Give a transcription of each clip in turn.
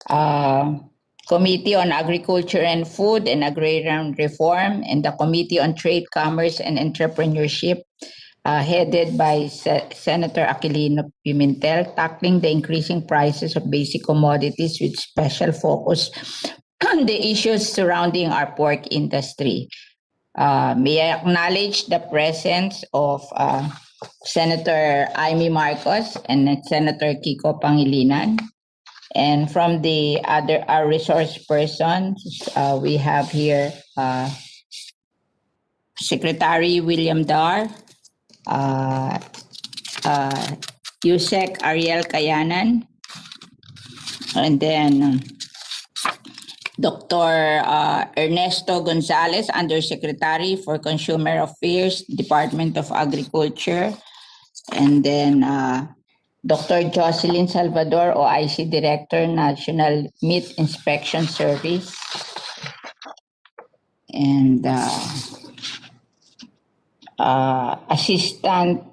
Committee on Agriculture and Food and Agrarian Reform, and the Committee on Trade, Commerce, and Entrepreneurship, headed by Senator Aquilino Pimentel, tackling the increasing prices of basic commodities with special focus on the issues surrounding our pork industry. May I acknowledge the presence of Senator Amy Marcos and Senator Kiko Pangilinan. And from the other our resource persons, we have here Secretary William Dar, Yusek Ariel Kayanan, and then Dr. Ernesto Gonzalez, Undersecretary for Consumer Affairs, Department of Agriculture, and then Dr. Jocelyn Salvador, OIC Director, National Meat Inspection Service, and Assistant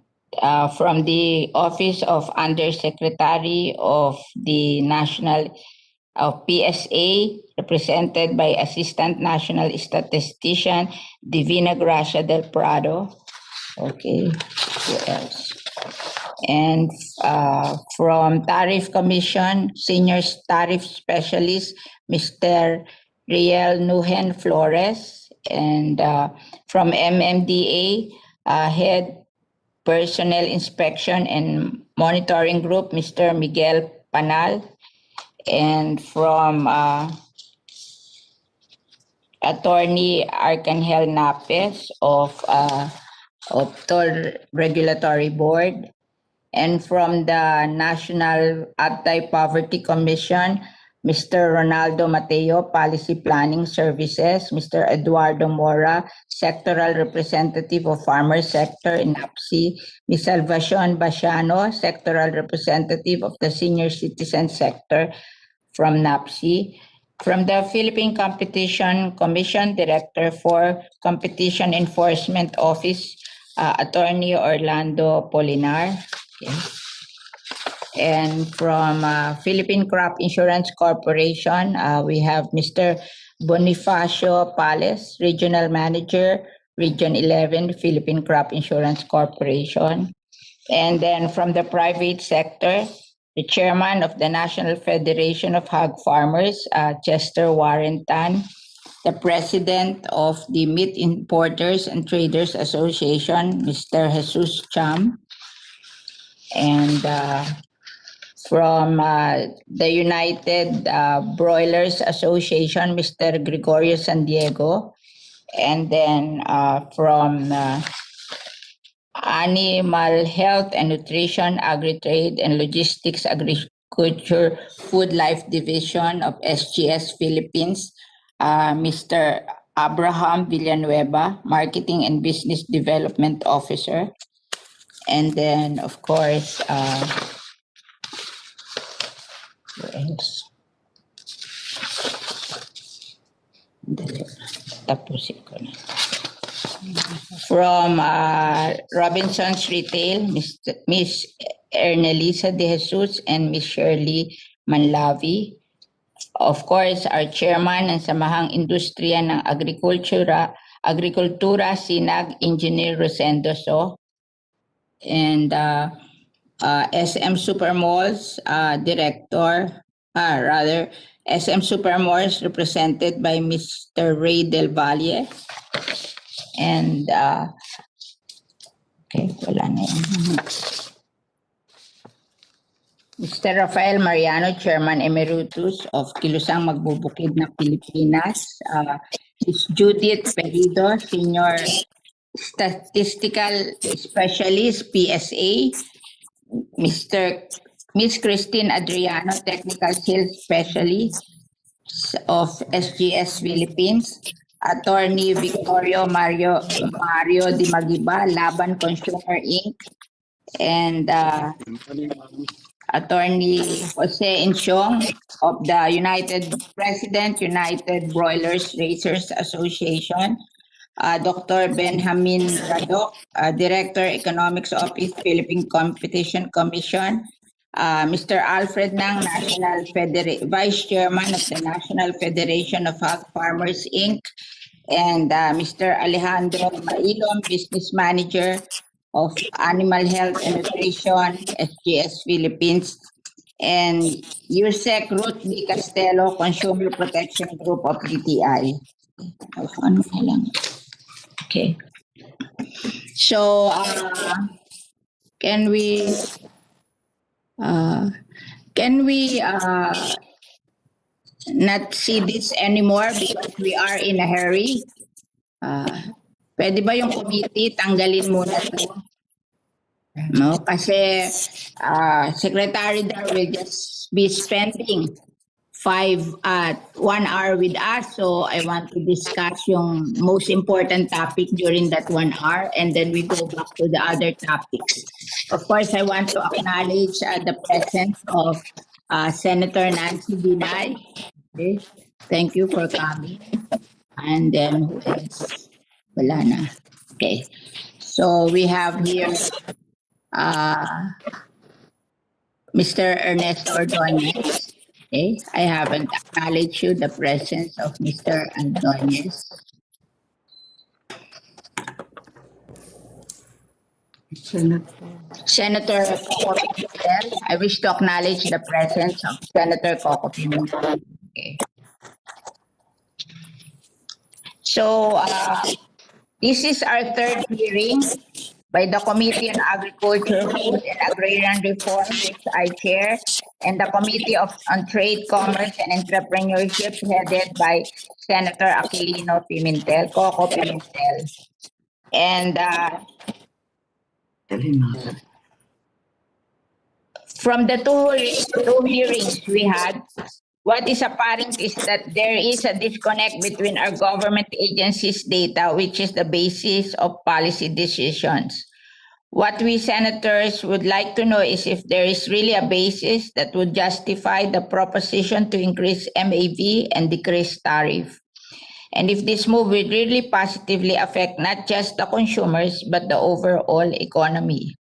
from the Office of Undersecretary of the National of PSA, represented by Assistant National Statistician Divina Gracia del Prado. Okay, who else? And from Tariff Commission, Senior Tariff Specialist, Mr. Riel Nuhen Flores. And from MMDA, Head Personnel Inspection and Monitoring Group, Mr. Miguel Panal. And from Attorney Arcangel Napes of TOL Regulatory Board. And from the National Anti-Poverty Commission, Mr. Ronaldo Mateo, Policy Planning Services, Mr. Eduardo Mora, Sectoral Representative of Farmer Sector in NAPSI, Ms. Salvacion Basiano, Sectoral Representative of the Senior Citizen Sector from NAPSI, from the Philippine Competition Commission, Director for Competition Enforcement Office, Attorney Orlando Polinar. Okay. And from Philippine Crop Insurance Corporation, we have Mr. Bonifacio Pales, Regional Manager, Region 11, Philippine Crop Insurance Corporation. And then from the private sector, the Chairman of the National Federation of Hog Farmers, Chester Warrenton, the President of the Meat Importers and Traders Association, Mr. Jesus Cham, and from the United Broilers Association, Mr. Gregorio San Diego, and then from Animal Health and Nutrition, Agri-Trade and Logistics, Agriculture, Food Life Division of SGS Philippines, Mr. Abraham Villanueva, Marketing and Business Development Officer. And then, of course, who else? Tapusin ko na. From Robinson's Retail, Miss Ernelisa De Jesus and Miss Shirley Manlavi. Of course, our chairman ng Samahang Industriya ng Agrikultura, Sinag, Engineer Rosendo So. And SM Supermalls Director, SM Supermalls represented by Mr. Ray Del Valle. And okay, wala na yun. Mr. Rafael Mariano, Chairman Emeritus of Kilusang Magbubukid na Pilipinas. Ms. Judith Perido, Senior Statistical Specialist, PSA. Ms. Christine Adriano, Technical Sales Specialist of SGS Philippines. Attorney Victorio Mario Di Magiba, Laban Consumer Inc. And Attorney Jose Inchong of the United Broilers Racers Association. Dr. Benjamin Radok, Director, Economics Office, Philippine Competition Commission. Mr. Alfred Nang, Vice Chairman of the National Federation of Hog Farmers, Inc., and Mr. Alejandro Mailom, Business Manager of Animal Health and Nutrition, SGS Philippines, and Yusek Ruth D. Castelo, Consumer Protection Group of DTI. Okay. So, can we not see this anymore because we are in a hurry? Pwede ba yung committee tanggalin muna to? No, kasi Secretary there will just be spending 1 hour with us. So I want to discuss yung most important topic during that 1 hour, and then we go back to the other topics. Of course, I want to acknowledge the presence of Senator Nancy Binay. Okay. Thank you for coming. And then who else? Wala na. Okay. So we have here Mr. Ernesto Ordonez. Okay. I haven't acknowledged you the presence of Mr. Ordonez. Senator Coco Pimentel. I wish to acknowledge the presence of Senator Coco Pimentel. Okay. So, this is our third hearing by the Committee on Agriculture, Food and Agrarian Reform, which I chair, and the Committee on Trade, Commerce and Entrepreneurship, headed by Senator Aquilino Pimentel, Coco Pimentel. And from the two hearings we had, what is apparent is that there is a disconnect between our government agencies' data, which is the basis of policy decisions. What we senators would like to know is if there is really a basis that would justify the proposition to increase MAV and decrease tariff. And if this move will really positively affect not just the consumers, but the overall economy.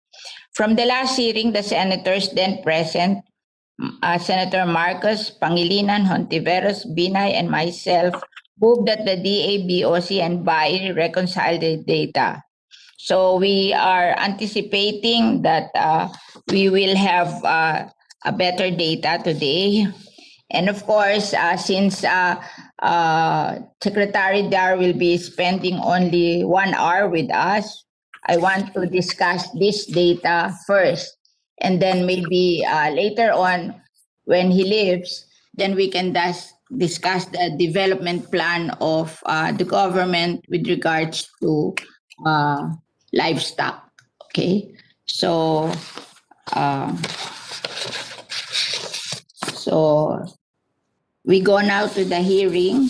From the last hearing, the senators then present, Senator Marcos, Pangilinan, Hontiveros, Binay, and myself moved that the DA, BOC, and BAI reconcile the data. So we are anticipating that we will have a better data today. And of course, since Secretary Dar will be spending only 1 hour with us, I want to discuss this data first. And then maybe later on, when he leaves, then we can discuss the development plan of the government with regards to livestock. Okay, so we go now to the hearing.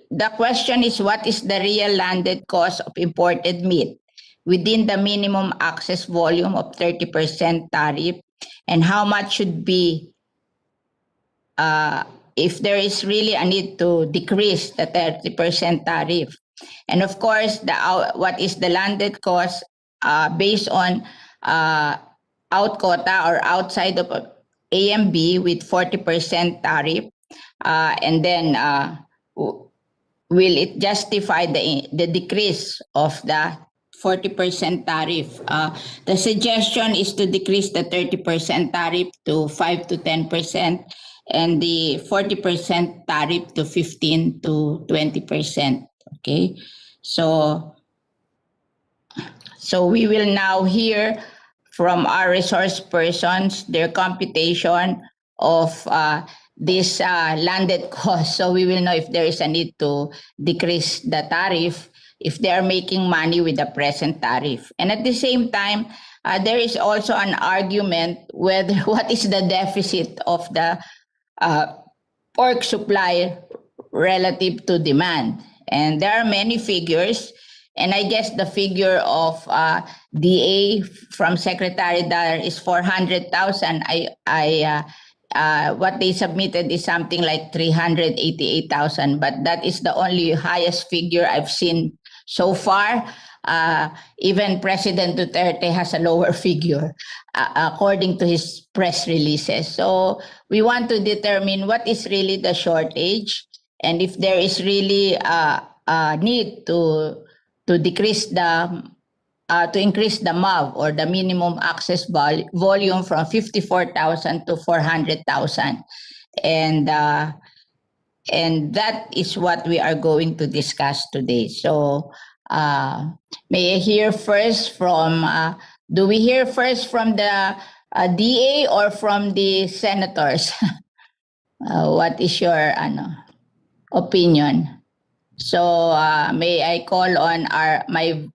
The question is, what is the real landed cost of imported meat within the minimum access volume of 30% tariff, and how much should be if there is really a need to decrease the 30% tariff. And of course, what is the landed cost based on out quota or outside of AMB with 40% tariff, and then will it justify the decrease of the 40% tariff? The suggestion is to decrease the 30% tariff to 5 to 10%, and the 40% tariff to 15 to 20%. Okay, so we will now hear from our resource persons their computation of this landed cost. So we will know if there is a need to decrease the tariff if they are making money with the present tariff. And at the same time, there is also an argument whether what is the deficit of the pork supply relative to demand. And there are many figures. And I guess the figure of DA from Secretary Dar is 400,000. What they submitted is something like 388,000, but that is the only highest figure I've seen So far, even President Duterte has a lower figure according to his press releases. So we want to determine what is really the shortage, and if there is really a need to decrease the to increase the MAV, or the minimum access volume, from 54,000 to 400,000. And that is what we are going to discuss today. So may I hear first from, do we hear first from the DA or from the senators? What is your opinion? So may I call on my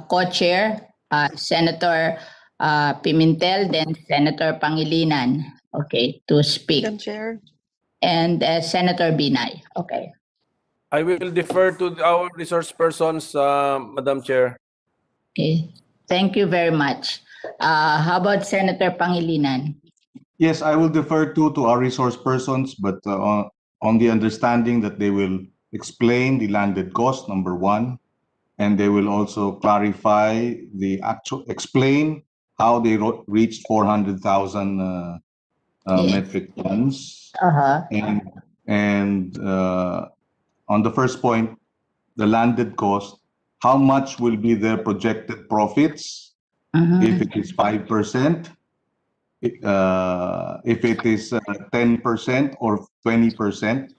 co-chair, Senator Pimentel, then Senator Pangilinan, okay, to speak. Madam Chair. And Senator Binay. Okay. I will defer to our resource persons, Madam Chair. Okay. Thank you very much. How about Senator Pangilinan? Yes, I will defer to our resource persons, but on the understanding that they will explain the landed cost, number one, and they will also clarify explain how they reached 400,000 metric tons. And on the first point, the landed cost, how much will be their projected profits if it is 5%, if it is 10% or 20%.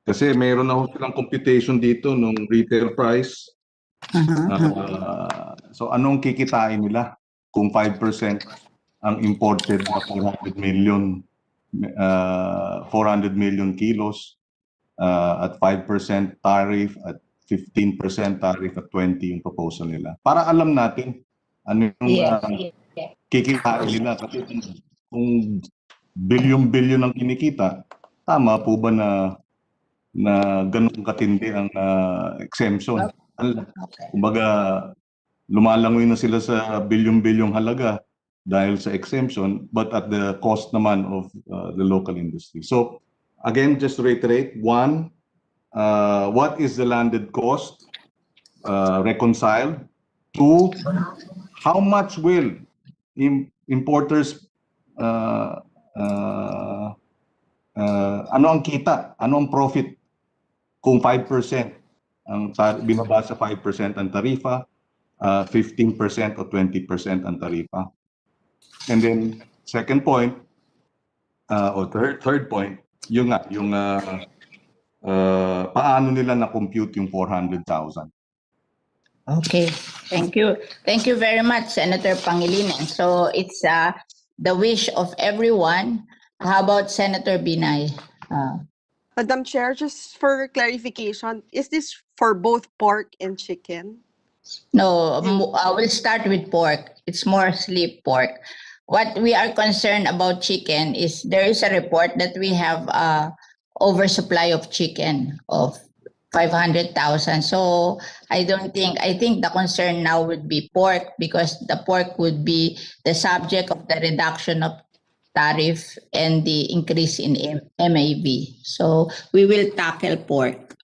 Kasi mayroon na silang computation dito nung retail price. So anong kikitain nila kung 5% ang imported na 400 million kilos at 5% tariff, at 15% tariff, at 20% yung proposal nila. Para alam natin ano yung kikitain nila. Kasi kung bilyon-bilyon ang kinikita, tama po ba na ganun katindi ang exemption? Kumbaga, lumalangoy na sila sa bilyon-bilyong halaga dahil sa exemption, but at the cost naman of the local industry. So, again, just to reiterate, one, what is the landed cost reconciled? Two, how much will importers, ano ang kita, ano ang profit kung 5% ang binaba sa 5% ang tarifa, 15% o 20% ang tarifa. And then second point, or third point, yung paano nila na-compute yung 400,000. Okay, thank you. Thank you very much, Senator Pangilinan. So it's the wish of everyone. How about Senator Binay? Madam Chair, just for clarification, is this for both pork and chicken? No, we'll start with pork. It's mostly pork. What we are concerned about chicken is there is a report that we have oversupply of chicken of 500,000. So I think the concern now would be pork, because the pork would be the subject of the reduction of tariff and the increase in MAV. So we will tackle pork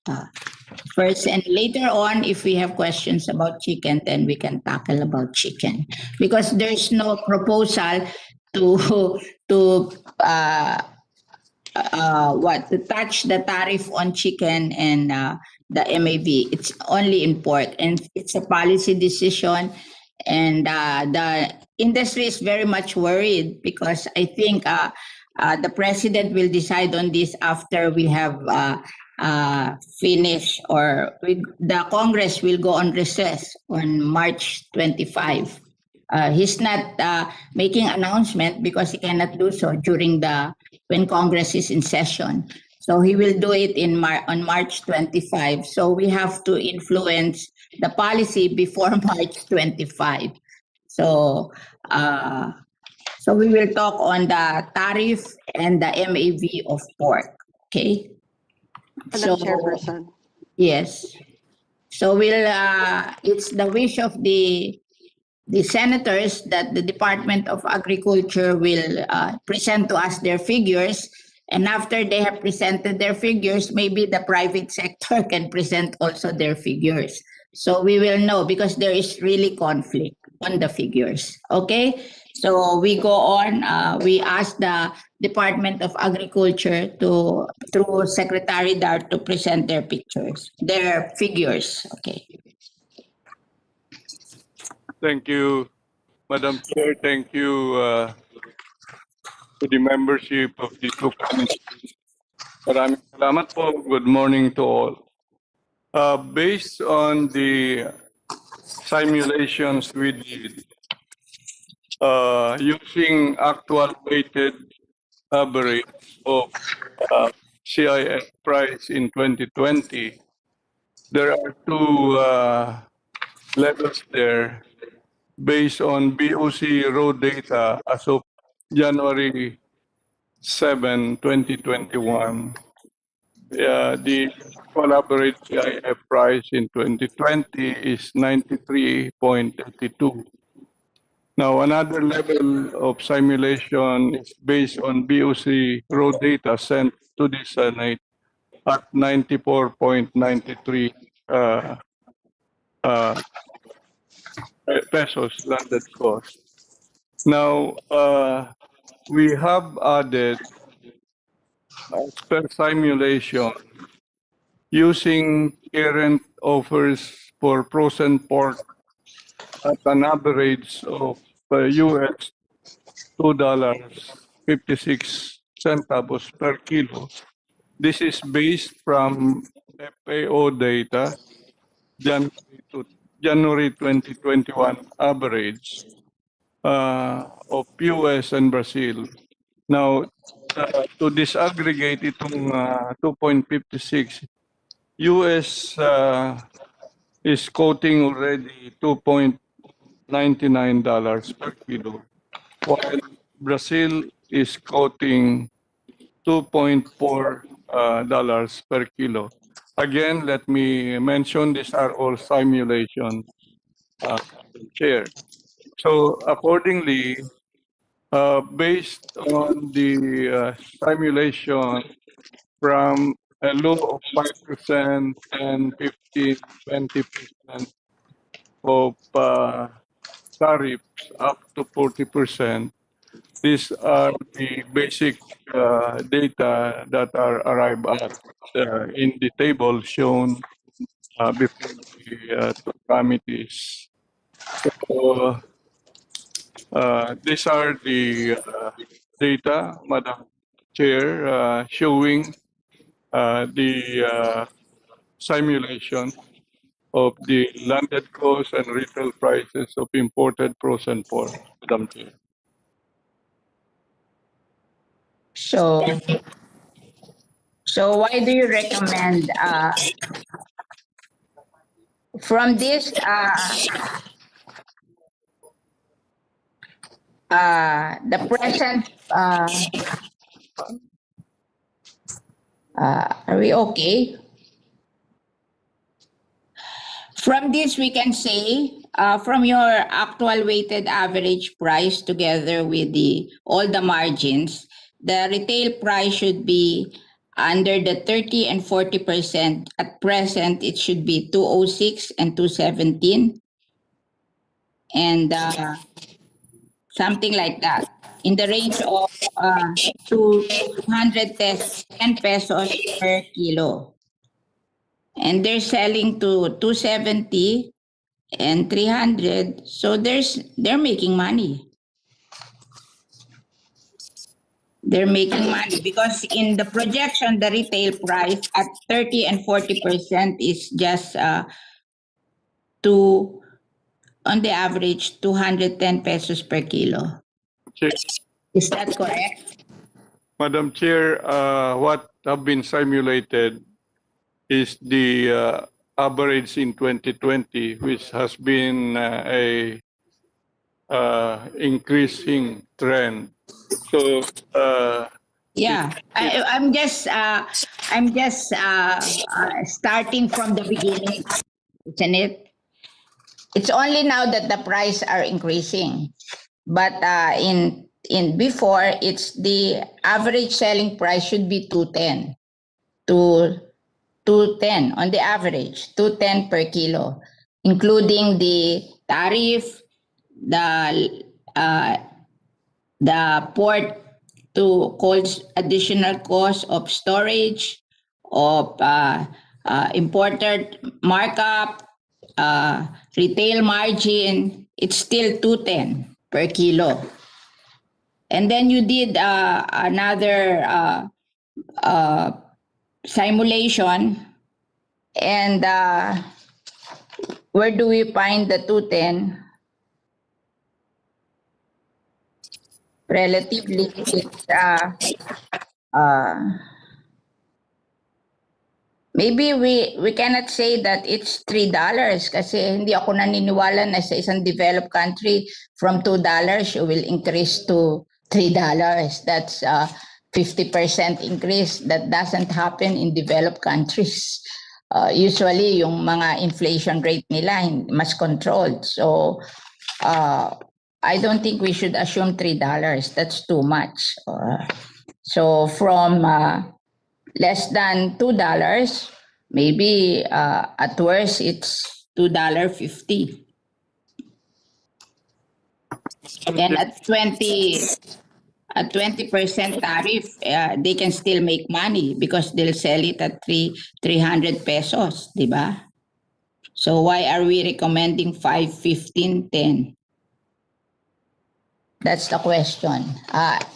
first, and later on, if we have questions about chicken, then we can tackle about chicken, because there's no proposal to touch the tariff on chicken and the MAV. It's only in pork, and it's a policy decision. And the industry is very much worried, because I think the president will decide on this after we have finished, or the Congress will go on recess on March 25. He's not making announcement because he cannot do so when Congress is in session. So he will do it on March 25. So we have to influence the policy before March 25. So we will talk on the tariff and the MAV of pork. Okay. Madam Chairperson. Yes. So it's the wish of the senators that the Department of Agriculture will present to us their figures. And after they have presented their figures, maybe the private sector can present also their figures. So we will know because there is really conflict on the figures. Okay, so we go on. We ask the Department of Agriculture to through Secretary Dar to present their pictures, their figures. Okay. Thank you, Madam Chair. Thank you to the membership of the two committees. Maraming salamat po. Good morning to all. Based on the simulations we did, using actual weighted average of CIF price in 2020, there are two levels there based on BOC raw data as of January 7, 2021. The collaborate CIF price in 2020 is 93.82. Now, another level of simulation is based on BOC raw data sent to the Senate at 94.93 pesos landed cost. Now, we have added as per simulation using current offers for frozen pork at an average of US $2.56 per kilo. This is based from FAO data, January 2021 average of US and Brazil. Now, to disaggregate itong 2.56, US is quoting already $2.99 per kilo, while Brazil is quoting $2.4 per kilo. Again, let me mention these are all simulations, Chair. So accordingly, based on the simulation from a low of 5% and 15, 20% of tariffs up to 40%, these are the basic data that are arrived at in the table shown before the two committees. So, these are the data, Madam Chair, showing the simulation of the landed cost and retail prices of imported frozen pork, Madam Chair. So why do you recommend from this the present are we okay? From this, we can say from your actual weighted average price together with all the margins, the retail price should be under the 30 and 40%. At present, it should be 206 and 217, and something like that, in the range of 210 pesos per kilo. And they're selling to 270 and 300, so they're making money. They're making money because in the projection, the retail price at 30 and 40% is just on the average 210 pesos per kilo. Chair. Is that correct? Madam Chair, what have been simulated is the average in 2020, which has been a increasing trend. So Yeah, I'm just starting from the beginning, isn't it? It's only now that the price are increasing, but in before, it's the average selling price should be 210 to 210 on the average, 210 per kilo. including the tariff, uh, the port to additional cost of storage, of imported markup, retail margin, it's still 210 per kilo. And then you did another simulation, and where do we find the 210? Relatively, it's maybe we cannot say that it's $3 kasi hindi ako naniniwala na sa isang developed country from $2 you will increase to $3. That's 50% increase. That doesn't happen in developed countries. Usually yung mga inflation rate nila mas controlled. So I don't think we should assume $3. That's too much. So from less than $2, maybe at worst it's $2.50. And at 20% tariff, they can still make money because they'll sell it at 300 pesos, di ba? So why are we recommending 5, 15, 10? That's the question.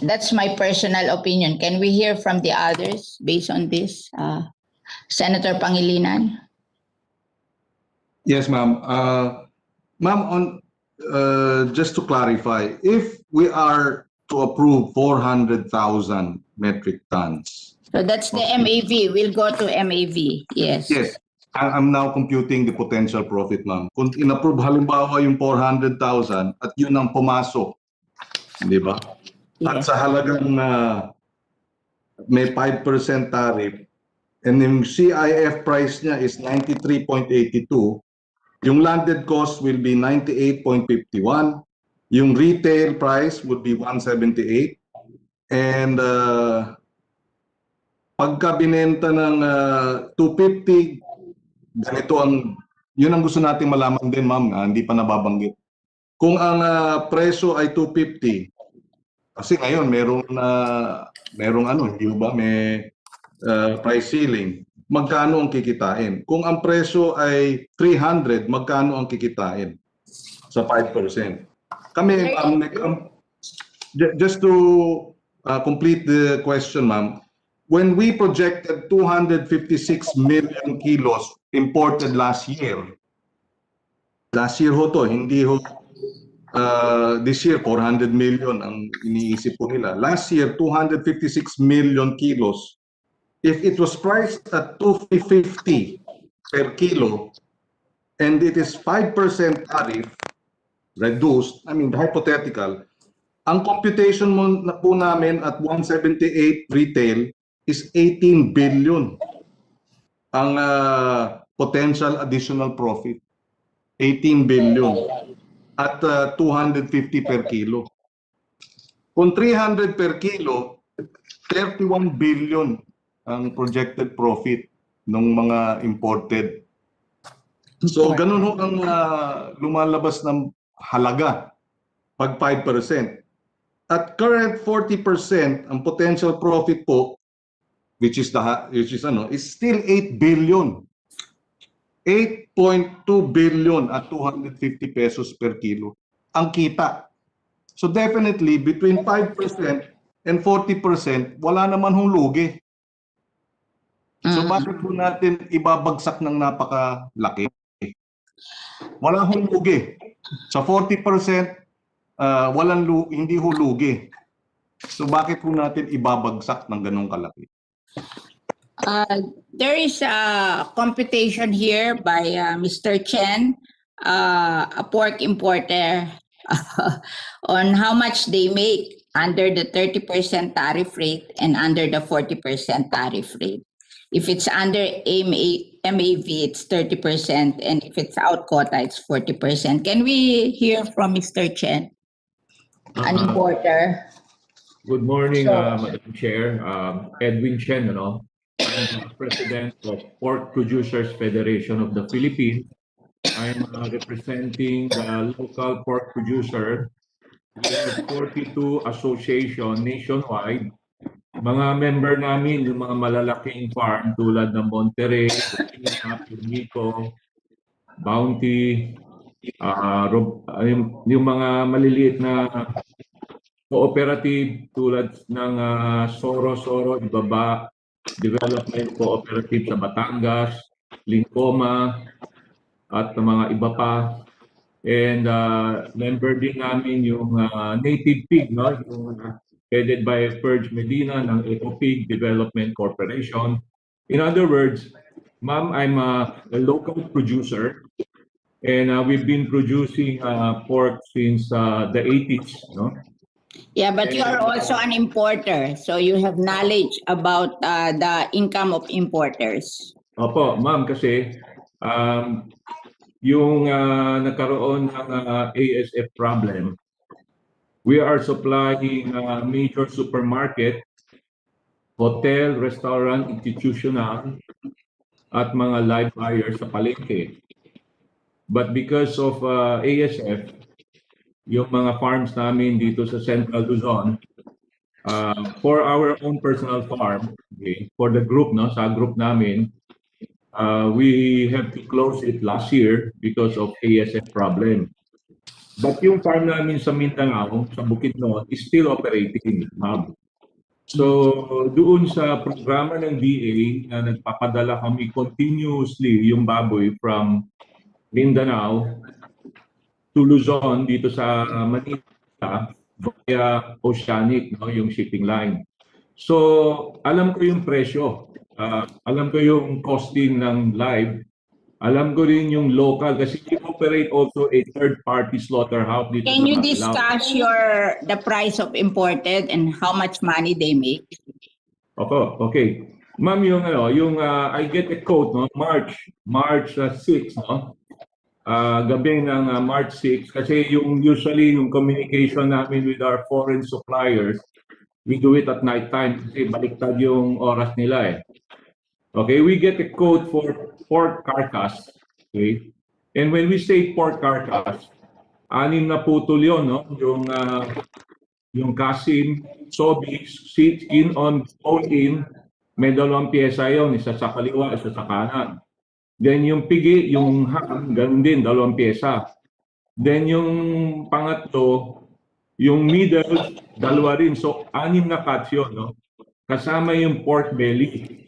That's my personal opinion. Can we hear from the others based on this? Senator Pangilinan? Yes, ma'am. Ma'am, just to clarify, if we are to approve 400,000 metric tons. So that's the MAV. We'll go to MAV. Yes. Yes. I'm now computing the potential profit, ma'am. Kung in-approve halimbawa yung 400,000 at yun ang pumasok, di ba? At Yes. sa halagang may 5% tariff, and yung CIF price niya is 93.82, yung landed cost will be 98.51, yung retail price would be 178, and pagka binenta ng 250, ganito yun ang gusto nating malaman din, ma'am, hindi pa nababanggit. Kung ang presyo ay 250, kasi ngayon merong hindi ba, may price ceiling, magkano ang kikitain? Kung ang presyo ay 300, magkano ang kikitain sa 5%? Kami, just to complete the question, ma'am, when we projected 256 million kilos imported last year ho to, hindi ho this year 400 million ang iniisip po nila. Last year 256 million kilos. If it was priced at 250 per kilo and it is 5% tariff reduced, I mean hypothetical, ang computation na po namin at 178 retail is 18 billion ang potential additional profit. 18 billion at 250 per kilo. Kung 300 per kilo, 31 billion ang projected profit ng mga imported. So ganun ho ang lumalabas ng halaga pag 5%. At current 40%, ang potential profit po, which is still 8 billion. 8.2 billion at 250 pesos per kilo ang kita. So definitely between 5% and 40%, wala naman hong lugi. So bakit po natin ibabagsak ng napakalaki? Wala hong lugi. Sa 40%, hindi ho lugi. So bakit po natin ibabagsak ng ganong kalaki? There is a computation here by Mr. Chen, a pork importer, on how much they make under the 30% tariff rate and under the 40% tariff rate. If it's under MAV, it's 30%, and if it's out quota, it's 40%. Can we hear from Mr. Chen, an importer? Good morning, Madam Chair. Edwin Chen, I'm the President of Pork Producers Federation of the Philippines. I'm representing the local pork producer. We have 42 association nationwide. Mga member namin, yung mga malalaking farm tulad ng Monterey, Lucina, Punico, Bounty, yung mga maliliit na cooperative tulad ng Soro Ibaba, Development Cooperative sa Batangas, Lincoma, at mga iba pa. And member din namin yung Native Pig, no? Yung headed by Ferg Medina ng Ecopig Development Corporation. In other words, ma'am, I'm a local producer and we've been producing pork since the 80s, no? Yeah, but you are also an importer, so you have knowledge about the income of importers. Opo, ma'am, kasi yung nagkaroon ng ASF problem, we are supplying major supermarket, hotel, restaurant, institutional, at mga live buyers sa palengke. But because of ASF, yung mga farms namin dito sa Central Luzon, for our own personal farm, okay, for the group, no, sa group namin, we have to close it last year because of ASF problem. But yung farm namin sa Mindanao, sa Bukidnon, is still operating, ma'am. So, doon sa programa ng DA na nagpapadala kami continuously yung baboy from Mindanao to Luzon dito sa Manila via oceanic, no, yung shipping line. So, alam ko yung presyo. Alam ko yung costing ng live. Alam ko rin yung local kasi we operate also a third-party slaughterhouse dito Can sa you Marilao. discuss the price of imported and how much money they make? Okay. Ma'am, yung I get a quote, no, March 6, no? Gabi ng March 6 kasi usually yung communication namin with our foreign suppliers, we do it at night time kasi baliktad yung oras nila eh. Okay, we get a quote for pork carcass, okay? And when we say pork carcass, 6 na putol yun, no? Yung kasim, sobis, skin on, bone in, may 2 pyesa yun, isa sa kaliwa, isa sa kanan. Then yung pigi, yung ham, ganun din, 2 pyesa. Then yung pangatlo, yung middle, 2 rin. So, 6 na cuts yun, no? Kasama yung pork belly.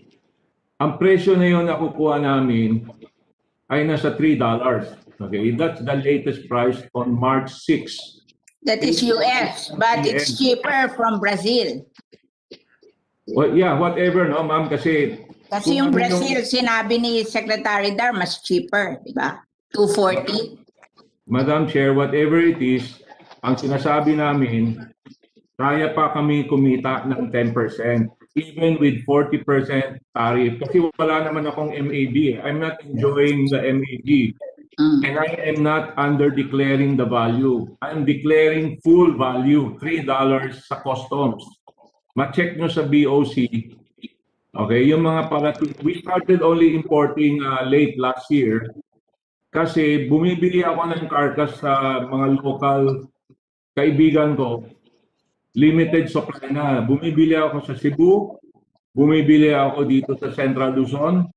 Ang presyo na yun na kukuha namin ay nasa $3. Okay, that's the latest price on March 6. That is US, but it's cheaper from Brazil. Well, yeah, whatever, no, ma'am, kasi Yung Brazil, sinabi ni Secretary Dar, mas cheaper, di ba? 240. Madam Chair, whatever it is, ang sinasabi namin, kaya pa kami kumita ng 10%, even with 40% tariff. Kasi wala naman akong MAB. I'm not enjoying the MAB. And I am not under-declaring the value. I'm declaring full value, $3 sa customs. Ma-check nyo sa BOC. Okay, yung mga parating. We started only importing late last year kasi bumibili ako ng carcass sa mga local kaibigan ko. Limited supply na. Bumibili ako sa Cebu, bumibili ako dito sa Central Luzon,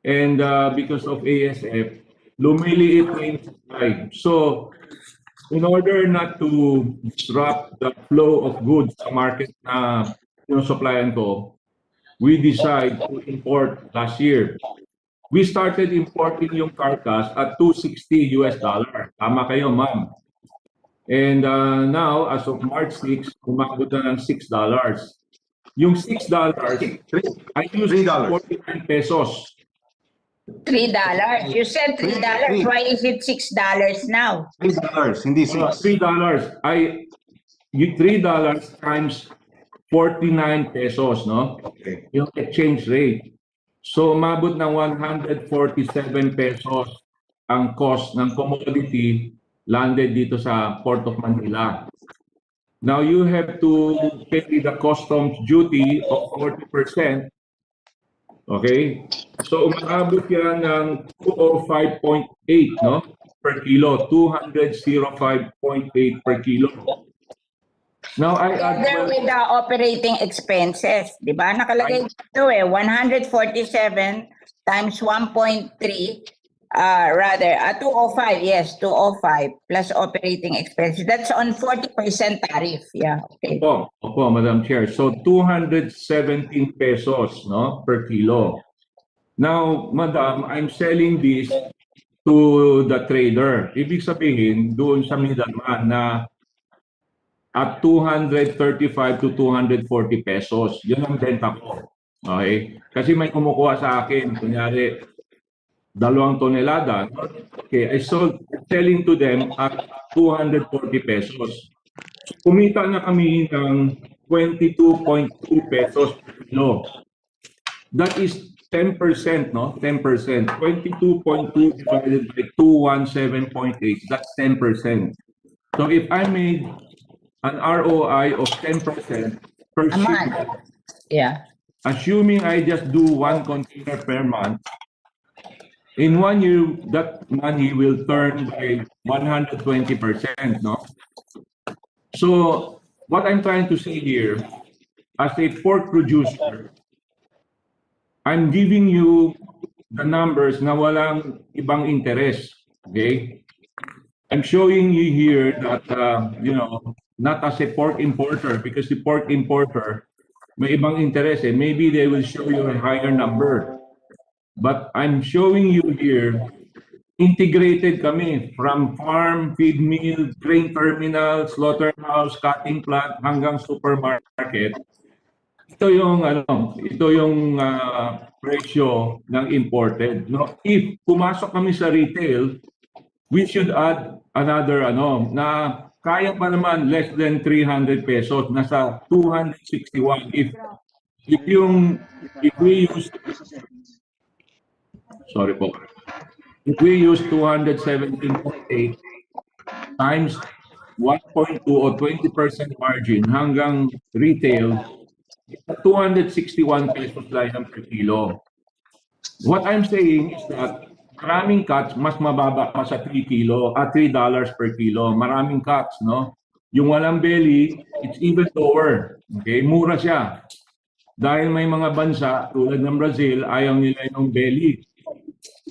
and because of ASF, lumiliit na yung supply. So, in order not to disrupt the flow of goods sa market na supplyan ko, we decide to import last year. We started importing yung carcass at $260. Tama kayo, ma'am. And now, as of March 6, umabot na ng $6. Yung $6, I use 49 pesos. $3. You said $3. Why is it $6 now? $3, hindi $6. $3. Yung $3 times 49 pesos, no? Okay. Yung exchange rate. So, umabot ng 147 pesos ang cost ng commodity landed dito sa Port of Manila. Now, you have to pay the customs duty of 40%. Okay? So umabot yan ng 205.8, no? Per kilo. 205.8 per kilo. Now I add Together with the operating expenses, di ba? Nakalagay dito 147 times 1.3, 205, yes, 205 plus operating expenses. That's on 40% tariff. Yeah, okay. Opo, Madam Chair. So 217 pesos, no, per kilo. Now, Madam, I'm selling this to the trader. Ibig sabihin, doon sa middleman na at 235 to 240 pesos. Yun ang benta ko. Okay? Kasi may kumukuha sa akin, kunyari, 2 tonelada. Okay, I sold, selling to them at 240 pesos. So, kumita na kami ng 22.2 pesos per kilo. That is 10%, no? 10%. 22.2 divided by 217.8, that's 10%. So if I made an ROI of 10% per A month. shipment, Yeah. assuming I just do 1 container per month, in 1 year, that money will turn by 120%, no? So what I'm trying to say here, as a pork producer, I'm giving you the numbers na walang ibang interest, okay? I'm showing you here that, not as a pork importer, because the pork importer, may ibang interest. Maybe they will show you a higher number. But I'm showing you here, integrated kami from farm, feed mill, grain terminal, slaughterhouse, cutting plant, hanggang supermarket. Ito yung presyo ng imported. No? If pumasok kami sa retail, we should add another na kaya pa naman less than 300 pesos, nasa 261 if we use sorry po. If we use 217.8 times 1.2 or 20% margin hanggang retail, 261 pesos lang per kilo. What I'm saying is that maraming cuts, mas mababa pa sa 3 kilo, at $3 per kilo. Maraming cuts, no? Yung walang belly, it's even lower. Okay? Mura siya. Dahil may mga bansa, tulad ng Brazil, ayaw nila yung belly.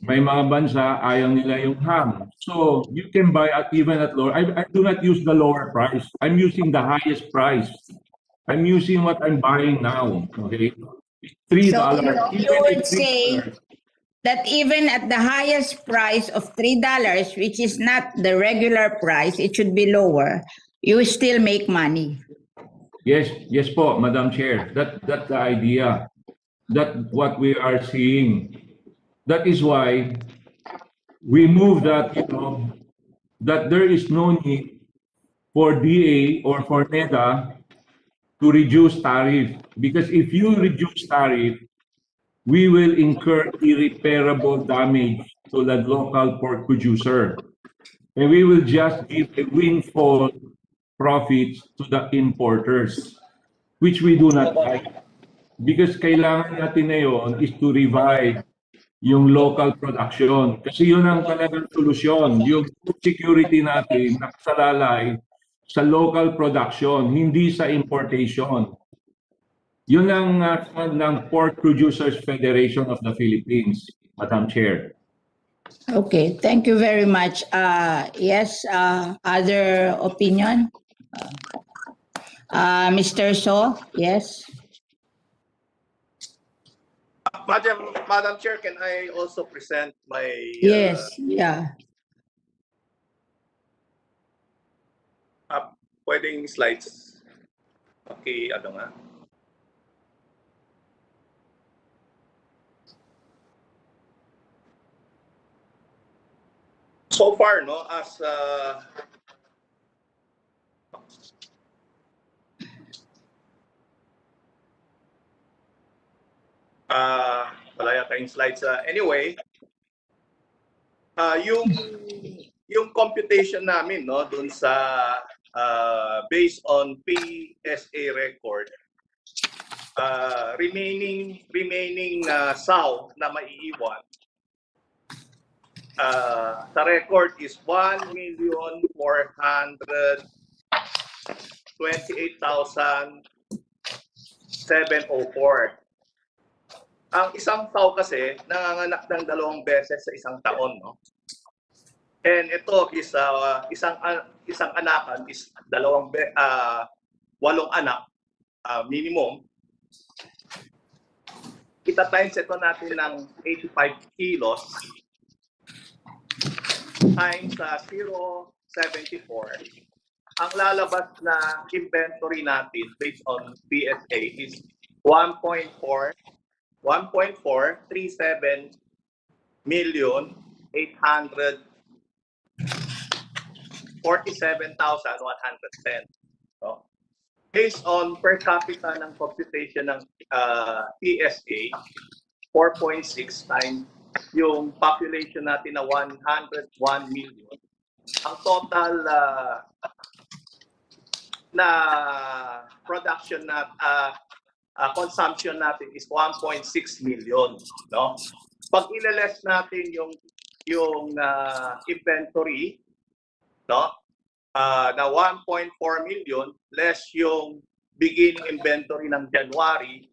May mga bansa, ayaw nila yung ham. So, you can buy even at lower. I do not use the lower price. I'm using the highest price. I'm using what I'm buying now. Okay? $3. So you would say that even at the highest price of $3, which is not the regular price, it should be lower, you still make money. Yes po, Madam Chair. That's the idea. That's what we are seeing. That is why we move that, that there is no need for DA or for NEDA to reduce tariff. Because if you reduce tariff, we will incur irreparable damage to the local pork producer. And we will just give a windfall profits to the importers, which we do not like. Because kailangan natin ngayon is to revive yung local production. Kasi yun ang talagang solusyon. Yung food security natin nakasalalay sa local production, hindi sa importation. Yun ang ng Pork Producers Federation of the Philippines, Madam Chair. Okay, thank you very much. Yes, other opinion? Mr. So, yes? Madam Chair, can I also present my Yes, yeah. pwedeng slides? Okay, ano nga. So far, no, as wala yata yung slides. Anyway, yung computation namin, no, dun sa based on PSA record, remaining sow na maiiwan sa record is 1,428,704. Ang isang tao kasi nanganganak ng 2 beses sa isang taon, no? And ito is isang anakan is 8 anak minimum. Kita times ito natin ng 85 kilos times 0.74. Ang lalabas na inventory natin based on PSA is 1.437,847,110. So, based on per capita ng computation ng PSA, 4.6 times yung population natin na 101 million. Ang total na production na consumption natin is 1.6 million, no? Pag ilales natin yung inventory, no? Na 1.4 million less yung beginning inventory ng January,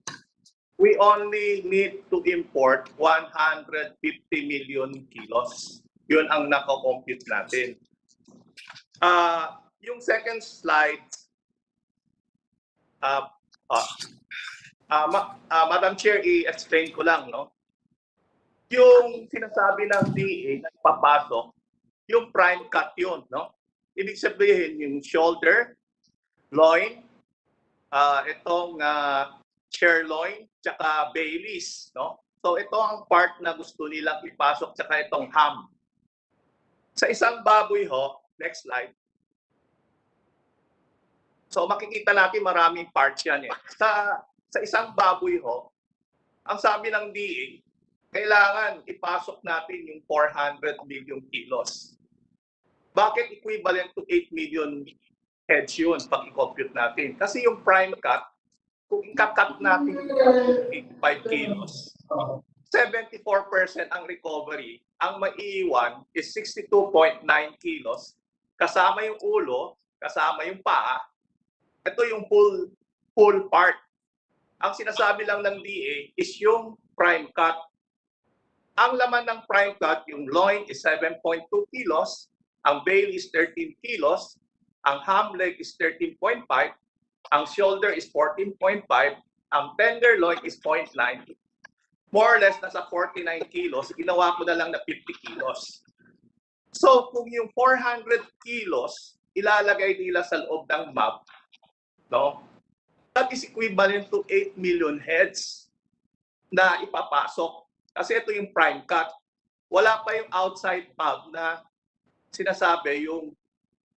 we only need to import 150 million kilos. Yun ang nako-compute natin. Yung second slide, Madam Chair, i-explain ko lang, no? Yung sinasabi ng DA na papasok, yung prime cut yun, no? Ibig sabihin yung shoulder, loin, itong sirloin, tsaka Baileys, no? So ito ang part na gusto nilang ipasok, tsaka itong ham. Sa isang baboy ho, next slide. So makikita natin maraming parts yan eh. Sa isang baboy ho, ang sabi ng DA, kailangan ipasok natin yung 400 million kilos. Bakit equivalent to 8 million heads yun pag i-compute natin? Kasi yung prime cut, kung ika-cut natin yung 85 kilos, 74% ang recovery, ang maiiwan is 62.9 kilos, kasama yung ulo, kasama yung paa. Ito yung full part. Ang sinasabi lang ng DA is yung prime cut. Ang laman ng prime cut, yung loin is 7.2 kilos, ang Bailey is 13 kilos, ang ham leg is 13.5, ang shoulder is 14.5, ang tenderloin is 0.9. More or less, nasa 49 kilos, ginawa ko na lang na 50 kilos. So, kung yung 400 kilos, ilalagay nila sa loob ng map, no? That is equivalent to 8 million heads na ipapasok. Kasi ito yung prime cut. Wala pa yung outside map na sinasabi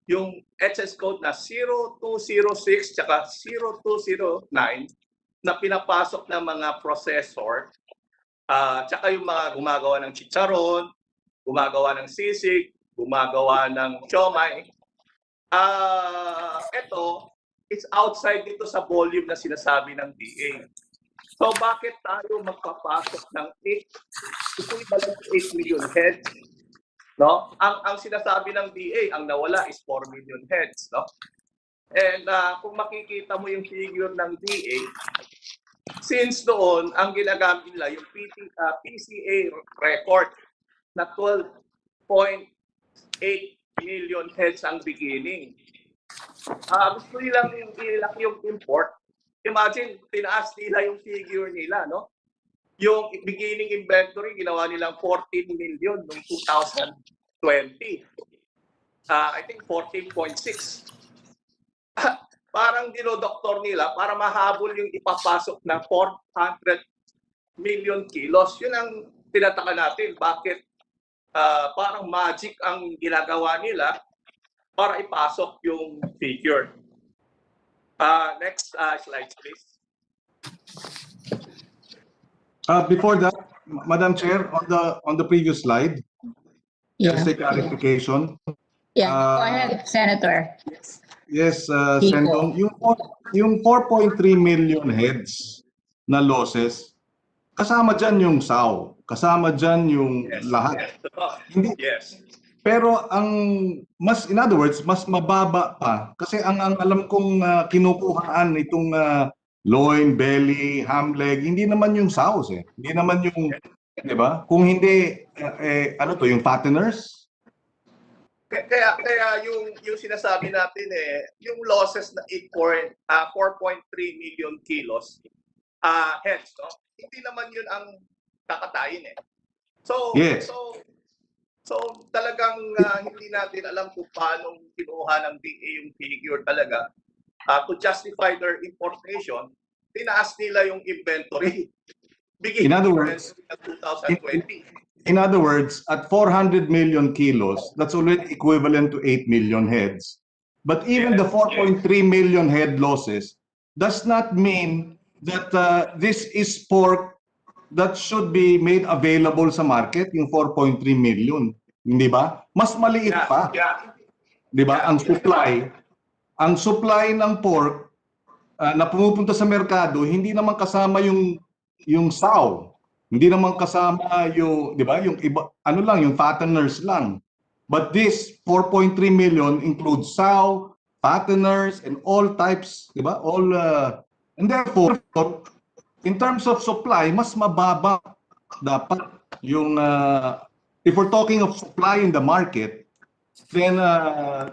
yung HS code na 0206 tsaka 0209 na pinapasok ng mga processor, tsaka yung mga gumagawa ng chicharon, gumagawa ng sisig, gumagawa ng siomai. Ito, it's outside dito sa volume na sinasabi ng DA. So bakit tayo magpapasok ng 8 million heads? No? Ang sinasabi ng DA, ang nawala is 4 million heads, no? And kung makikita mo yung figure ng DA, since doon ang ginagamit nila yung PCA record na 12.8 million heads ang beginning. Gusto nilang ilaki yung import. Imagine, tinaas nila yung figure nila, no? Yung beginning inventory, ginawa nilang 14 million noong 2020. I think 14.6. Parang dinodoktor nila para mahabol yung ipapasok na 400 million kilos. Yun ang tinataka natin. Bakit parang magic ang ginagawa nila para ipasok yung figure. Next slide, please. Before that, Madam Chair, on the previous slide, just a clarification. Yeah, go ahead, Senator. Yes, Sendong, yung 4.3 million heads na losses, kasama dyan yung SAO, kasama dyan yung Yes. lahat. Yes. Totoo. Hindi. Yes. Pero in other words, mas mababa pa kasi ang alam kong kinukuhaan itong loin, belly, ham leg, hindi naman yung saus eh. Hindi naman yung, 'di ba? Kung hindi ano to, yung fatteners? Kaya yung sinasabi natin yung losses na 4.3 million kilos heads, no? Hindi naman yun ang kakatayin eh. So, Yes. so talagang hindi natin alam kung paano kinuha ng DA yung figure talaga to justify their importation. Tinaas nila yung inventory. Big In other words, inventory na 2020. In other words, at 400 million kilos, that's already equivalent to 8 million heads. But even the 4.3 million head losses does not mean that this is pork that should be made available sa market, yung 4.3 million. Hindi ba? Mas maliit pa. Di ba? Ang supply ng pork na pumupunta sa merkado, hindi naman kasama yung sow. Hindi naman kasama yung, di ba, yung iba, ano lang, yung fatteners lang. But this 4.3 million includes sow, fatteners, and all types, di ba? All, and therefore, in terms of supply, mas mababa dapat yung, if we're talking of supply in the market, then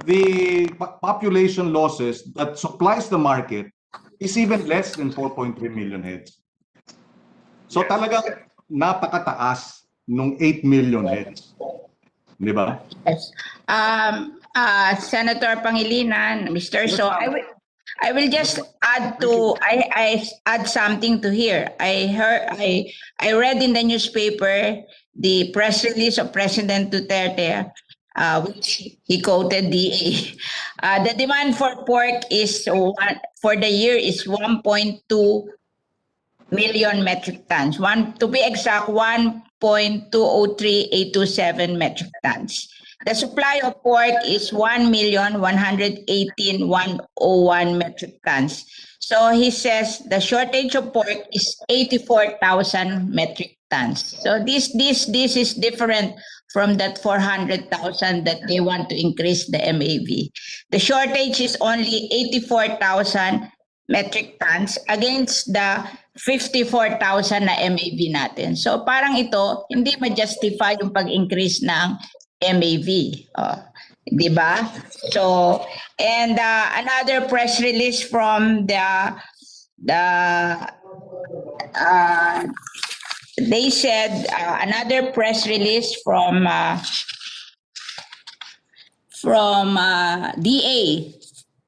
the population losses that supplies the market is even less than 4.3 million heads. So talagang napakataas nung 8 million heads. Di ba? Yes. Senator Pangilinan, Mr. So, I will just add to I add something to here. I read in the newspaper the press release of President Duterte, which he quoted DA. The demand for pork is for the year is 1.2 million metric tons. To be exact, 1.203827 metric tons. The supply of pork is 1,118,101 metric tons. So he says the shortage of pork is 84,000 metric tons. So this is different from that 400,000 that they want to increase the MAV. The shortage is only 84,000 metric tons against the 54,000 na MAV natin. So parang ito, hindi ma-justify yung pag-increase ng MAV. Di ba? So, and another press release from they said, another press release from DA,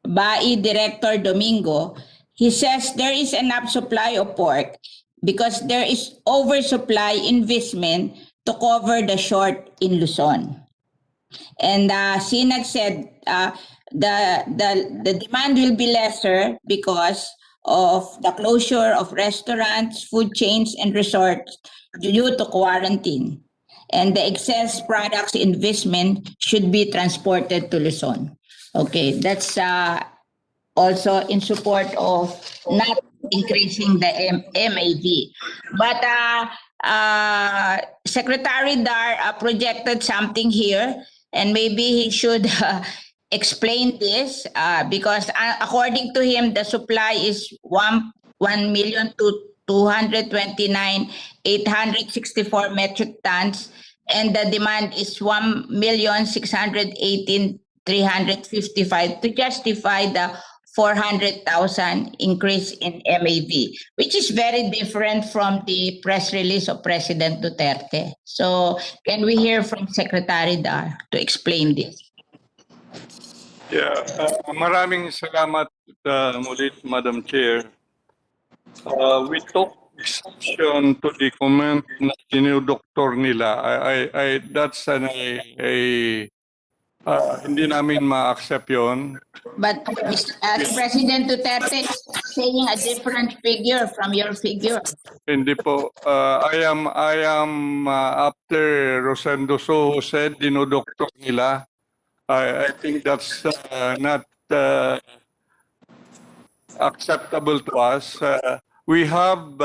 BAI Director Domingo, he says there is enough supply of pork because there is oversupply investment to cover the short in Luzon. And Sinag said the demand will be lesser because of the closure of restaurants, food chains, and resorts due to quarantine. And the excess products investment should be transported to Luzon. Okay, that's also in support of not increasing the MAV. But Secretary Dar projected something here, and maybe he should explain this because according to him, the supply is 1,229,864 metric tons, and the demand is 1,618,355 to justify the 400,000 increase in MAV, which is very different from the press release of President Duterte. So can we hear from Secretary Dar to explain this? Yeah, maraming salamat ulit, Madam Chair. We took exception to the comment na dinudoktor nila. That's hindi namin ma-accept yun. But President Duterte is saying a different figure from your figure. Hindi po. I am after Rosendo So said dinudoktor nila. I think that's not acceptable to us. we have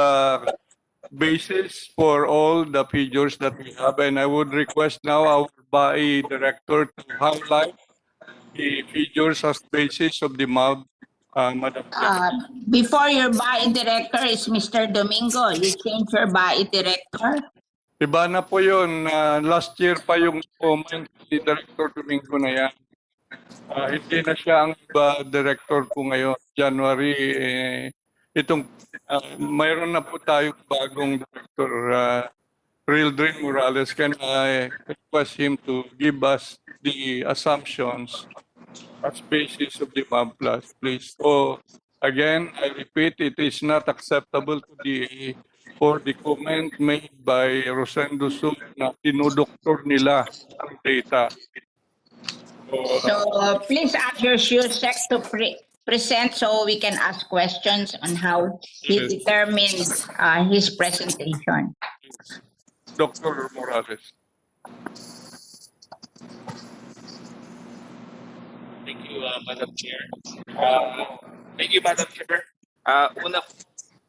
basis for all the figures that we have, and I would request now our BAI director to highlight the figures as basis of the MAB, Madam Chair. Before your BAI director is Mr. Domingo. You change your BAI director. Iba na po yun. Last year pa yung comment ni Director Domingo na yan. Hindi na siya ang director ko ngayon. January, mayroon na po tayong bagong director, Real Dream Morales. Can I request him to give us the assumptions as basis of the MAB plus, please? So, again, I repeat, it is not acceptable for the comment made by Rosendo Su na dinodoktor nila ang data. So please ask your sec to present so we can ask questions on how he determined his presentation. Dr. Morales. Thank you, Madam Chair. Thank you, Madam Chair.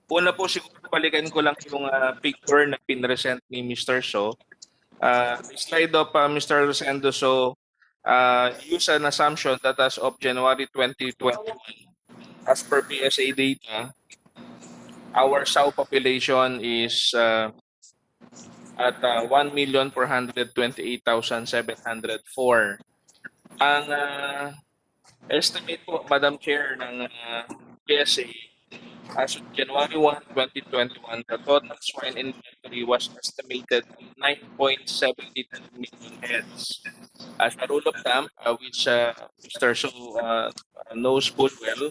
Una po siguro balikan ko lang yung picture na pinresent ni Mr. So. The slide of Mr. Rosendo So use an assumption that as of January 2021, as per PSA data, our South population is at 1,428,704. Ang estimate po, Madam Chair, ng PSA, as of January 1, 2021, the total swine inventory was estimated at 9.72 million heads. As a rule of thumb, which Mr. So knows full well,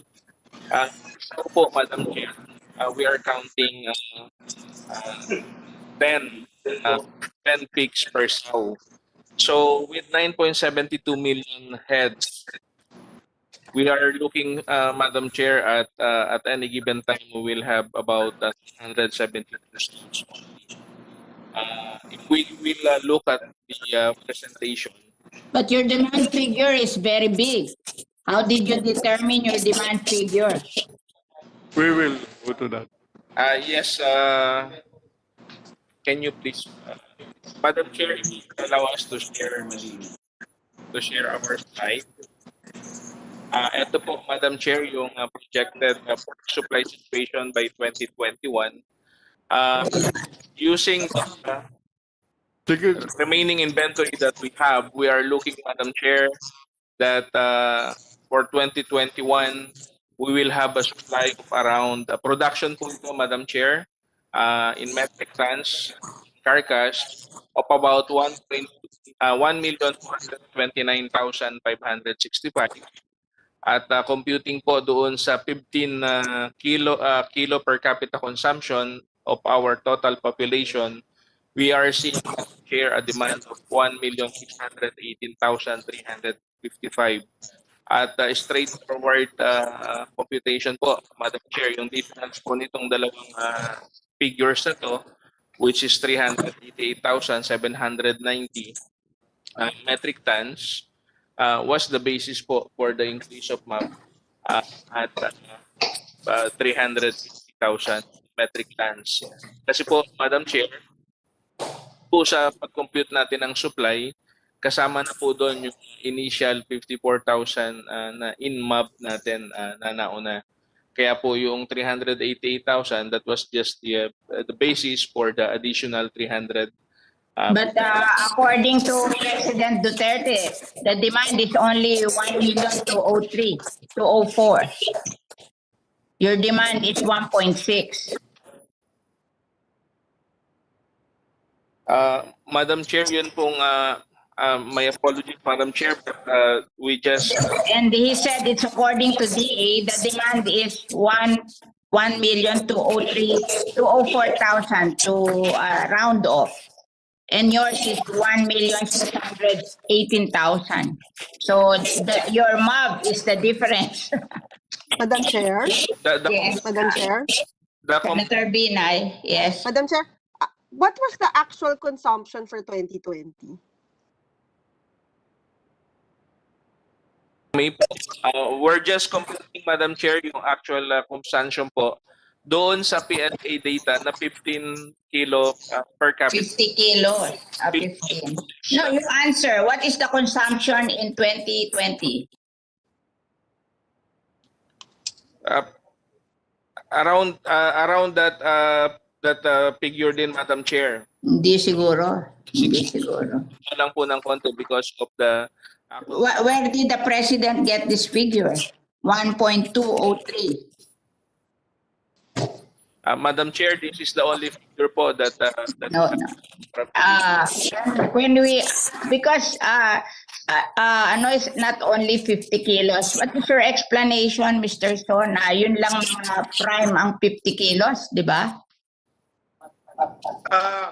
so po, Madam Chair, we are counting 10 pigs per sow. So with 9.72 million heads, we are looking, Madam Chair, at any given time we will have about 172 stocks. If we will look at the presentation. But your demand figure is very big. How did you determine your demand figure? We will go to that. Yes, can you please, Madam Chair, allow us to share our slide. Ito po, Madam Chair, yung projected pork supply situation by 2021. Using the remaining inventory that we have, we are looking, Madam Chair, that for 2021, we will have a supply of around production po ito, Madam Chair, in metric tons, carcass, of about 1,229,565. At computing po doon sa 15 kilo per capita consumption of our total population, we are seeing share a demand of 1,618,355. At straightforward computation po, Madam Chair, yung difference po nitong dalawang figures na to, which is 388,790 metric tons, was the basis po for the increase of MAP at 350,000 metric tons. Kasi po, Madam Chair, po sa pag-compute natin ng supply, kasama na po doon yung initial 54,000 na in-MAP natin na nauna. Kaya po yung 388,000, that was just the basis for the additional 300. But according to President Duterte, the demand is only 1,203,204. Your demand is 1.6. Madam Chair, yun pong my apologies, Madam Chair, but we just... And he said it's according to DA, the demand is 1,204,000 to round off. And yours is 1,618,000. So your MAB is the difference. Madam Chair? Yes. Madam Chair? Senator Binay, yes. Madam Chair, what was the actual consumption for 2020? We're just completing, Madam Chair, yung actual consumption po doon sa PSA data na 15 kilo per capita. 50 kilos. 15. No, you answer. What is the consumption in 2020? Around that figure din, Madam Chair. Hindi siguro. Hindi siguro. Lang po ng konti because of the Where did the president get this figure? 1.203. Madam Chair, this is the only figure po that No. When we, because ano is not only 50 kilos. What is your explanation, Mr. Son? Yun lang prime ang 50 kilos, di ba?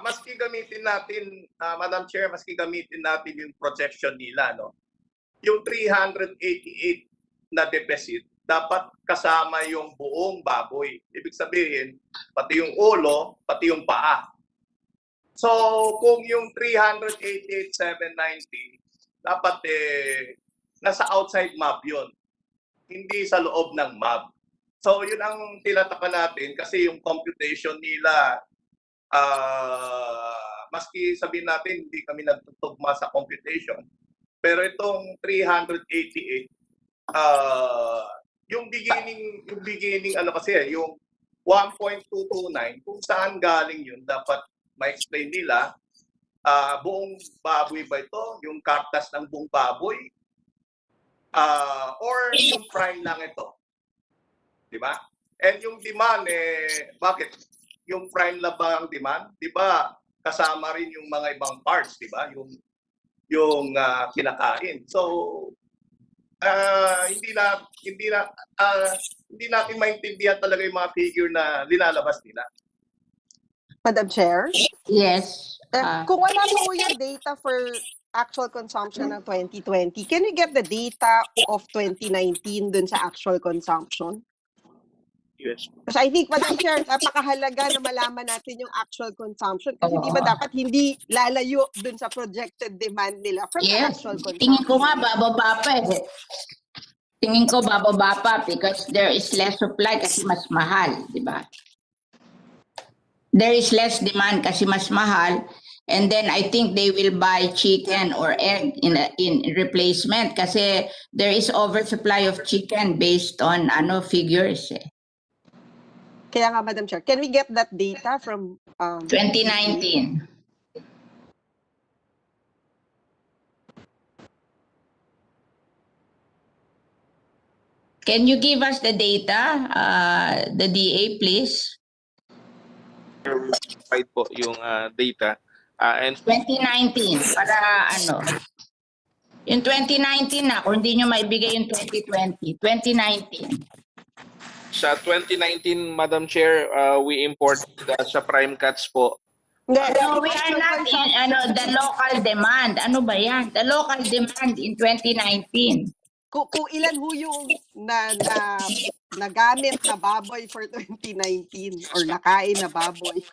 Maski gamitin natin, Madam Chair, maski gamitin natin yung projection nila, no? Yung 388 na deficit, dapat kasama yung buong baboy. Ibig sabihin, pati yung ulo, pati yung paa. So, kung yung 388,790, dapat nasa outside map yun. Hindi sa loob ng map. So, yun ang tinatapan natin kasi yung computation nila, maski sabihin natin, hindi kami nagtutugma sa computation. Pero itong 388, yung beginning ano kasi yung 1.229 kung saan galing yun dapat ma-explain nila. Buong baboy ba ito, yung kartas ng buong baboy, or yung prime lang ito, di ba? And yung demand bakit yung prime lang ba ang demand? Di ba kasama rin yung mga ibang parts, di ba, yung kinakain. So hindi natin maintindihan talaga yung mga figure na linalabas nila. Madam Chair? Yes. Kung wala po yung data for actual consumption ng 2020, can we get the data of 2019 dun sa actual consumption? Yes. Kasi I think, Madam Chair, napakahalaga na malaman natin yung actual consumption. Kasi di ba dapat hindi lalayo dun sa projected demand nila from the actual consumption. Tingin ko nga bababa pa Tingin ko bababa pa because there is less supply kasi mas mahal, di ba? There is less demand kasi mas mahal, and then I think they will buy chicken or egg in replacement kasi there is oversupply of chicken based on figures. Kaya nga, Madam Chair, can we get that data from 2019? Can you give us the data, the DA, please? Provide po yung data. And 2019, para yung 2019 na, kung hindi nyo maibigay yung 2020, 2019. sa 2019, Madam Chair, we import sa prime cuts po. No, we are not in the local demand. Ano ba yan? The local demand in 2019. Kung ilan ho yung nagamit na baboy for 2019 or nakain na baboy?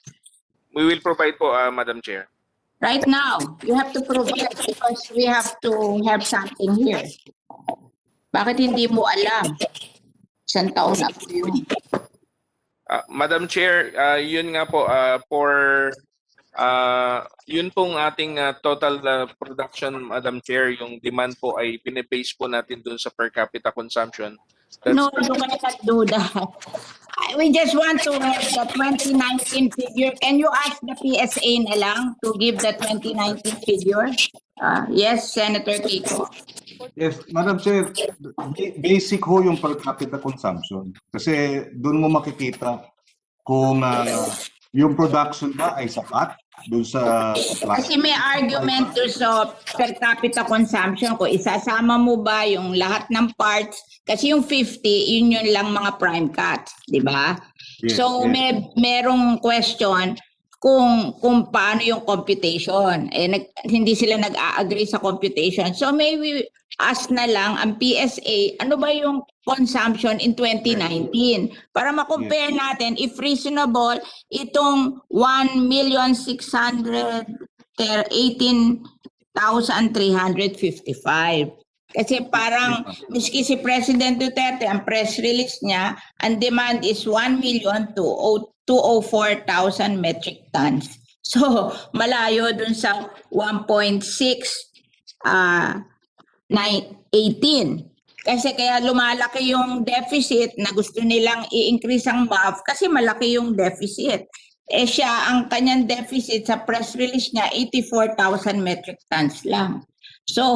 We will provide po, Madam Chair. Right now, you have to provide because we have to have something here. Bakit hindi mo alam? Isang taon na po yun. Madam Chair, yun nga po, yun pong ating total production, Madam Chair, yung demand po ay pinibase po natin dun sa per capita consumption. No, you cannot do that. We just want to have the 2019 figure. Can you ask the PSA na lang to give the 2019 figure? Yes, Senator Kiko. Yes, Madam Chair, basic ho yung per capita consumption. Kasi doon mo makikita kung yung production ba ay sapat doon sa supply. Kasi may argument doon sa per capita consumption ko. Isasama mo ba yung lahat ng parts? Kasi yung 50, yun lang mga prime cuts, di ba? Yes, So yes. merong question kung paano yung computation. Hindi sila nag-a-agree sa computation. So maybe ask na lang ang PSA, ano ba yung consumption in 2019? Para ma-compare natin if reasonable itong 1,618,355. Kasi parang, miski si President Duterte, ang press release niya, ang demand is 1,204,000 metric tons. So, malayo dun sa 1.618. Kasi kaya lumalaki yung deficit na gusto nilang i-increase ang BAF kasi malaki yung deficit. Eh siya, ang kanyang deficit sa press release niya, 84,000 metric tons lang. So,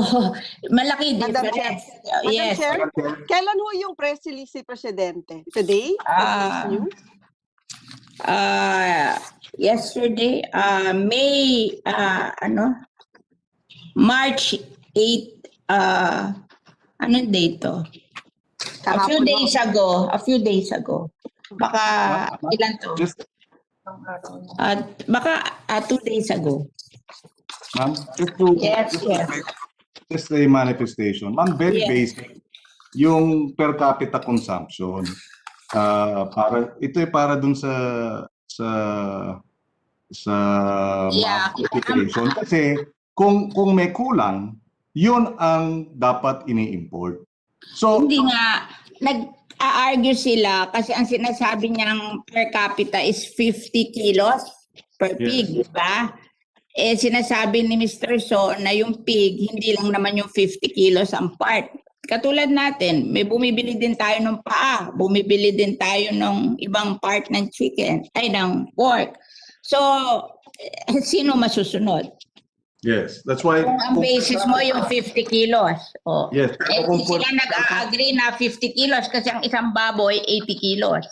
malaki Madam difference. Madam Yes. Chair, kailan ho yung press release si Presidente? Today? This news? Yesterday, May, March 8, anong date to? A few Kahapon days ho. ago. A few days ago. Baka, ilan to? Just, Baka 2 days ago. ma'am, just to, Yes, just to yes. make just a manifestation. Ma'am, very Yes. basic. Yung per capita consumption. Ito ay para dun sa Yeah. multiplication. Kasi kung may kulang, yun ang dapat ini-import. So, Hindi nga, nag-argue sila kasi ang sinasabi niyang per capita is 50 kilos per pig, di ba? Eh, sinasabi ni Mr. So na yung pig, hindi lang naman yung 50 kilos ang part. Katulad natin, may bumibili din tayo ng paa, bumibili din tayo ng ibang part ng chicken, ay ng pork. So, sino masusunod? yes, that's why Kung ang basis mo yung 50 kilos. Oh. Yes. Eh, sila nag-a-agree na 50 kilos kasi ang isang baboy 80 kilos.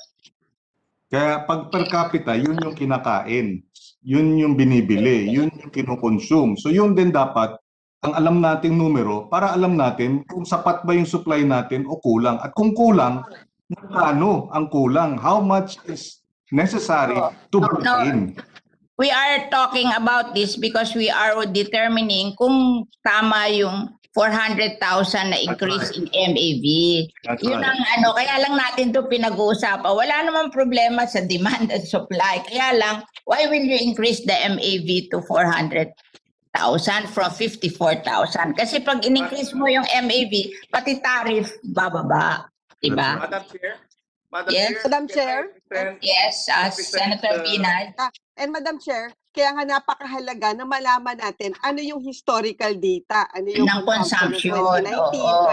kaya pag per capita, yun yung kinakain. Yun yung binibili, yun yung kinokonsume. So yun din dapat ang alam nating numero para alam natin kung sapat ba yung supply natin o kulang. At kung kulang, magkano ang kulang? How much is necessary to bring in? We are talking about this because we are determining kung tama yung 400,000 na increase in MAV. That's Yun right. ang kaya lang natin to pinag-uusapan. Wala namang problema sa demand and supply. Kaya lang, why will you increase the MAV to 400,000 from 54,000? Kasi pag in-increase mo yung MAV, pati tariff bababa. Diba? Madam Chair? Yes. Madam Chair? Yes, Senator Binay. And Madam Chair, kaya nga napakahalaga na malaman natin ano yung historical data, ano yung Ng consumption, consumption ng 2019, oo.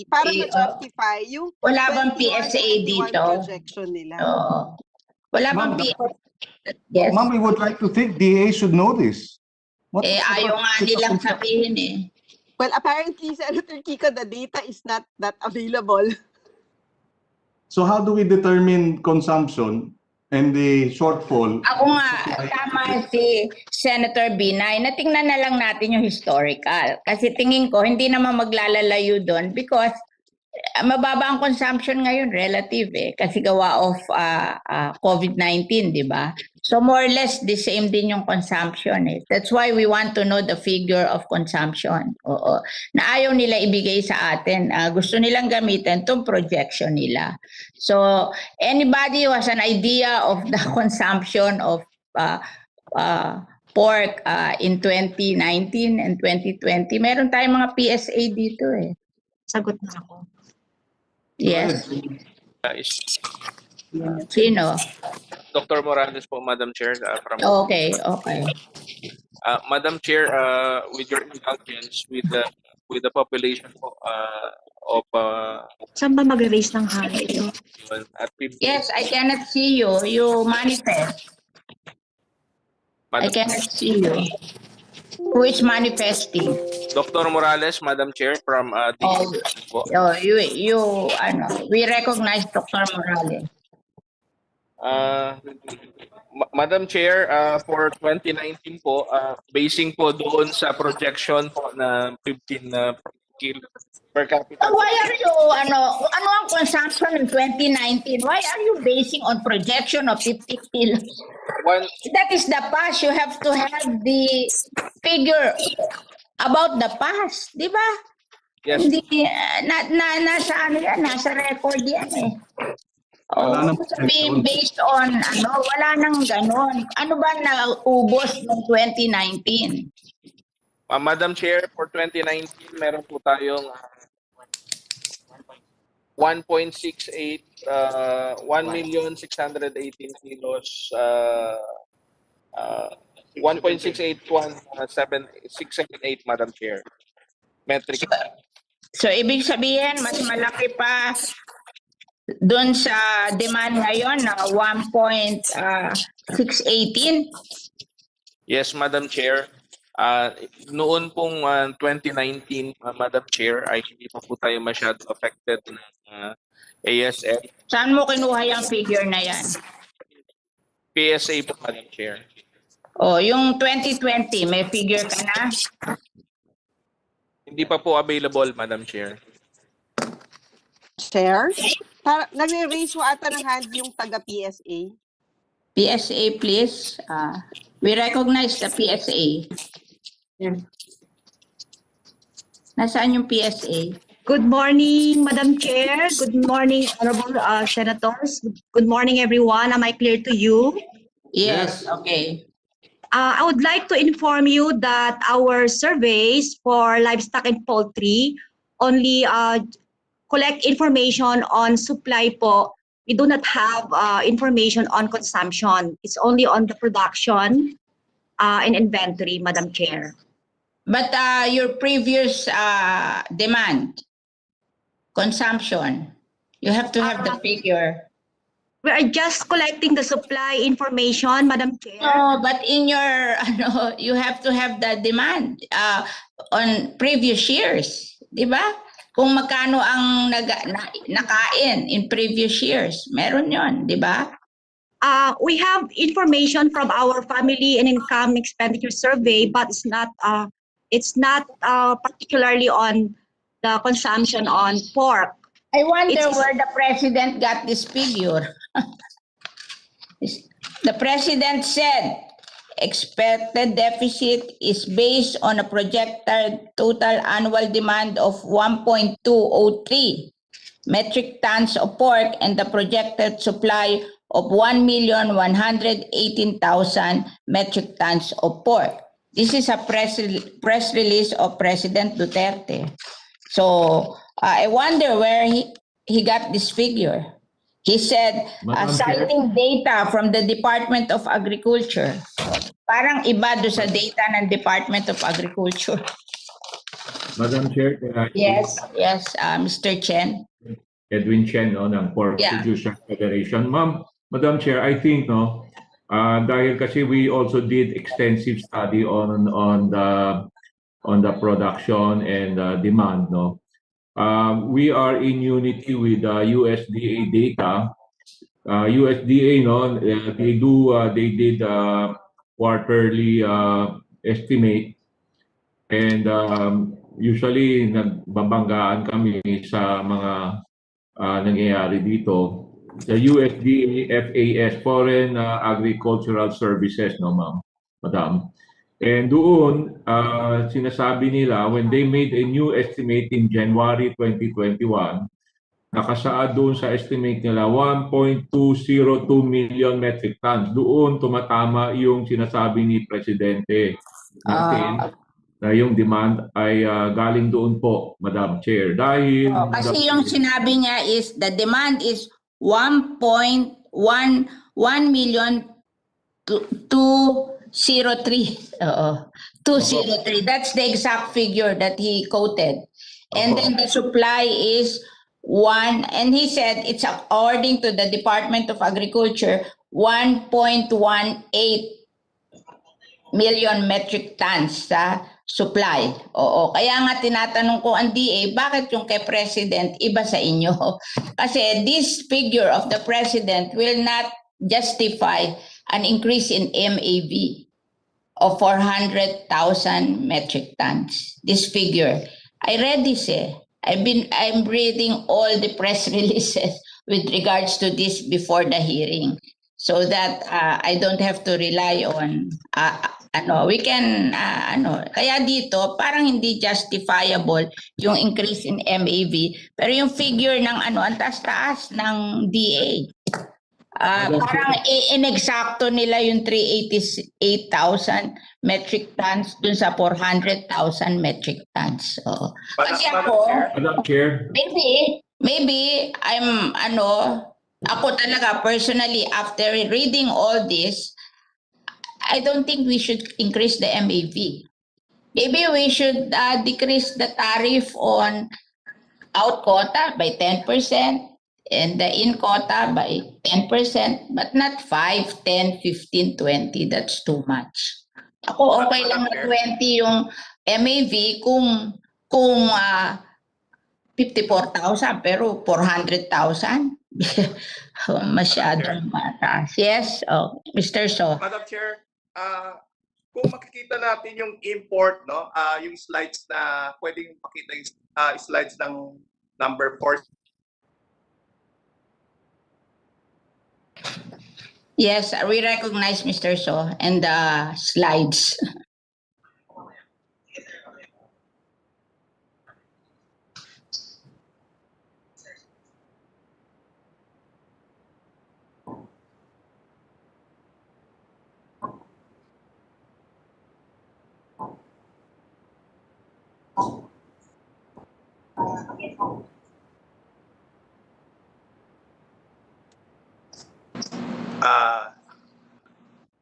2020, para Eh, ma-justify yung Wala bang 21, PSA 21 dito? projection nila. Oo. Wala bang Ma'am, PSA? Yes. Ma'am, we would like to think DA should know this. Eh, ayaw nga nilang sabihin eh. Well, apparently, Senator Kiko, the data is not that available. So how do we determine consumption and the shortfall? Ako nga, tama si Senator Binay, natingnan na lang natin yung historical. Kasi tingin ko, hindi naman maglalalayo doon because mababa ang consumption ngayon relative eh. Kasi gawa of COVID-19, di ba? So more or less the same din yung consumption eh. That's why we want to know the figure of consumption. Oo. Na ayaw nila ibigay sa atin. Gusto nilang gamitin itong projection nila. So anybody who has an idea of the consumption of pork in 2019 and 2020, meron tayong mga PSA dito eh. Sagot na ako. Yes. Sino? Dr. Morales po, Madam Chair. From Okay. Madam Chair, with your indulgence, with the population po, of Saan ba mag-raise ng hand ito? at 50, Yes, I cannot see you. You manifest. I Madam, cannot see you. Who is manifesting? Dr. Morales, Madam Chair, from Oh, po. we recognize Dr. Morales. Madam Chair, for 2019 po, basing po doon sa projection po na 15 kilo per capita. Why are you, ano ang consumption in 2019? Why are you basing on projection of 50 kilos? That is the past. You have to have the figure about the past, di ba? Yes. Hindi, nasa record yan eh. Wala nang Sabihin based on, wala nang ganon. Ano ba naubos ng 2019? Madam Chair, for 2019, meron po tayong 1.68, 1,618 kilos, 1.681,678, Madam Chair. Metric. So ibig sabihin, mas malaki pa doon sa demand ngayon na 1.618. Yes, Madam Chair. Noon pong 2019, Madam Chair, ay hindi pa po tayo masyado affected ng ASF. Saan mo kinuha yung figure na yan? PSA po, Madam Chair. O, yung 2020, may figure ka na? Hindi pa po available, Madam Chair. Chair? Nagre-raise mo ata ng hand yung taga-PSA. PSA, please. We recognize the PSA. Nasaan yung PSA? Good morning, Madam Chair. Good morning, Honorable Senators. Good morning, everyone. Am I clear to you? Yes, okay. I would like to inform you that our surveys for livestock and poultry only collect information on supply po. We do not have information on consumption. It's only on the production and inventory, Madam Chair. But your previous demand, consumption, you have to have the figure. We are just collecting the supply information, Madam Chair. No, but in your, you have to have the demand on previous years, di ba? Kung magkano ang nakain in previous years, meron yon, di ba? We have information from our family and income expenditure survey, but it's not particularly on the consumption on pork. I wonder where the president got this figure. The president said expected deficit is based on a projected total annual demand of 1.203 metric tons of pork and the projected supply of 1,118,000 metric tons of pork. This is a press release of President Duterte. So I wonder where he got this figure. He said, citing data from the Department of Agriculture. Parang iba do sa data ng Department of Agriculture. Madam Chair, Yes, Mr. Chen. Edwin Chen ng Pork Producers Federation. Madam Chair, I think dahil kasi we also did extensive study on the production and demand, we are in unity with USDA data. USDA, they did quarterly estimate, and usually nagbabanggaan kami sa mga nangyayari dito. The USDA FAS, Foreign Agricultural Services, Madam. And doon, sinasabi nila, when they made a new estimate in January 2021, nakasaad doon sa estimate nila 1.202 million metric tons. Doon tumatama yung sinasabi ni Presidente natin na yung demand ay galing doon po, Madam Chair. Dahil kasi yung sinabi niya is the demand is 1.1 million 203. 203. That's the exact figure that he quoted. And then the supply is 1, and he said it's according to the Department of Agriculture, 1.18 million metric tons sa supply. Kaya nga tinatanong ko ang DA, bakit yung kay President iba sa inyo? Kasi this figure of the President will not justify an increase in MAV of 400,000 metric tons. This figure, I read this. I'm reading all the press releases with regards to this before the hearing, so that I don't have to rely on we can kaya dito parang hindi justifiable yung increase in MAV, pero yung figure ng ang taas-taas ng DA. Parang inexakto nila yung 388,000 metric tons dun sa 400,000 metric tons. Kasi ako, Madam Chair. maybe ako talaga personally, after reading all this, I don't think we should increase the MAV. Maybe we should decrease the tariff on out quota by 10% and the in quota by 10%, but not 5, 10, 15, 20. That's too much. Ako okay lang na 20 yung MAV kung 54,000 pero 400,000 masyadong mataas. Yes, Mr. So. Madam Chair, kung makikita natin yung import, no, yung slides na pwedeng makita yung slides ng number 4. Yes, we recognize Mr. So and the slides.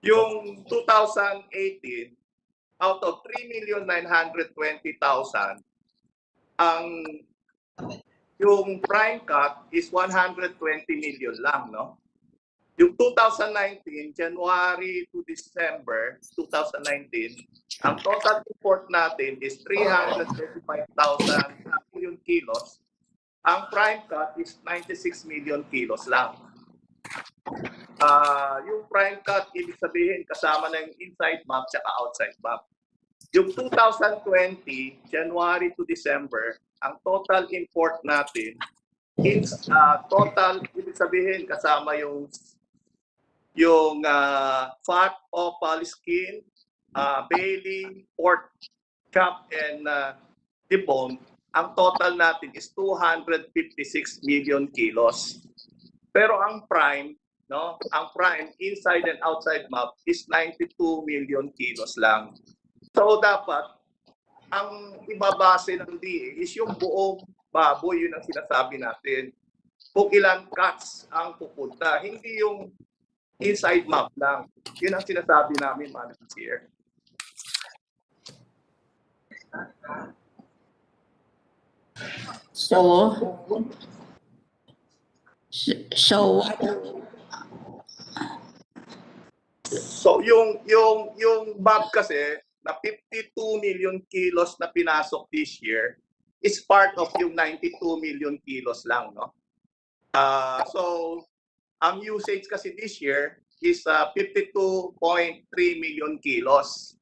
Yung 2018, out of 3,920,000, yung prime cut is 120 million lang, no? Yung 2019, January to December 2019, ang total import natin is 335,000 million kilos. Ang prime cut is 96 million kilos lang. Yung prime cut, ibig sabihin, kasama na yung inside map at outside map. Yung 2020, January to December, ang total import natin is total, ibig sabihin, kasama yung fat, opal, skin, belly, pork, chop, and debone. Ang total natin is 256 million kilos. Pero ang prime, no, ang prime inside and outside map is 92 million kilos lang. So dapat ang ibabase ng DA is yung buong baboy, yun ang sinasabi natin. Kung ilan cuts ang pupunta, hindi yung inside map lang. Yun ang sinasabi namin, Madam Chair. So yung map kasi na 52 million kilos na pinasok this year is part of yung 92 million kilos lang, no? So ang usage kasi this year is 52.3 million kilos.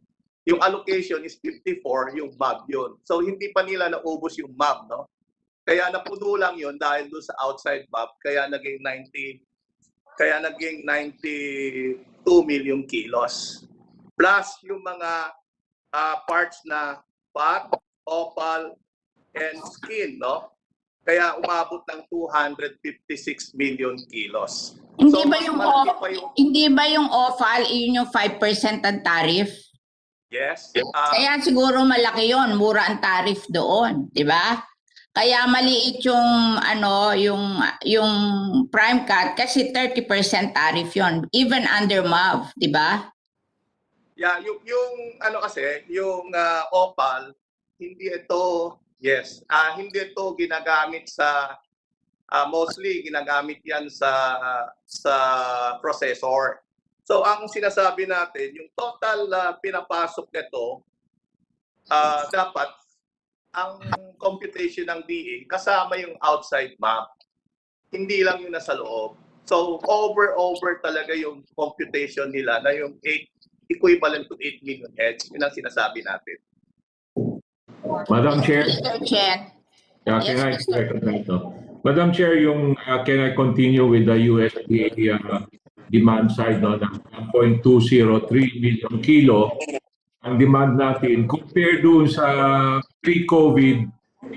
Yung allocation is 54, yung MAB yun. So hindi pa nila naubos yung MAB, no? Kaya napuno lang yun dahil doon sa outside MAB, kaya naging 92 million kilos. Plus yung mga parts na fat, opal, and skin, no? Kaya umabot ng 256 million kilos. Hindi So, ba yung offal, yun yung 5% ang tariff? Yes. Kaya siguro malaki yon, mura ang tariff doon, di ba? Kaya maliit yung yung prime cut kasi 30% tariff yon, even under MAV, di ba? Yeah, yung kasi, yung opal, hindi ito ginagamit sa mostly ginagamit yan sa processor. So ang sinasabi natin, yung total pinapasok nito, dapat ang computation ng DA kasama yung outside map, hindi lang yung nasa loob. So over talaga yung computation nila na yung equivalent to 8 million heads. Yun ang sinasabi natin. Madam Chair. Mr. Chen. Yeah, yes, Madam Chair, can I continue with the USDA demand side, no, ng 1.203 million kilo ang demand natin compared doon sa pre-COVID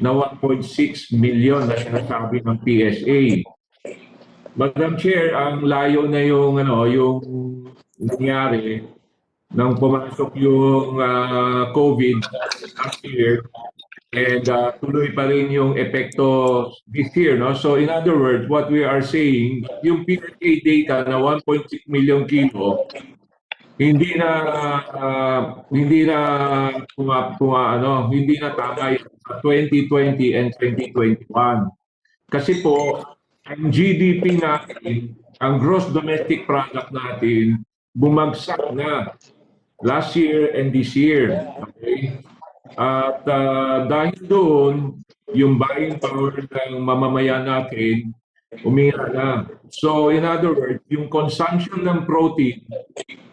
na 1.6 million na sinasabi ng PSA. Madam Chair, ang layo na yung nangyari nang pumasok yung COVID last year. And tuloy pa rin yung epekto this year, no? So in other words, what we are saying, yung PFA data na 1.6 million kilo, hindi na hindi na tama yung 2020 and 2021. Kasi po, ang GDP natin, ang gross domestic product natin, bumagsak na last year and this year. Okay? At dahil doon, yung buying power ng mamamayan natin, umira na. So in other words, yung consumption ng protein,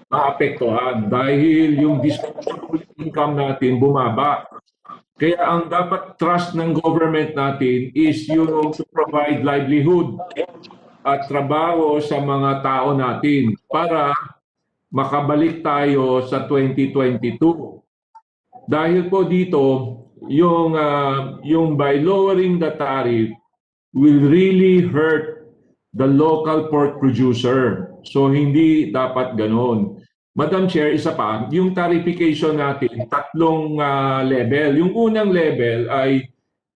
maapektuhan dahil yung disposable income natin bumaba. Kaya ang dapat trust ng government natin is yung to provide livelihood at trabaho sa mga tao natin para makabalik tayo sa 2022. Dahil po dito, yung by lowering the tariff will really hurt the local pork producer. So hindi dapat ganon. Madam Chair, isa pa, yung tarification natin, tatlong level. Yung unang level ay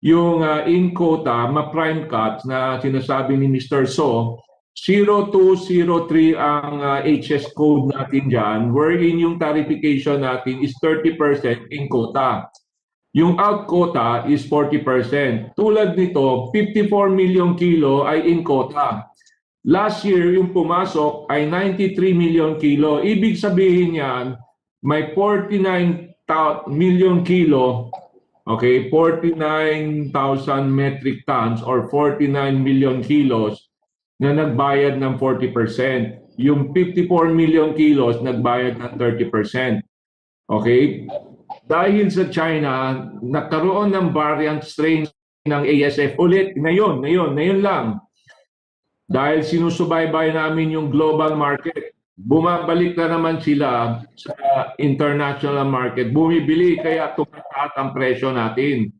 yung in quota, ma-prime cuts na sinasabi ni Mr. So, 0203 ang HS code natin dyan, wherein yung tarification natin is 30% in quota. Yung out quota is 40%. Tulad nito, 54 million kilo ay in quota. Last year, yung pumasok ay 93 million kilo. Ibig sabihin yan, may 49 million kilo, okay, 49,000 metric tons or 49 million kilos na nagbayad ng 40%. Yung 54 million kilos nagbayad ng 30%. Okay? Dahil sa China, nagkaroon ng variant strain ng ASF ulit ngayon lang. Dahil sinusubaybay namin yung global market, bumabalik na naman sila sa international market. Bumibili kaya tumataas ang presyo natin.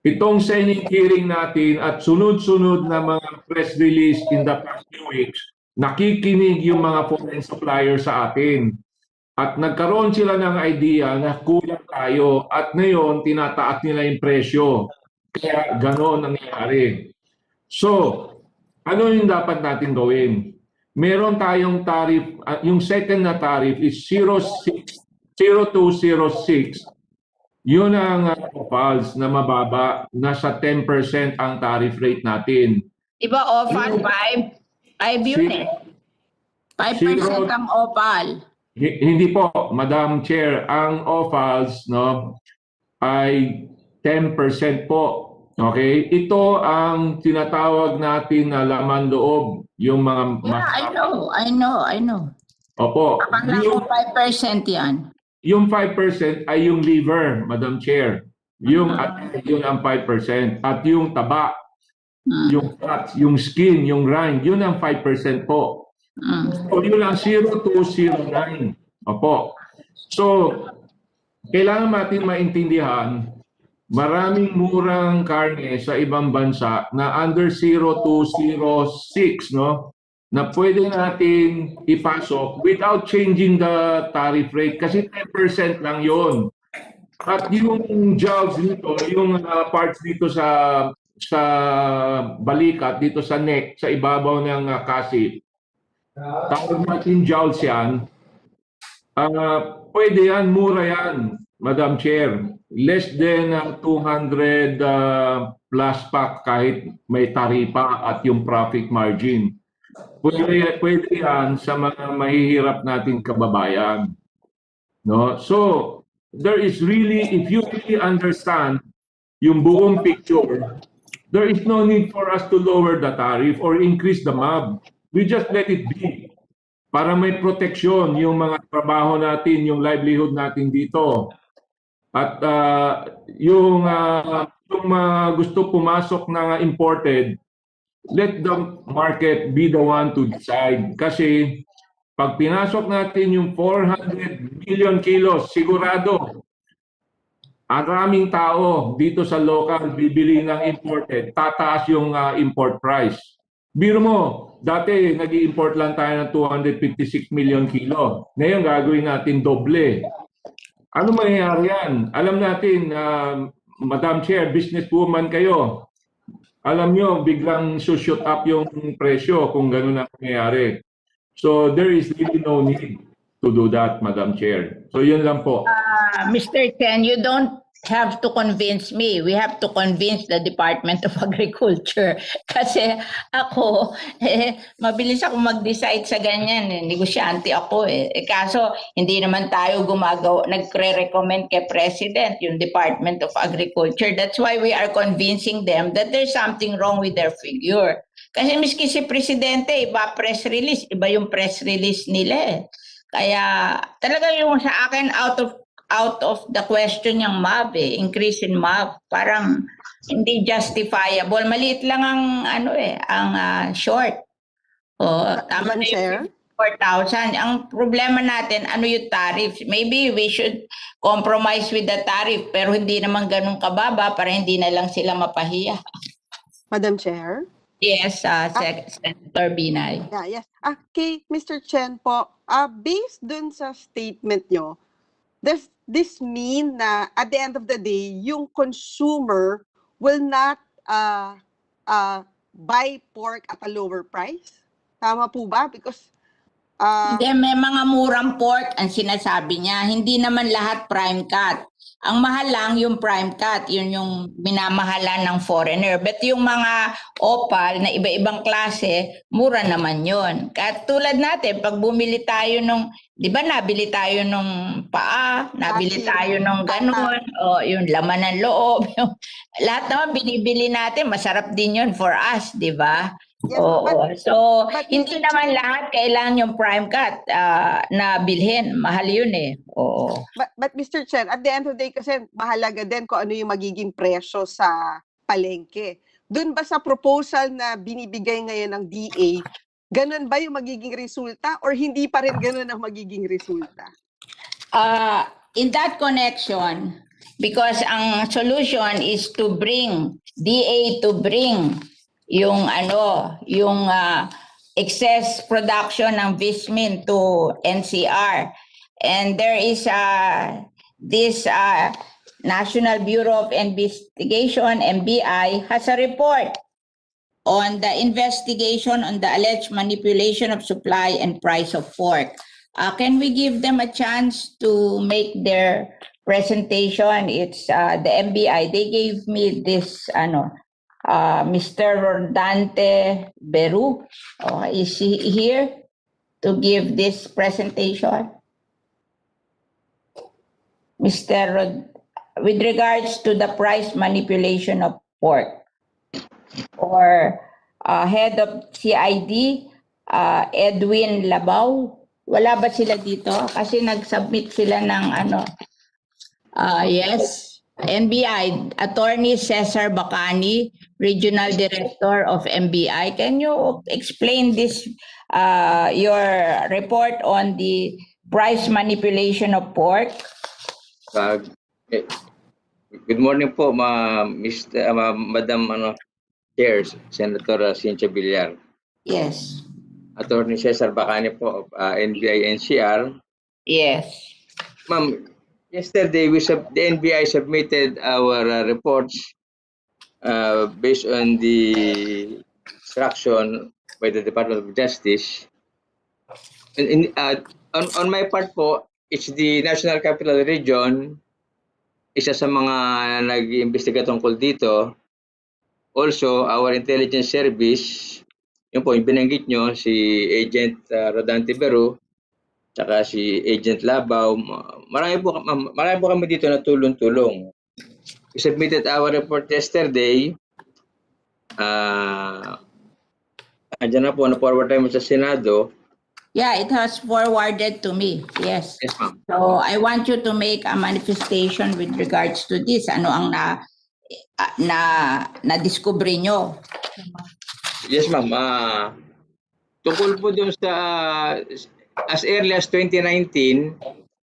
Itong Senate hearing natin at sunod-sunod na mga press release in the past few weeks, nakikinig yung mga foreign suppliers sa atin. At nagkaroon sila ng idea na kulang tayo at ngayon tinataas nila yung presyo. Kaya gano'n ang nangyayari. So, ano yung dapat natin gawin? Meron tayong tariff, yung second na tariff is 0206. Yun ang OFALs na mababa, nasa 10% ang tariff rate natin. Iba OFAL 5? 5 yun eh. 5% ang OFAL. Hindi po, Madam Chair, ang OFALs ay 10% po. Okay? Ito ang tinatawag natin na laman loob, yung mga... Yeah, I know. Opo. Akala ko 5% yan. Yung 5% ay yung liver, Madam Chair. Yun ang 5%. At yung taba, yung fats, yung skin, yung rind, yun ang 5% po. So yun ang 0209. Opo. So, kailangan natin maintindihan, maraming murang karne sa ibang bansa na under 0206, na pwede natin ipasok without changing the tariff rate kasi 10% lang yon. At yung jowls dito, yung parts dito sa balikat, dito sa neck, sa ibabaw ng kasi, tawag natin jowls yan, pwede yan, mura yan, Madam Chair. Less than 200 plus pack kahit may taripa at yung profit margin. Pwede yan sa mga mahihirap nating kababayan. So, there is really, if you really understand yung buong picture, there is no need for us to lower the tariff or increase the MAB. We just let it be para may proteksyon yung mga trabaho natin, yung livelihood natin dito. At yung gusto pumasok na imported, let the market be the one to decide. Kasi pag pinasok natin yung 400 million kilos, sigurado, maraming tao dito sa local bibili ng imported, tataas yung import price. Biro mo, dati nag-i-import lang tayo ng 256 million kilo. Ngayon gagawin natin doble. Ano mangyayari yan? Alam natin, Madam Chair, businesswoman kayo. Alam nyo, biglang shoot up yung presyo kung ganun ang nangyayari. So there is really no need to do that, Madam Chair. So yun lang po. Mr. Chen, you don't have to convince me. We have to convince the Department of Agriculture. Kasi ako, mabilis ako mag-decide sa ganyan. Negosyante ako eh. Kaso, hindi naman tayo nagre-recommend kay President, yung Department of Agriculture. That's why we are convincing them that there's something wrong with their figure. Kasi miski si Presidente, iba press release, iba yung press release nila eh. Kaya talaga yung sa akin out of the question yung MAB eh, increase in MAB, parang hindi justifiable. Maliit lang ang short. Tama Madam na Chair? yung 4,000. Ang problema natin, ano yung tariff? Maybe we should compromise with the tariff, pero hindi naman ganun kababa para hindi na lang sila mapahiya. Madam Chair? Yes, Senator Binay. Yeah, yes. Kay Mr. Chen po, based dun sa statement nyo, does this mean na at the end of the day, yung consumer will not buy pork at a lower price? Tama po ba? Because Hindi, may mga murang pork ang sinasabi niya. Hindi naman lahat prime cut. Ang mahal lang yung prime cut, yun yung minamahalan ng foreigner. But yung mga opal na iba-ibang klase, mura naman yun. Katulad natin, pag bumili tayo nung, di ba nabili tayo nung paa, nabili tayo nung ganun, o yung laman ng loob. Lahat naman binibili natin, masarap din yun for us, di ba? Yes, Oo. So, but hindi Mr. naman lahat kailangan yung prime cut na bilhin. Mahal yun eh. Oo. But Mr. Chen, at the end of the day kasi mahalaga din kung ano yung magiging presyo sa palengke. Doon ba sa proposal na binibigay ngayon ng DA, ganun ba yung magiging resulta or hindi pa rin ganun ang magiging resulta? In that connection, because ang solution is to bring, DA to bring yung excess production ng vismin to NCR. And there is this National Bureau of Investigation, NBI, has a report on the investigation on the alleged manipulation of supply and price of pork. Can we give them a chance to make their presentation? It's the NBI. They gave me this Mr. Rodante Beru. Is he here to give this presentation? With regards to the price manipulation of pork, or head of CID, Edwin Labaw. Wala ba sila dito? Kasi nag-submit sila ng yes. NBI, Attorney Cesar Bacani, Regional Director of NBI. Can you explain this, your report on the price manipulation of pork? Good morning po, Madam Chair, Senator Cynthia Villar. Yes. Attorney Cesar Bacani po of NBI NCR. Yes. Ma'am, yesterday the NBI submitted our reports based on the instruction by the Department of Justice. On my part po, it's the National Capital Region, isa sa mga nag-iimbestiga tungkol dito. Also, our intelligence service, yun po, yung binanggit nyo, si Agent Rodante Beru, tsaka si Agent Labaw. Marami po kami dito na tulong-tulong. We submitted our report yesterday. Andyan na po, na-forward tayo sa Senado. Yeah, it has forwarded to me. Yes. Yes, ma'am. So I want you to make a manifestation with regards to this. Ano ang na-discover nyo? Yes, ma'am. Tungkol po dun sa as early as 2019,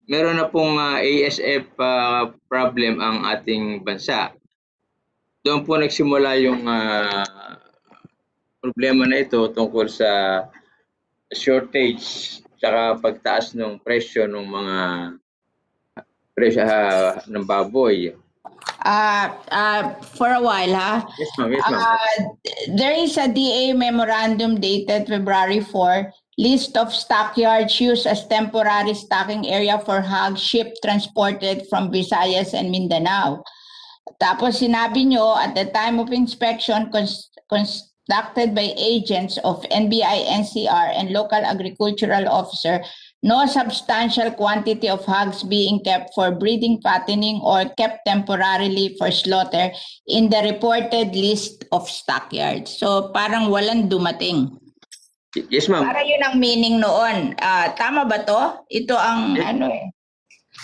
meron na pong ASF problem ang ating bansa. Doon po nagsimula yung problema na ito tungkol sa shortage tsaka pagtaas ng presyo ng mga presyo ng baboy. For a while, ha? Yes, ma'am. Yes, ma'am. There is a DA memorandum dated February 4, list of stockyards used as temporary stocking area for hog ship transported from Visayas and Mindanao. Tapos sinabi nyo, at the time of inspection conducted by agents of NBI, NCR, and local agricultural officer, no substantial quantity of hogs being kept for breeding, fattening, or kept temporarily for slaughter in the reported list of stockyards. So parang walang dumating. Yes, ma'am. Para yun ang meaning noon. Tama ba to? Ito ang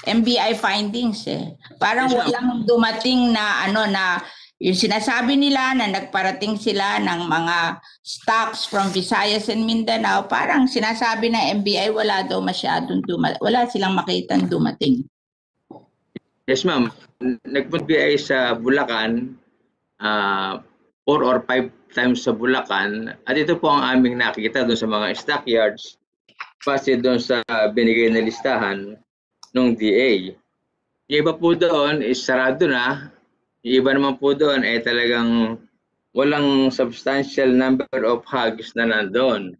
MBI findings eh. Parang Yes, ma'am. walang dumating na na yung sinasabi nila na nagparating sila ng mga stocks from Visayas and Mindanao, parang sinasabi ng MBI wala daw masyadong wala silang makitang dumating. Yes, ma'am. Nagpunta sa Bulacan 4 or 5 times sa Bulacan at ito po ang aming nakikita doon sa mga stockyards base doon sa binigay na listahan ng DA. Yung iba po doon is sarado na. Yung iba naman po doon ay talagang walang substantial number of hogs na nandoon.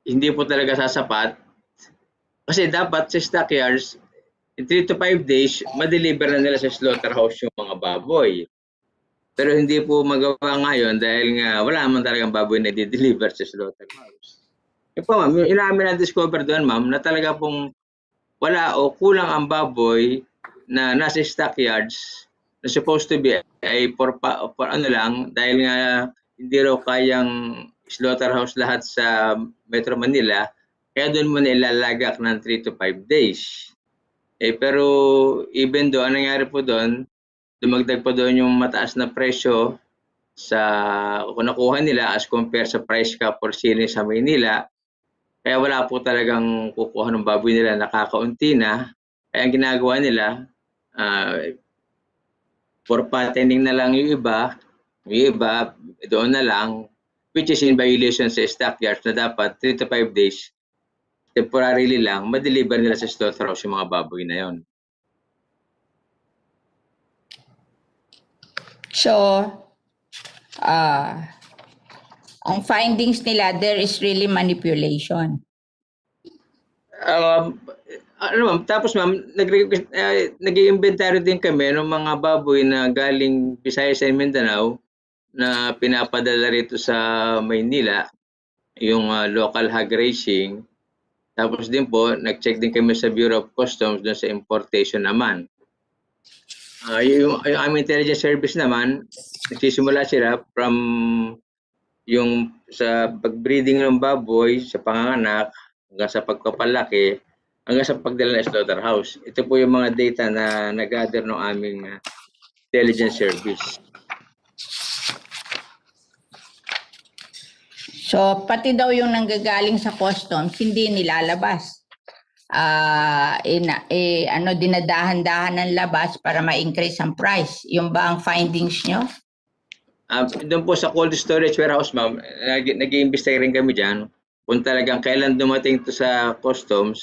Hindi po talaga sasapat kasi dapat sa stockyards in 3 to 5 days ma-deliver na nila sa slaughterhouse yung mga baboy. Pero hindi po magawa ngayon dahil nga wala naman talagang baboy na di-deliver sa slaughterhouse. E po ma'am, yung inamin na-discover doon ma'am na talaga pong wala o kulang ang baboy na nasa stockyards na supposed to be ay for ano lang dahil nga hindi raw kayang slaughterhouse lahat sa Metro Manila kaya doon mo nilalagak ng 3 to 5 days. Pero even doon, ang nangyari po doon, dumagdag pa doon yung mataas na presyo sa kung nakuha nila as compare sa price cap for sili sa Maynila. Kaya wala po talagang kukuha ng baboy nila, nakakaunti na. Kaya ang ginagawa nila, for fattening na lang yung iba doon na lang, which is in violation sa stockyards na dapat 3 to 5 days, temporarily lang, ma-deliver nila sa slaughterhouse yung mga baboy na yon. So, ang findings nila, there is really manipulation. Tapos ma'am, nag-i-inventory din kami ng mga baboy na galing Visayas and Mindanao na pinapadala rito sa Maynila, yung local hog racing. Tapos din po, nag-check din kami sa Bureau of Customs doon sa importation naman. Yung aming intelligence service naman, nagsisimula sila from yung sa pag-breeding ng baboy, sa panganganak, hanggang sa pagpapalaki, hanggang sa pagdala ng slaughterhouse. Ito po yung mga data na nag-gather ng aming intelligence service. So, pati daw yung nanggagaling sa customs, hindi nilalabas. Dinadahan-dahan ng labas para ma-increase ang price. Yung ba ang findings nyo? Doon po sa cold storage warehouse, ma'am, nag-i-imbestiga rin kami dyan kung talagang kailan dumating to sa customs,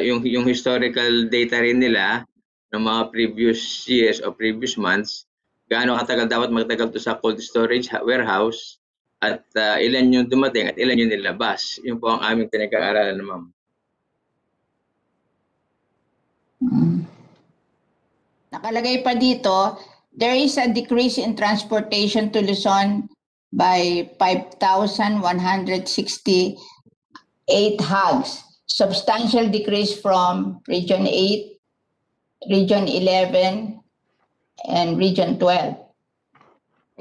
yung historical data rin nila ng mga previous years o previous months, gaano katagal dapat magtagal to sa cold storage warehouse, at ilan yung dumating at ilan yung nilabas. Yun po ang aming pinag-aaralan, ma'am. Nakalagay pa dito, there is a decrease in transportation to Luzon by 5,168 hogs. Substantial decrease from Region 8, Region 11, and Region 12.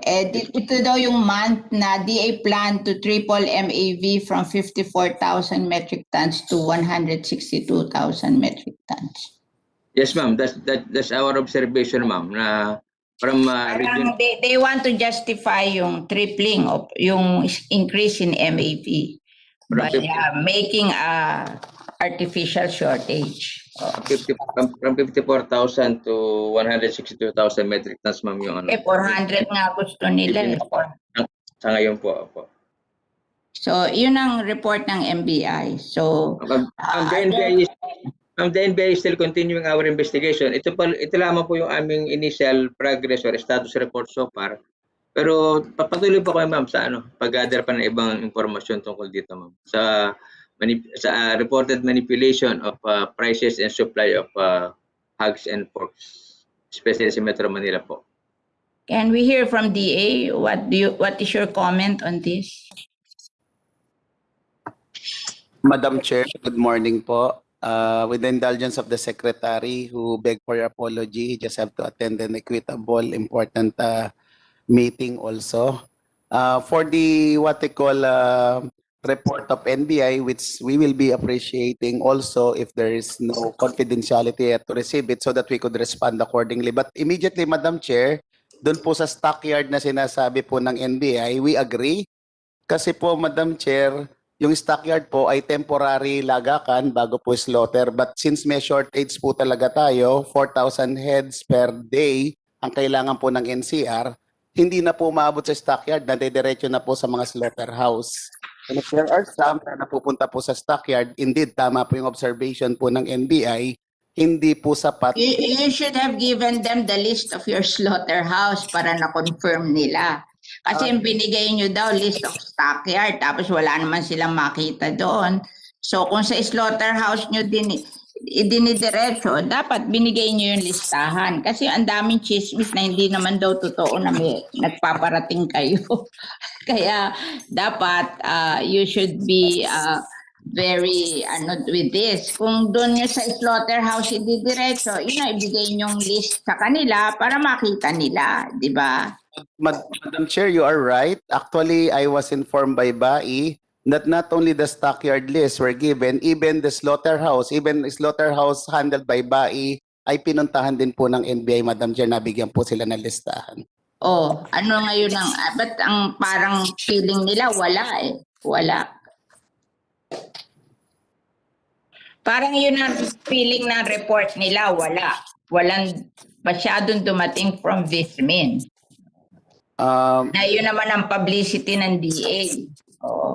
Ito daw yung month na DA plan to triple MAV from 54,000 metric tons to 162,000 metric tons. Yes, ma'am. That's our observation, ma'am. Na from region... They want to justify yung tripling of yung increase in MAV by making a artificial shortage. From 54,000 to 162,000 metric tons, ma'am, yung ano. 400 nga gusto nila. Sa ngayon po. So, yun ang report ng MBI. So, The NBI is still continuing our investigation. Ito lamang po yung aming initial progress or status report so far. Pero papatuloy po kayo, ma'am, sa pag-gather pa ng ibang impormasyon tungkol dito, ma'am. Sa reported manipulation of prices and supply of hogs and porks, especially sa Metro Manila po. Can we hear from DA? What is your comment on this? Madam Chair, good morning po. With the indulgence of the Secretary who begged for your apology, just have to attend an equitable, important meeting also. For the what they call report of NBI, which we will be appreciating also if there is no confidentiality to receive it so that we could respond accordingly. But immediately, Madam Chair, doon po sa stockyard na sinasabi po ng NBI, we agree. Kasi po, Madam Chair, yung stockyard po ay temporary lagakan bago po slaughter. But since may shortage po talaga tayo, 4,000 heads per day ang kailangan po ng NCR, hindi na po maabot sa stockyard, nadidiretso na po sa mga slaughterhouse. And if there are some na napupunta po sa stockyard, indeed, tama po yung observation po ng NBI, hindi po sapat. You should have given them the list of your slaughterhouse para na-confirm nila. Kasi binigay nyo daw list of stockyard, tapos wala naman silang makita doon. So kung sa slaughterhouse nyo idinidiretso, dapat binigay nyo yung listahan. Kasi ang daming chismis na hindi naman daw totoo na may nagpaparating kayo. Kaya dapat you should be very with this. Kung doon nyo sa slaughterhouse ididiretso, ibigay nyo yung list sa kanila para makita nila, di ba? Madam Chair, you are right. Actually, I was informed by BAI that not only the stockyard list were given, even the slaughterhouse handled by BAI ay pinuntahan din po ng NBI, Madam Chair, nabigyan po sila ng listahan. Oh, ano ngayon ba't ang parang feeling nila wala eh. Wala. Parang yun ang feeling ng report nila, wala. Walang masyadong dumating from Vismin. Na yun naman ang publicity ng DA. Oh.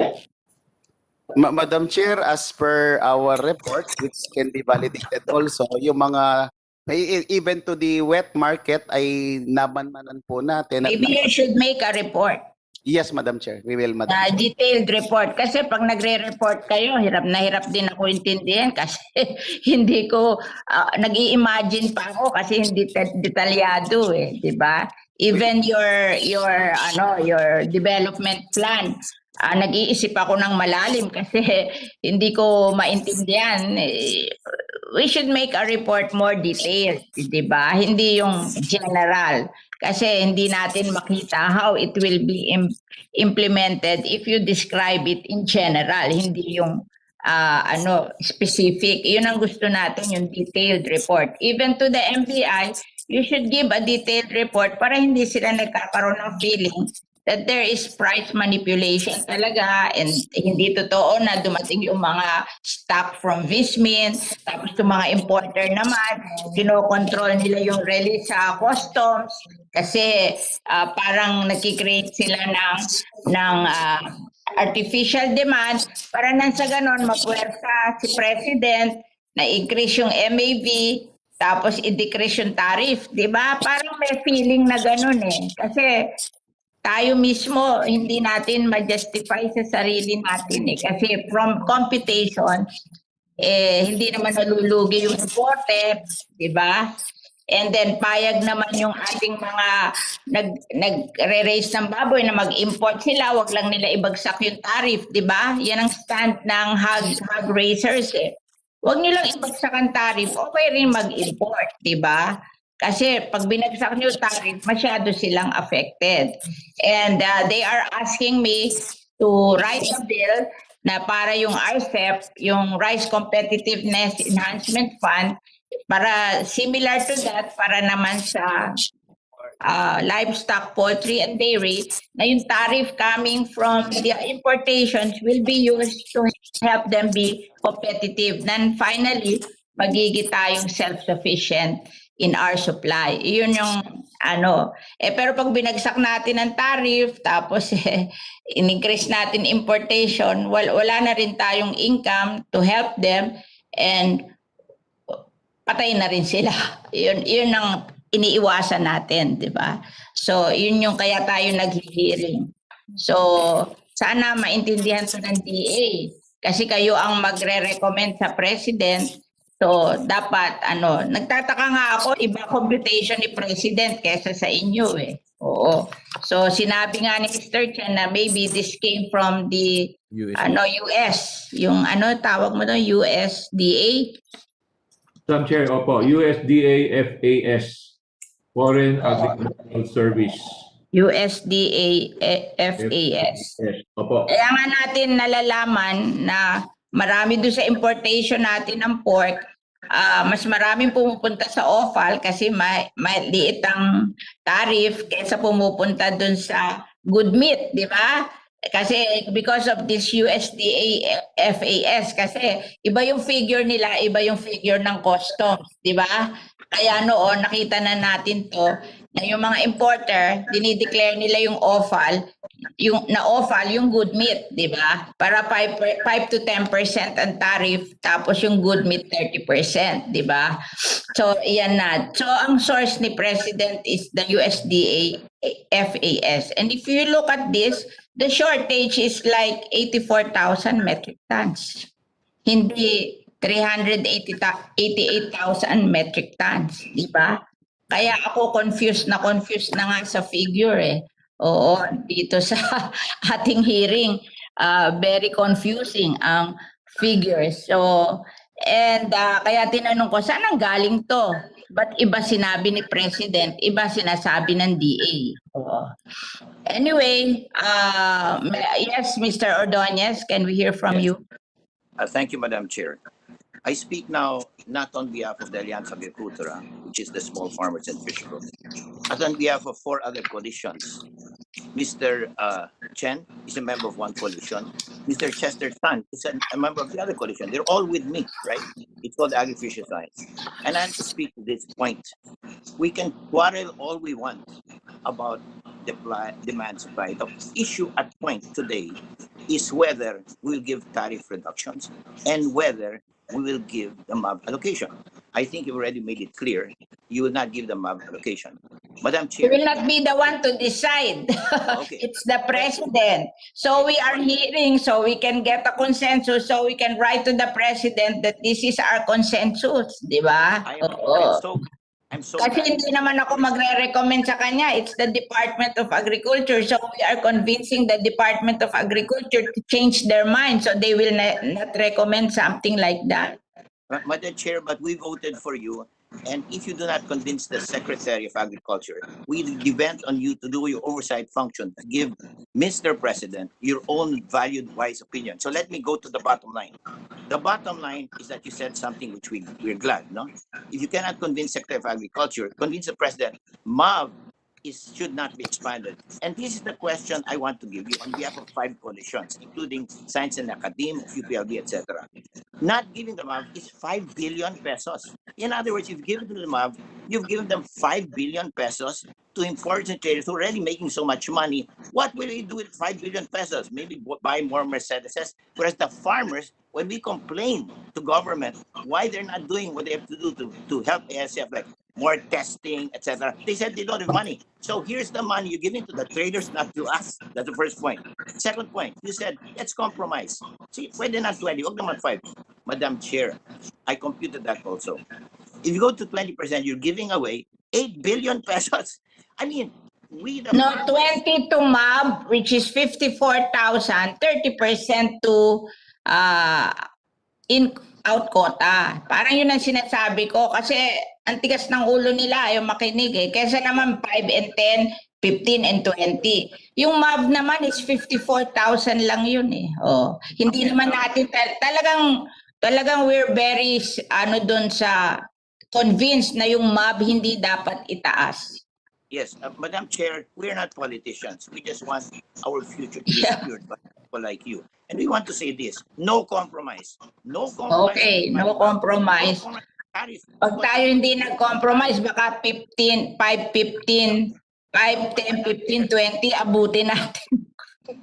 Madam Chair, as per our report, which can be validated also, yung mga, even to the wet market ay namanmanan po natin. Maybe you should make a report. Yes, Madam Chair. We will, Madam Chair. Detailed report. Kasi pag nagre-report kayo, hirap na hirap din ako intindihan kasi hindi ko, nag-i-imagine pa ako kasi hindi detalyado eh, di ba? Even your development plan, nag-iisip ako ng malalim kasi hindi ko maintindihan. We should make a report more detailed, di ba? Hindi yung general. Kasi hindi natin makita how it will be implemented if you describe it in general, hindi yung specific. Yun ang gusto natin, yung detailed report. Even to the MBI, you should give a detailed report para hindi sila nagkakaroon ng feeling that there is price manipulation talaga and hindi totoo na dumating yung mga stock from Vismin, tapos yung mga importer naman, kinokontrol nila yung release sa customs kasi parang nakikreate sila ng artificial demand para nang sa ganon mapuwersa si President na increase yung MAV tapos i-decrease yung tariff, di ba? Parang may feeling na ganon eh. Kasi tayo mismo hindi natin ma-justify sa sarili natin eh. Kasi from computation, hindi naman nalulugi yung imported, di ba? And then payag naman yung ating mga nagre-raise ng baboy na mag-import sila, wag lang nila ibagsak yung tariff, di ba? Yan ang stand ng hog raisers eh. Wag nyo lang ibagsak ang tariff, okay rin mag-import, di ba? Kasi pag binagsak nyo tariff, masyado silang affected. And they are asking me to write a bill na para yung RCEP, yung Rice Competitiveness Enhancement Fund, para similar to that, para naman sa livestock, poultry, and dairy, na yung tariff coming from the importations will be used to help them be competitive. Then finally, magiging tayong self-sufficient in our supply. Yun yung pero pag binagsak natin ang tariff, tapos in-increase natin importation, wala na rin tayong income to help them, and patay na rin sila. Yun ang iniiwasan natin, di ba? So, yun yung kaya tayo nag-hearing. So, sana maintindihan to ng DA. Kasi kayo ang magre-recommend sa President. So, dapat, nagtataka nga ako, iba computation ni President kesa sa inyo eh. Oo. So, sinabi nga ni Mr. Chen na maybe this came from the US. Yung tawag mo doon, USDA? Madam Chair, opo, USDA FAS, Foreign Agricultural Service. USDA FAS. Opo. Kaya nga natin nalalaman na marami doon sa importation natin ng pork, mas maraming pumupunta sa offal kasi maliit ang tariff kaysa pumupunta doon sa good meat, di ba? Kasi because of this USDA FAS, kasi iba yung figure nila, iba yung figure ng customs, di ba? Kaya noon, nakita na natin to, na yung mga importer, dinideclare nila yung offal, yung good meat, di ba? Para 5 to 10% ang tariff, tapos yung good meat 30%, di ba? So, iyan na. So, ang source ni President is the USDA FAS. And if you look at this, the shortage is like 84,000 metric tons. Hindi 388,000 metric tons, di ba? Kaya ako confused na nga sa figure eh. Oo, dito sa ating hearing, very confusing ang figures. So, and kaya tinanong ko, saan ang galing to? Ba't iba sinabi ni President, iba sinasabi ng DA? Oo. Anyway, yes, Mr. Ordonez, can we hear from you? Thank you, Madam Chair. I speak now not on behalf of the Alianza Agricultura, which is the small farmers and fishermen, but on behalf of 4 other coalitions. Mr. Chen is a member of one coalition. Mr. Chester Sun is a member of the other coalition. They're all with me, right? It's called Agri-Fisher Science. And I have to speak to this point. We can quarrel all we want about demand supply. The issue at point today is whether we'll give tariff reductions and whether we will give the MAB allocation. I think you've already made it clear you will not give the MAB allocation. Madam Chair. We will not be the one to decide. Okay. It's the President. So we are hearing so we can get a consensus so we can write to the President that this is our consensus. Di ba? I'm so Kasi glad. hindi naman ako magre-recommend sa kanya. It's the Department of Agriculture. So we are convincing the Department of Agriculture to change their mind so they will not recommend something like that. Madam Chair, but we voted for you. And if you do not convince the Secretary of Agriculture, we depend on you to do your oversight function, to give Mr. President your own valued, wise opinion. So let me go to the bottom line. The bottom line is that you said something which we're glad, no? If you cannot convince Secretary of Agriculture, convince the President, MAV should not be expanded. And this is the question I want to give you on behalf of 5 coalitions, including Science and Academe, UPLB, etc. Not giving the MAV is 5 billion pesos. In other words, if you give it to the MAV, you've given them 5 billion pesos to importers and traders who are already making so much money. What will they do with 5 billion pesos? Maybe buy more Mercedes. Whereas the farmers, when we complain to government why they're not doing what they have to do to help ASF, like more testing, etc. They said they don't have money. So here's the money you're giving to the traders, not to us. That's the first point. Second point, you said, let's compromise. See, pwede not 20, huwag naman 5. Madam Chair, I computed that also. If you go to 20%, you're giving away 8 billion pesos. I mean, No, 20 to MAB, which is 54,000, 30% to in-out quota. Parang yun ang sinasabi ko kasi ang tigas ng ulo nila ayaw makinig eh. Kesa naman 5 and 10, 15 and 20. Yung MAB naman is 54,000 lang yun eh. Oh, hindi naman natin talagang we're very doon sa convinced na yung MAB hindi dapat itaas. Yes, Madam Chair, we're not politicians. We just want our future to be secured by people like you. And we want to say this, no compromise. No compromise. Okay, no compromise. Pag tayo hindi nag-compromise, baka 15, 5, 15, 5, 10, 15, 20, abutin natin.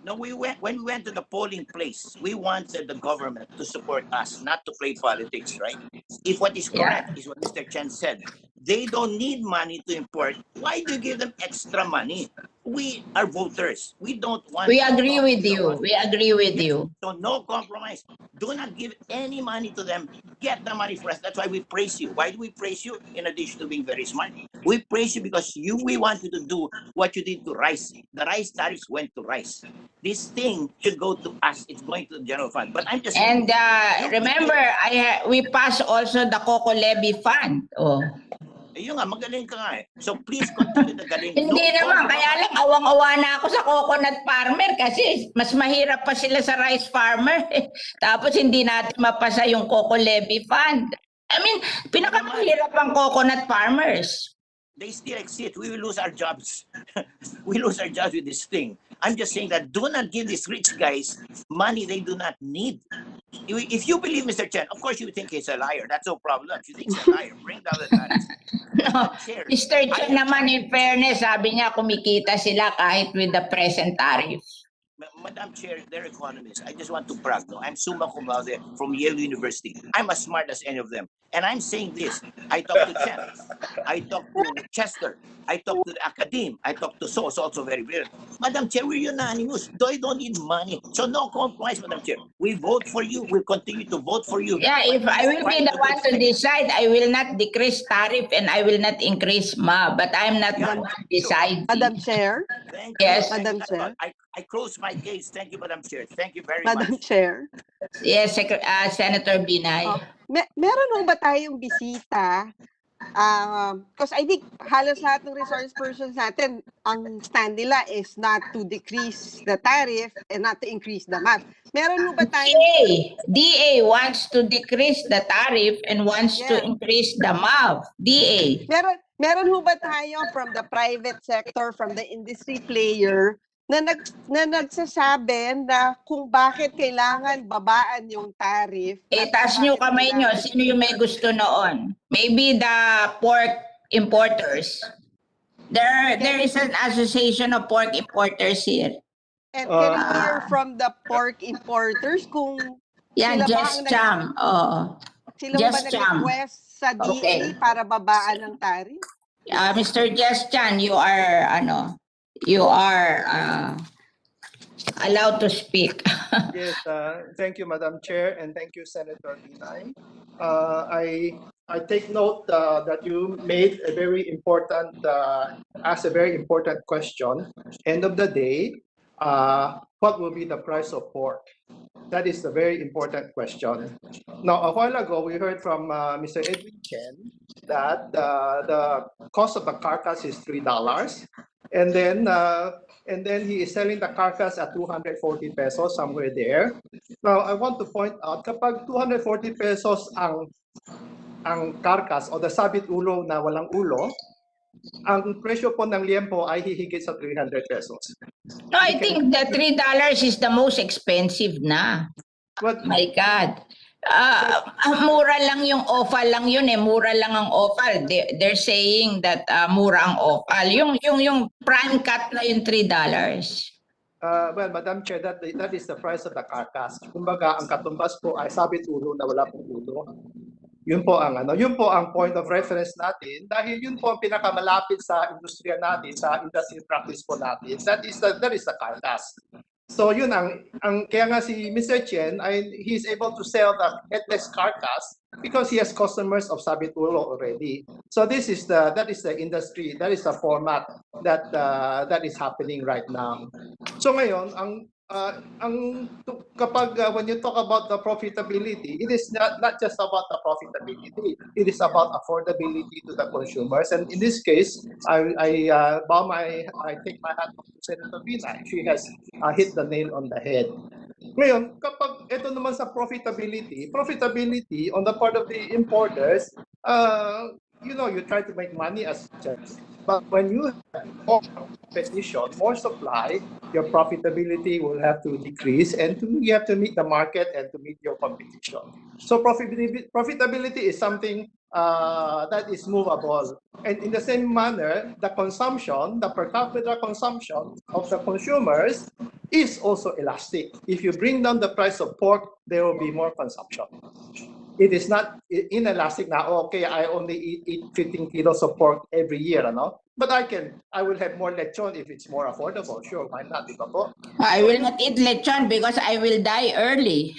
No, when we went to the polling place, we wanted the government to support us, not to play politics, right? If what is correct is what Mr. Chen said, they don't need money to import. Why do you give them extra money? We are voters. We don't want. We agree with you know you. what? We agree with Yes. you. So no compromise. Do not give any money to them. Get the money for us. That's why we praise you. Why do we praise you? In addition to being very smart, we praise you because we want you to do what you did to rice. The rice tariffs went to rice. This thing should go to us. It's going to the general fund. But I'm just And you- remember, we passed also the Coco Levy Fund. Oh. Yun nga, magaling ka nga eh. So please continue the galing. Hindi naman, kaya lang awang-awa na ako sa coconut farmer kasi mas mahirap pa sila sa rice farmer. Tapos hindi natin mapasa yung Coco Levy Fund. I mean, pinakamahirap ang coconut farmers. They still exist. We will lose our jobs. We lose our jobs with this thing. I'm just saying that do not give these rich guys money they do not need. If you believe Mr. Chen, of course you think he's a liar. That's no problem. If you think he's a liar, bring down the tariffs. No, Mr. Chen naman, in fairness, sabi niya kumikita sila kahit with the present tariff. Madam Chair, they're economists. I just want to brag. No? I'm summa cum laude from Yale University. I'm as smart as any of them. And I'm saying this. I talked to Chen. I talked to Chester. I talked to the academe. I talked to so also very brilliant. Madam Chair, we're unanimous. They don't need money. So no compromise, Madam Chair. We vote for you. We'll continue to vote for you. Yeah, if I will be the one to decide, I will not decrease tariff and I will not increase MA. But I'm not the one to decide. Madam Chair? Thank Yes. you. Madam Chair? I close my case. Thank you, Madam Chair. Thank you very Madam much. Chair? Yes, Senator Binay. Meron ho ba tayong bisita? Because I think halos lahat ng resource persons natin, ang stand nila is not to decrease the tariff and not to increase the MAP. Meron ho ba tayong... DA wants to decrease the tariff and wants to increase the MAV. DA. Meron ho ba tayo from the private sector, from the industry player, na nagsasabi na kung bakit kailangan babaan yung tariff? Taas nyo kamay nyo. Sino yung may gusto noon? Maybe the pork importers. There is an association of pork importers here. And can we hear from the pork importers kung yan, sila ba Jess ang Cham. sila ba nag-request sa DA para babaan ng tariff? Mr. Jess Chan, you are allowed to speak. Yes, thank you, Madam Chair, and thank you, Senator Binay. I take note that you made a very important, asked a very important question. End of the day, what will be the price of pork? That is a very important question. Now, a while ago, we heard from Mr. Edwin Chen that the cost of the carcass is $3, and then he is selling the carcass at 240 pesos, somewhere there. Now, I want to point out, kapag 240 pesos ang carcass o the sabit ulo na walang ulo, ang presyo po ng liempo ay hihigit sa 300 pesos. No, I think the $3 is the most expensive na. My God. Mura lang yung offal lang yun eh. Mura lang ang offal. They're saying that mura ang offal. Yung prime cut na yung $3. Well, Madam Chair, that is the price of the carcass. Kumbaga, ang katumbas po ay sabit ulo na wala pong ulo. Yun po ang point of reference natin dahil yun po ang pinakamalapit sa industriya natin, sa industry practice po natin. That is the carcass. So yun kaya nga si Mr. Chen, he's able to sell the headless carcass because he has customers of sabit ulo already. So that is the industry, that is the format that is happening right now. So ngayon, kapag when you talk about the profitability, it is not just about the profitability. It is about affordability to the consumers. And in this case, I take my hat off to Senator Binay. She has hit the nail on the head. Ngayon, kapag ito naman sa profitability on the part of the importers, you try to make money as such. But when you have more competition, more supply, your profitability will have to decrease, and you have to meet the market and to meet your competition. So profitability is something that is movable. And in the same manner, the per capita consumption of the consumers is also elastic. If you bring down the price of pork, there will be more consumption. It is not inelastic now. Okay, I only eat 15 kilos of pork every year, no? But I will have more lechon if it's more affordable. Sure, why not? Di ba po? I will not eat lechon because I will die early.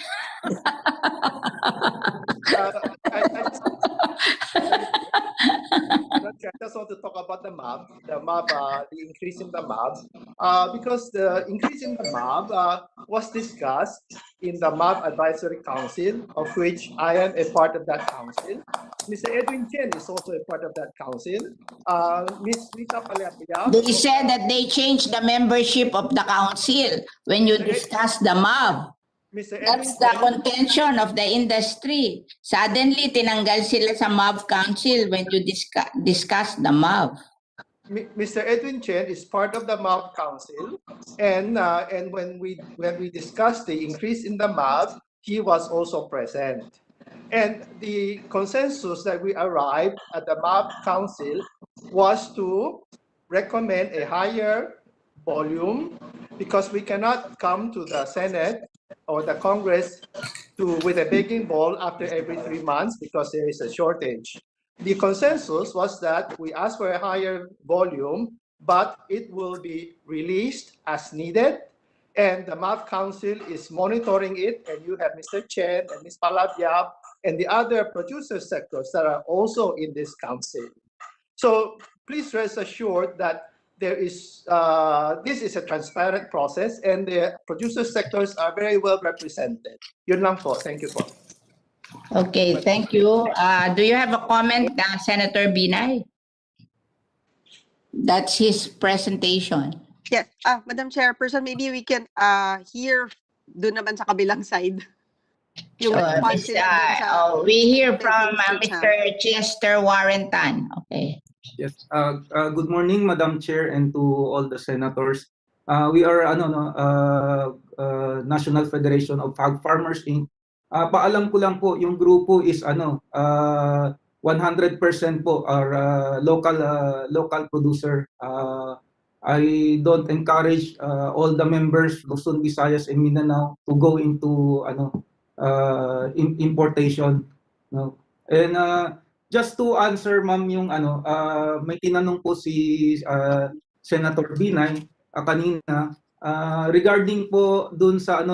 I just want to talk about the increase in the MAB, because the increase in the MAB was discussed in the MAB Advisory Council, of which I am a part of that council. Mr. Edwin Chen is also a part of that council. Ms. Rita Palapiab. They said that they changed the membership of the council when you discuss the MAB. That's the contention of the industry. Suddenly, tinanggal sila sa MAB council when you discuss the MAB. Mr. Edwin Chen is part of the MAB council, and when we discussed the increase in the MAB, he was also present. And the consensus that we arrived at the MAB council was to recommend a higher volume, because we cannot come to the Senate or the Congress with a begging bowl after every 3 months because there is a shortage. The consensus was that we ask for a higher volume, but it will be released as needed. And the MAB Council is monitoring it, and you have Mr. Chen and Ms. Palapiab and the other producer sectors that are also in this council. So please rest assured that there is this is a transparent process, and the producer sectors are very well represented. Yun lang po. Thank you po. Okay, thank you. Do you have a comment, Senator Binay? That's his presentation. Yes, Madam Chairperson, maybe we can hear doon naman sa kabilang side. Yung responses dun sa we hear from Mr. Mr. Chester Warrenton. Okay. Yes. Good morning, Madam Chair, and to all the senators. We are National Federation of Hog Farmers Inc. Paalam ko lang po, yung grupo is 100% po are local producer. I don't encourage all the members Luzon, Visayas, and Mindanao to go into importation. No? And just to answer, ma'am, yung may tinanong po si Senator Binay kanina regarding po dun sa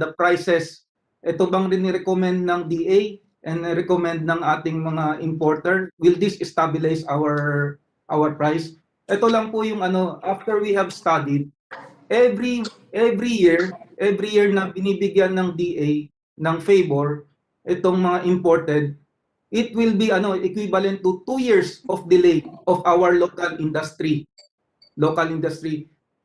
the prices. Ito bang rin-recommend ng DA and recommend ng ating mga importer? Will this stabilize our price? Ito lang po yung after we have studied, every year na binibigyan ng DA ng favor itong mga imported, it will be equivalent to 2 years of delay of our local industry.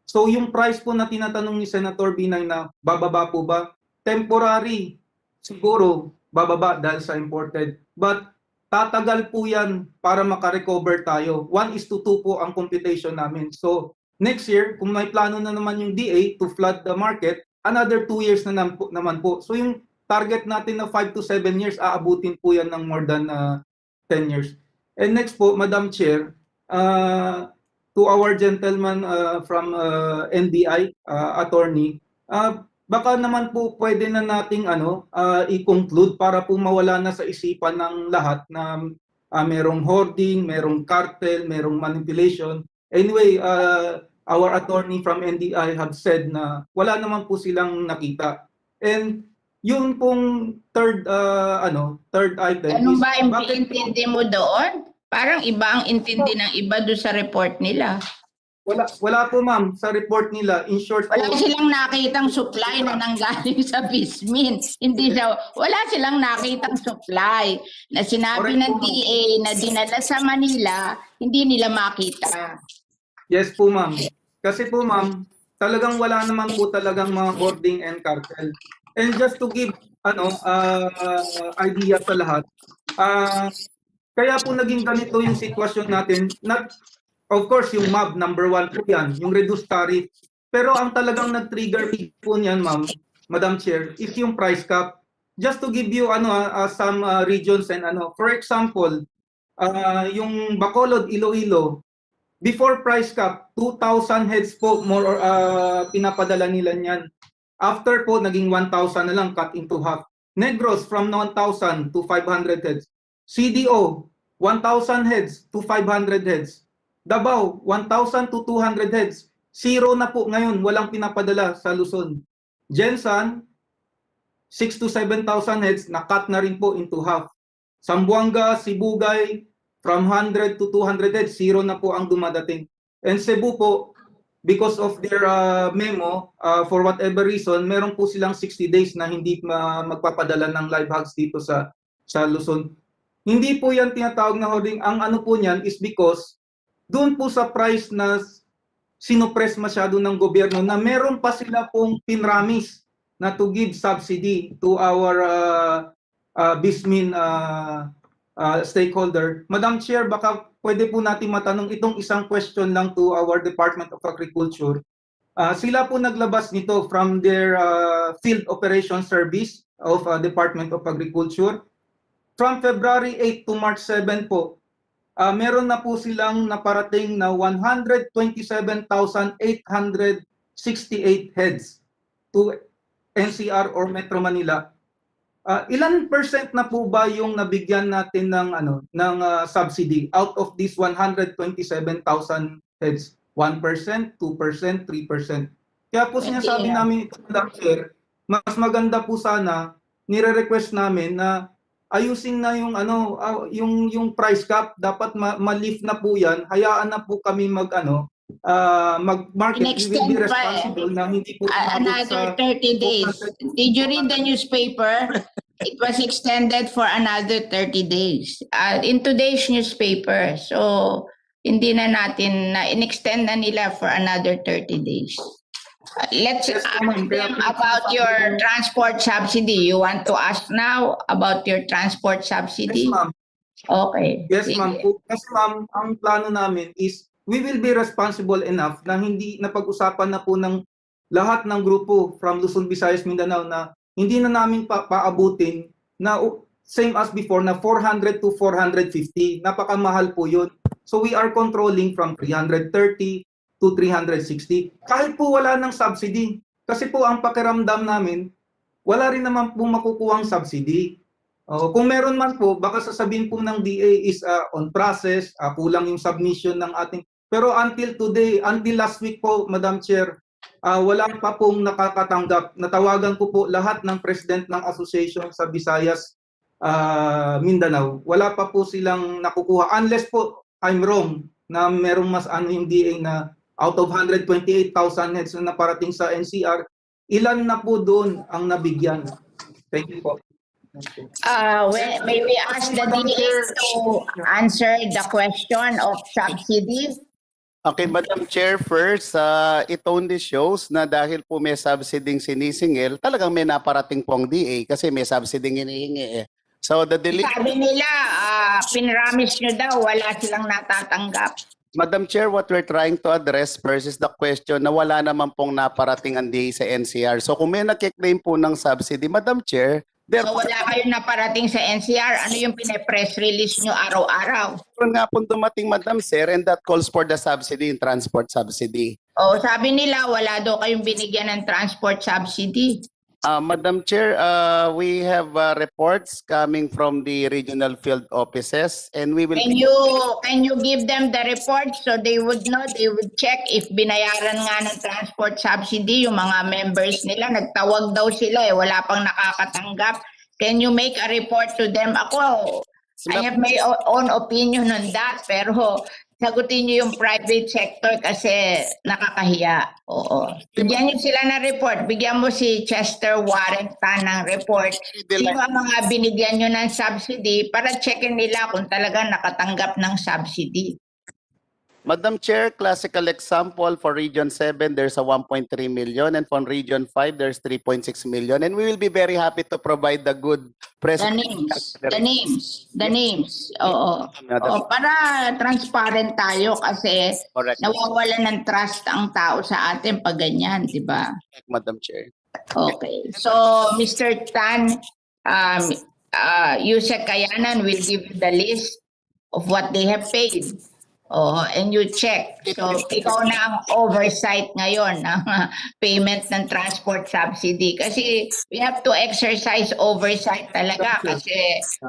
So yung price po na tinatanong ni Senator Binay na bababa po ba? Temporary, siguro bababa dahil sa imported. But tatagal po yan para makarecover tayo. 1:2 po ang computation namin. So next year, kung may plano na naman yung DA to flood the market, another 2 years na naman po. So yung target natin na 5 to 7 years, aabutin po yan ng more than 10 years. And next po, Madam Chair, to our gentleman from NBI, attorney, baka naman po pwede na nating i-conclude para po mawala na sa isipan ng lahat na merong hoarding, merong cartel, merong manipulation. Anyway, our attorney from NBI have said na wala naman po silang nakita. And yung pong third item ano is, ba ang intindi mo doon? Parang iba ang intindi ng iba doon sa report nila. Wala po, ma'am, sa report nila. In short, wala silang nakitang supply na nanggaling sa Bismin. Wala silang nakitang supply na sinabi ng DA na dinala sa Manila, hindi nila makita. Yes po, ma'am. Kasi po, ma'am, talagang wala naman po talagang mga hoarding and cartel. And just to give idea sa lahat, kaya po naging ganito yung sitwasyon natin. Of course, yung MAB, number 1 po yan, yung reduced tariff. Pero ang talagang nag-trigger po niyan, ma'am, Madam Chair, is yung price cap. Just to give you some regions and for example, yung Bacolod, Iloilo, Before price cap, 2,000 heads po more or pinapadala nila niyan. After po, naging 1,000 na lang, cut into half. Negros from 1,000 to 500 heads. CDO, 1,000 heads to 500 heads. Davao, 1,000 to 200 heads. Zero na po ngayon, walang pinapadala sa Luzon. Jensan, 6 to 7,000 heads, na-cut na rin po into half. Zamboanga, Sibugay, from 100 to 200 heads, zero na po ang dumadating. And Cebu po, because of their memo, for whatever reason, meron po silang 60 days na hindi magpapadala ng live hogs dito sa Luzon. Hindi po yan tinatawag na hoarding. Ang ano po niyan is because doon po sa price na sinupress masyado ng gobyerno na meron pa sila pong pinramis na to give subsidy to our BISMIN stakeholder. Madam Chair, baka pwede po natin matanong itong isang question lang to our Department of Agriculture. Sila po naglabas nito from their Field Operations Service of Department of Agriculture. From February 8 to March 7 po, meron na po silang naparating na 127,868 heads to NCR or Metro Manila. Ilan percent na po ba yung nabigyan natin ng subsidy out of these 127,000 heads? 1%, 2%, 3%. Kaya po sinasabi namin ito, Madam Chair, mas maganda po sana, nire-request namin na ayusin na yung yung price cap, dapat ma-lift na po yan. Hayaan na po kami mag-market. We will be responsible na hindi po another 30 days. Did you read the newspaper? It was extended for another 30 days. In today's newspaper. So, hindi na natin in-extend na nila for another 30 days. Let's ask them about your transport subsidy. You want to ask now about your transport subsidy? Yes, ma'am. Okay. Yes, ma'am. Kasi ma'am, ang plano namin is we will be responsible enough na hindi napag-usapan na po ng lahat ng grupo from Luzon, Visayas, Mindanao na hindi na namin paabutin na same as before na 400 to 450. Napakamahal po yun. So we are controlling from 330 to 360. Kahit po wala ng subsidy. Kasi po ang pakiramdam namin, wala rin naman po makukuhang subsidy. Kung meron man po, baka sasabihin po ng DA is on process, kulang yung submission ng ating... Pero until today, until last week po, Madam Chair, wala pa pong nakakatanggap. Natawagan ko po lahat ng president ng association sa Visayas, Mindanao. Wala pa po silang nakukuha. Unless po, I'm wrong, na merong mas yung DA na out of 128,000 heads na naparating sa NCR, ilan na po doon ang nabigyan? Thank you po. May we ask the DA to answer the question of subsidy? Okay, Madam Chair, first, it only shows na dahil po may subsidy sinisingil, talagang may naparating pong DA kasi may subsidy hinihingi eh. So the Sabi nila, pinramis nyo daw, wala silang natatanggap. Madam Chair, what we're trying to address first is the question na wala naman pong naparating ang DA sa NCR. So kung may nakiklaim po ng subsidy, Madam Chair, so wala kayong naparating sa NCR, ano yung pine-press release nyo araw-araw? Meron nga pong dumating, Madam Sir, and that calls for the subsidy, transport subsidy. Sabi nila, wala daw kayong binigyan ng transport subsidy. Madam Chair, we have reports coming from the regional field offices, and we will... Can you give them the report so they would know, they would check if binayaran nga ng transport subsidy yung mga members nila? Nagtawag daw sila eh, wala pang nakakatanggap. Can you make a report to them? Ako, I have my own opinion on that, pero sagutin niyo yung private sector kasi nakakahiya. Oo. Bigyan niyo sila ng report. Bigyan mo si Chester Warrington ng report. Sino ang mga binigyan niyo ng subsidy para checkin nila kung talaga nakatanggap ng subsidy. Madam Chair, classical example for Region 7, there's a 1.3 million, and for Region 5, there's 3.6 million, and we will be very happy to provide the good The names. Oo. Para transparent tayo kasi nawawalan ng trust ang tao sa atin pag ganyan, di ba? Madam Chair. Okay. So, Mr. Tan, Yusek Kayanan will give you the list of what they have paid. Oh, and you check. So, ikaw na ang oversight ngayon ng payment ng transport subsidy. Kasi we have to exercise oversight talaga kasi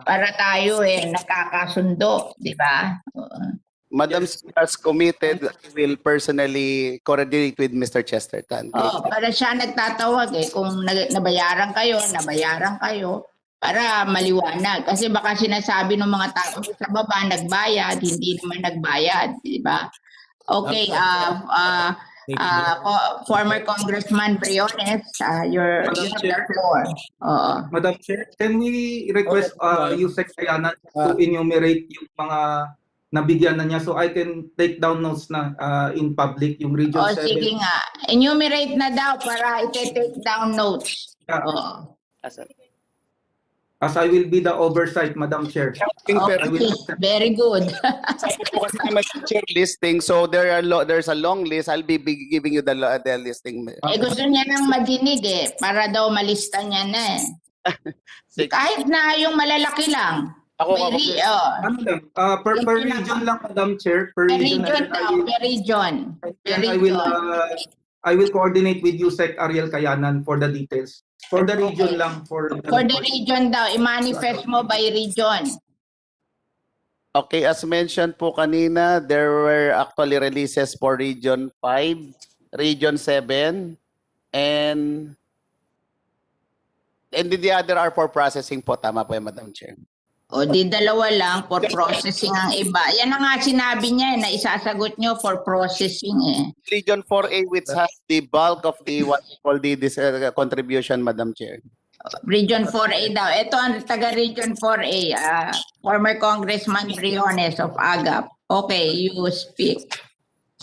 para tayo nakakasundo, di ba? Madam Chair, as committed, I will personally coordinate with Mr. Chesterton. Oh, para siya nagtatawag kung nabayaran kayo para maliwanag. Kasi baka sinasabi ng mga tao sa baba nagbayad, hindi naman nagbayad, di ba? Okay, former Congressman Briones, you have the floor. Madam Chair, can we request Yusek Kayanan to enumerate yung mga nabigyan na niya so I can take down notes na in public yung Region 7. Sige nga. Enumerate na daw para i-take down notes. As I will be the oversight, Madam Chair. Okay, very good. Chair listing, so there's a long list. I'll be giving you the listing. Gusto niya nang madinig para daw malista niya na Kahit na yung malalaki lang. Per region lang, Madam Chair. Per region. I will coordinate with Yusek Ariel Kayanan for the details. For the region lang. For the region daw, i-manifest mo by region. Okay, as mentioned po kanina, there were actually releases for Region 5, Region 7, and the other are for processing po. Tama po yan, Madam Chair. O di dalawa lang for processing ang iba. Yan ang nga sinabi niya na isasagot nyo for processing Region 4A which has the bulk of the what we call the contribution, Madam Chair. Region 4A daw. Ito ang taga Region 4A, former Congressman Briones of Agap. Okay, you speak.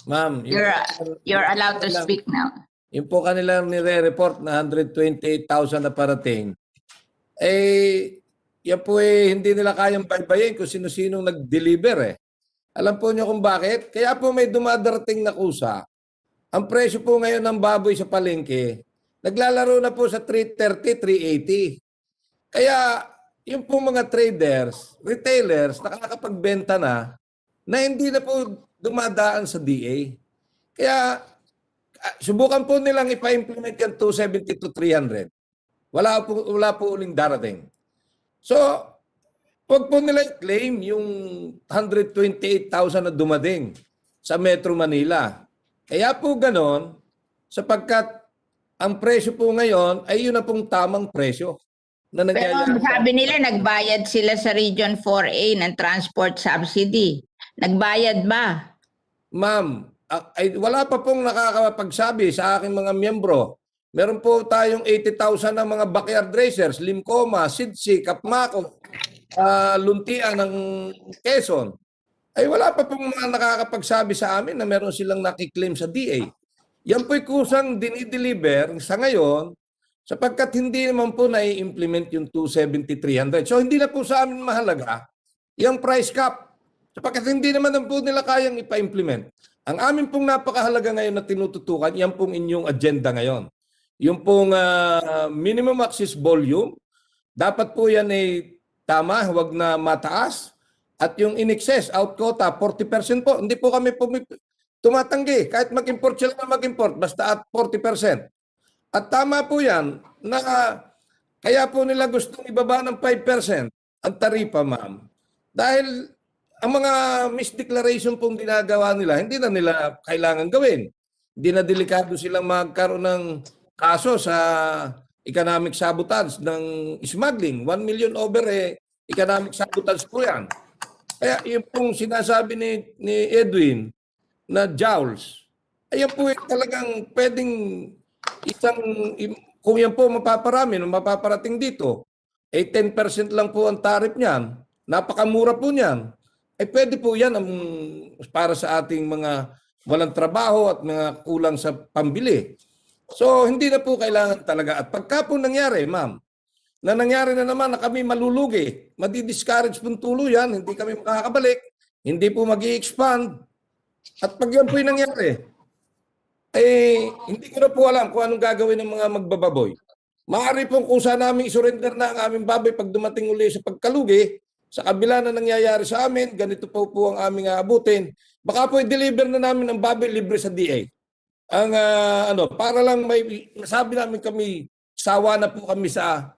Ma'am, you're allowed to speak now. Yung po kanilang nire-report na 128,000 na parating, yan po hindi nila kayang baybayin kung sino-sinong nag-deliver Alam po niyo kung bakit? Kaya po may dumadarating na kusa. Ang presyo po ngayon ng baboy sa palengke, naglalaro na po sa 330, 380. Kaya yung po mga traders, retailers, nakakapagbenta na hindi na po dumadaan sa DA. Kaya subukan po nilang ipa-implement yung 270 to 300. Wala po uling darating. So, wag po nila i-claim yung 128,000 na dumating sa Metro Manila. Kaya po ganon, sapagkat ang presyo po ngayon ay yun na pong tamang presyo. Pero sabi nila nagbayad sila sa Region 4A ng transport subsidy. Nagbayad ba? Ma'am, wala pa pong nakakapagsabi sa aking mga miyembro. Meron po tayong 80,000 na mga backyard racers, Limcoma, Sidsi, Kapmako, Luntian ng Quezon. Wala pa pong mga nakakapagsabi sa amin na meron silang nakiklaim sa DA. Yan po'y kusang dinideliver sa ngayon sapagkat hindi naman po na-implement yung 270-300. So hindi na po sa amin mahalaga yung price cap sapagkat hindi naman po nila kayang ipa-implement. Ang amin pong napakahalaga ngayon na tinututukan, yan pong inyong agenda ngayon. Yung pong minimum access volume, dapat po yan tama, huwag na mataas. At yung in-excess, out quota, 40% po. Hindi po kami tumatanggi. Kahit mag-import sila na mag-import, basta at 40%. At tama po yan na kaya po nila gustong ibaba ng 5% ang taripa, ma'am. Dahil ang mga misdeclaration pong ginagawa nila, hindi na nila kailangan gawin. Hindi na delikado silang magkaroon ng kaso sa economic sabotage ng smuggling. 1 million over economic sabotage po yan. Kaya yung pong sinasabi ni Edwin na joules, ayan po talagang pwedeng kung yan po mapaparami, mapaparating dito, 10% lang po ang tarif niyan, napakamura po niyan, pwede po yan para sa ating mga walang trabaho at mga kulang sa pambili. So, hindi na po kailangan talaga. At pagka po nangyari, ma'am, na nangyari na naman na kami malulugi, madi-discourage po tuluyan, hindi kami makakabalik, hindi po mag-i-expand. At pag yan po yung nangyari, hindi ko na po alam kung anong gagawin ng mga magbababoy. Maaari pong kung saan namin isurrender na ang aming baboy pag dumating uli sa pagkalugi, sa kabila na nangyayari sa amin, ganito po ang aming aabutin, baka po i-deliver na namin ang baboy libre sa DA. Ang para lang may masabi namin kami, sawa na po kami sa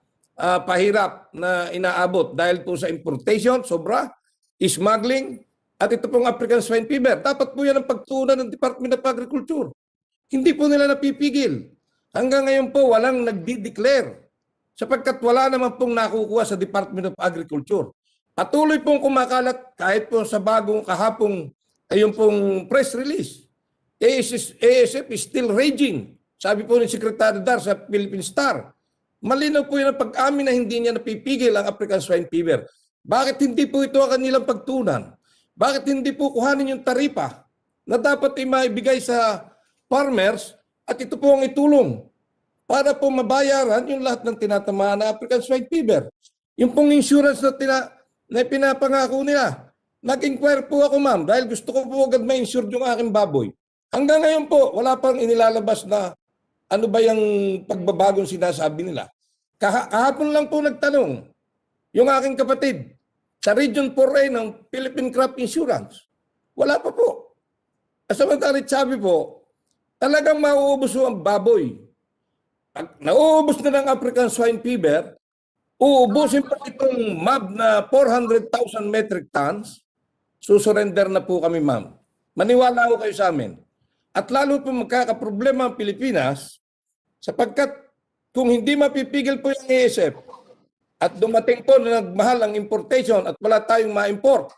pahirap na inaabot dahil po sa importation, sobra, smuggling, at ito pong African swine fever. Dapat po yan ang pagtuunan ng Department of Agriculture. Hindi po nila napipigil. Hanggang ngayon po, walang nagdi-declare sapagkat wala naman pong nakukuha sa Department of Agriculture. Patuloy pong kumakalat kahit po sa bagong kahapong ayun pong press release. ASF is still raging. Sabi po ni Secretary Dar sa Philippine Star. Malinaw po yun ang pag-amin na hindi niya napipigil ang African swine fever. Bakit hindi po ito ang kanilang pagtunan? Bakit hindi po kuhanin yung taripa na dapat maibigay sa farmers at ito po ang itulong para po mabayaran yung lahat ng tinatamaan na African swine fever. Yung pong insurance na pinapangako nila. Nag-inquire po ako, ma'am, dahil gusto ko po agad ma-insure yung aking baboy. Hanggang ngayon po, wala pang inilalabas na ano ba yung pagbabagong sinasabi nila. Kahapon lang po nagtanong yung aking kapatid sa Region 4A ng Philippine Crop Insurance. Wala pa po. Samantalit sabi po, talagang mauubos ang baboy. Pag nauubos na ng African swine fever, uubusin pa itong MAB na 400,000 metric tons, susurrender na po kami, ma'am. Maniwala ho kayo sa amin. At lalo po magkakaproblema ang Pilipinas sapagkat kung hindi mapipigil po yung ASF at dumating po na nagmahal ang importation at wala tayong ma-import,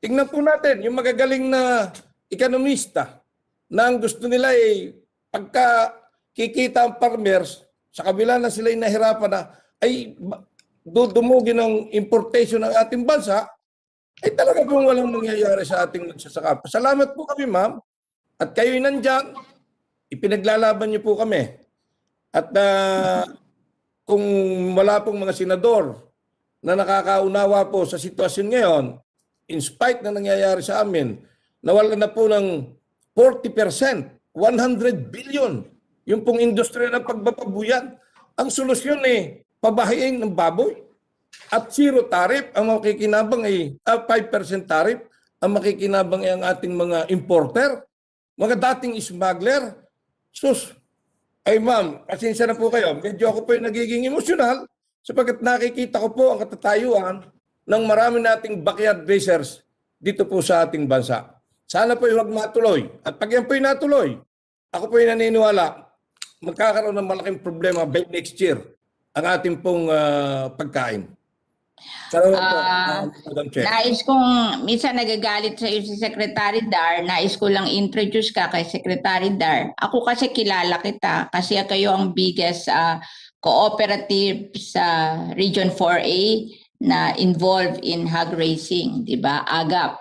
tingnan po natin yung magagaling na ekonomista na ang gusto nila ay pagka kikita ang farmers, sa kabila na sila nahirapan na ay dudumugin ng importation ng ating bansa, ay talaga pong walang nangyayari sa ating nagsasaka. Salamat po kami, ma'am. At kayo'y nandyan, ipinaglalaban niyo po kami. At kung wala pong mga senador na nakakaunawa po sa sitwasyon ngayon, in spite na nangyayari sa amin, nawala na po ng 40%, 100 billion, yung pong industriya ng pagbababuyan. Ang solusyon pabahayin ng baboy. At zero tariff, ang makikinabang ay 5% tariff, ang makikinabang ay ang ating mga importer, mga dating smuggler. Sus, ay ma'am, pasensya na po kayo. Medyo ako po yung nagiging emosyonal sapagkat nakikita ko po ang katatayuan ng marami nating backyard racers dito po sa ating bansa. Sana po huwag matuloy. At pag yan po yung natuloy, ako po yung naniniwala, magkakaroon ng malaking problema by next year ang ating pong pagkain. Madam Chair. Nais kong, minsan nagagalit sa iyo si Secretary Dar, nais ko lang introduce ka kay Secretary Dar. Ako kasi kilala kita kasi kayo ang biggest cooperative sa Region 4A na involved in hog racing, di ba? AGAP.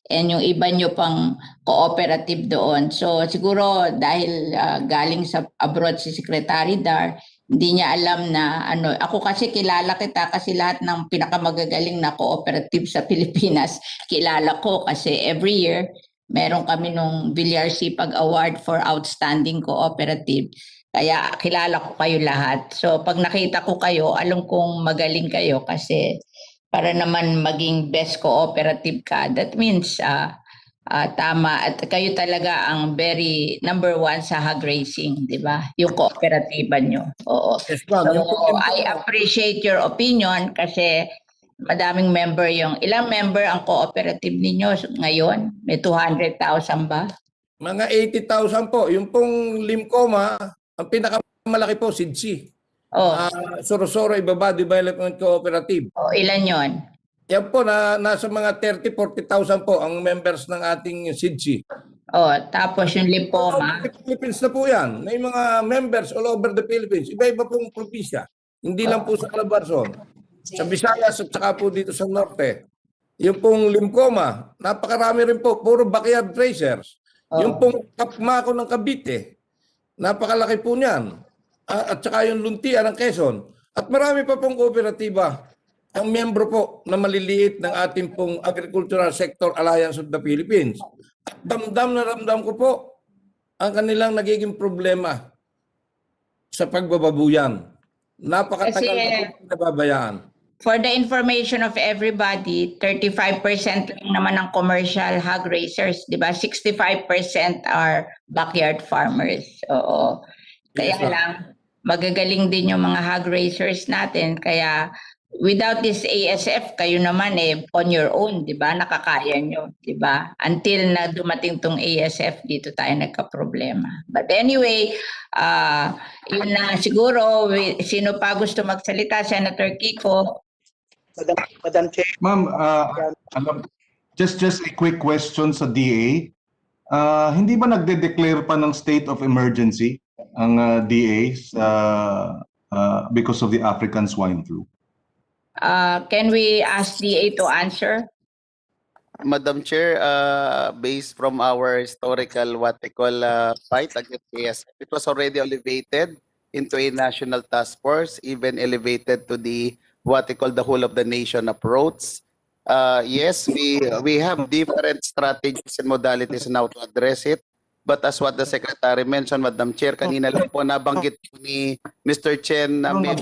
And yung iba nyo pang cooperative doon. So siguro dahil galing sa abroad si Secretary Dar, hindi niya alam na ako kasi kilala kita kasi lahat ng pinakamagagaling na cooperative sa Pilipinas kilala ko kasi every year meron kami nung Villar-Sipag Award for Outstanding Cooperative. Kaya kilala ko kayo lahat. So pag nakita ko kayo, alam kong magaling kayo kasi para naman maging best cooperative ka. That means tama at kayo talaga ang very number one sa hog racing, di ba? Yung kooperatiba nyo. Oo. Yes, ma'am. So, I appreciate your opinion kasi madaming member ilang member ang cooperative ninyo ngayon? May 200,000 ba? Mga 80,000 po. Yung pong Limcoma, ang pinakamalaki po, SIDSI. Sorosoro Ibaba Development Cooperative. Ilan yon? Yan po, nasa mga 30,000-40,000 po ang members ng ating SIDSI. Tapos yung Limcoma. Philippines na po yan. May mga members all over the Philippines. Iba-iba pong probinsya. Hindi lang po sa Calabarzon. Sa Visayas at saka po dito sa Norte. Yung pong Limcoma, napakarami rin po. Puro backyard racers. Yung pong Kapmako ng Cavite, napakalaki po niyan. At saka yung Luntian ng Quezon. At marami pa pong kooperatiba ang miyembro po na maliliit ng ating pong Agricultural Sector Alliance of the Philippines. At damdam na ramdam ko po ang kanilang nagiging problema sa pagbababuyan. Napakatagal na po nababayaan. For the information of everybody, 35% lang naman ang commercial hog raisers, di ba? 65% are backyard farmers. Oo. Kaya Yes, ma'am. lang, magagaling din yung mga hog raisers natin. Kaya without this ASF, kayo naman on your own, di ba? Nakakaya nyo, di ba? Until na dumating tong ASF, dito tayo nagka-problema. But anyway, yun na siguro. Sino pa gusto magsalita? Senator Kiko? Madam Chair. Ma'am, just a quick question sa DA. Hindi ba nagde-declare pa ng state of emergency ang DA because of the African swine flu? Can we ask DA to answer? Madam Chair, based from our historical what we call fight against ASF, it was already elevated into a national task force, even elevated to the what we call the whole of the nation approach. Yes, we have different strategies and modalities now to address it. But as what the Secretary mentioned, Madam Chair, kanina lang po nabanggit po ni Mr. Chen na may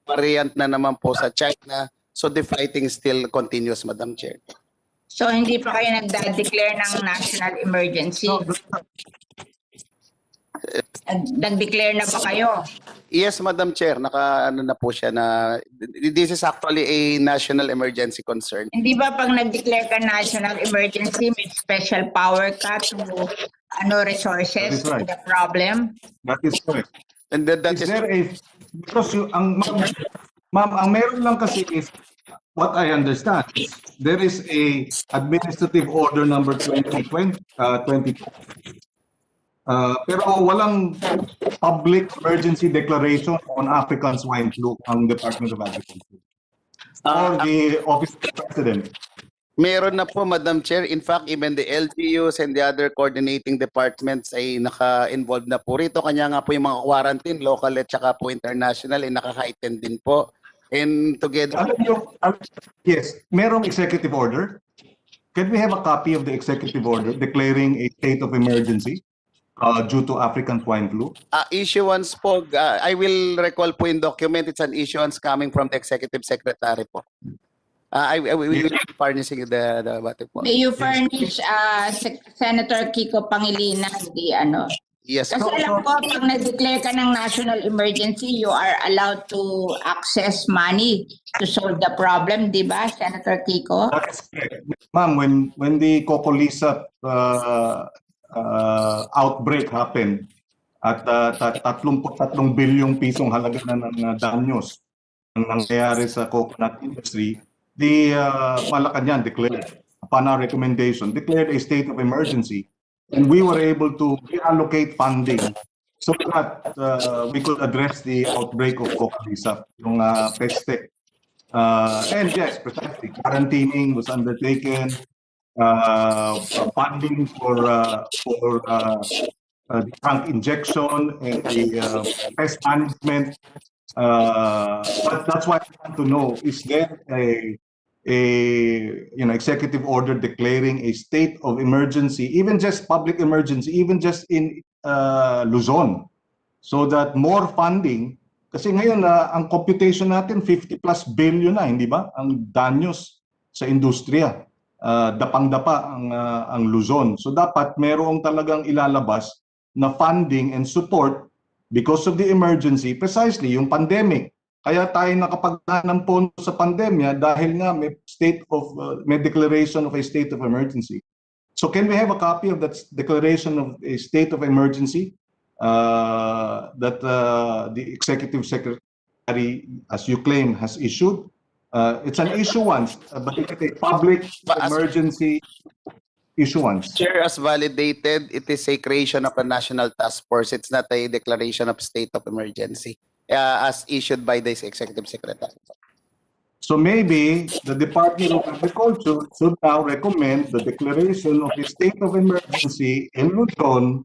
variant na naman po sa China. So the fighting still continues, Madam Chair. So hindi pa kayo nagda-declare ng national emergency? Nag-declare na ba kayo? Yes, Madam Chair, naka-ano na po siya na this is actually a national emergency concern. Hindi ba pag nag-declare ka national emergency, may special power ka to resources to the problem? That is correct. And that Is there a, because ma'am, ang meron lang kasi is, what I understand is, there is a administrative order number 2020, pero walang public emergency declaration on African swine flu ang Department of Agriculture or the Office of the President. Meron na po, Madam Chair. In fact, even the LGUs and the other coordinating departments ay naka-involve na po rito. Kanya nga po yung mga quarantine, local at saka po international, ay nakaka-attend din po. And together... Yes, merong executive order. Can we have a copy of the executive order declaring a state of emergency due to African swine flu? Issuance po, I will recall po in document, it's an issuance coming from the Executive Secretary po. I will be furnishing the what po. May you furnish Senator Kiko Pangilinan di Yes. Kasi alam ko, pag nag-declare ka ng national emergency, you are allowed to access money to solve the problem, di ba, Senator Kiko? That is correct. Ma'am, when the Cocolisa outbreak happened at 33 bilyong pisong halaga na ng danyos ang nangyayari sa coconut industry, the Malacanang declared, upon our recommendation, declared a state of emergency, and we were able to reallocate funding so that we could address the outbreak of Cocolisa, yung peste. And yes, precisely, quarantining was undertaken, funding for the trunk injection and the pest management. But that's why I want to know, is there a executive order declaring a state of emergency, even just public emergency, even just in Luzon, so that more funding, kasi ngayon ang computation natin 50+ billion na, hindi ba? Ang danyos sa industriya. Dapang-dapa ang Luzon. So dapat merong talagang ilalabas na funding and support because of the emergency, precisely yung pandemic. Kaya tayo nakapaglaan ng pondo sa pandemya dahil nga may declaration of a state of emergency. So can we have a copy of that declaration of a state of emergency that the Executive Secretary, as you claim, has issued? It's an issuance, but it's a public emergency issuance. Chair, as validated, it is a creation of a national task force. It's not a declaration of state of emergency as issued by the Executive Secretary. So maybe the Department of Agriculture should now recommend the declaration of a state of emergency in Luzon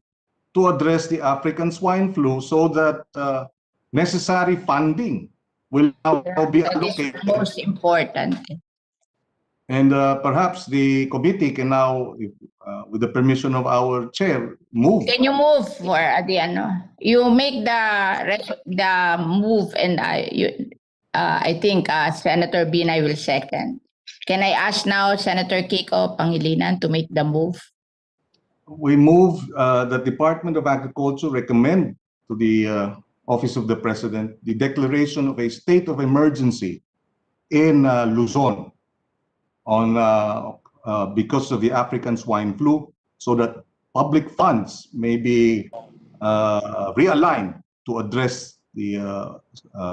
to address the African swine flu so that necessary funding will now be allocated. That is the most important. And perhaps the committee can now, with the permission of our chair, move. Can you move for you make the move and I think Senator Binay will second. Can I ask now Senator Kiko Pangilinan to make the move? We move the Department of Agriculture recommend to the Office of the President the declaration of a state of emergency in Luzon on because of the African swine flu, so that public funds may be realigned to address the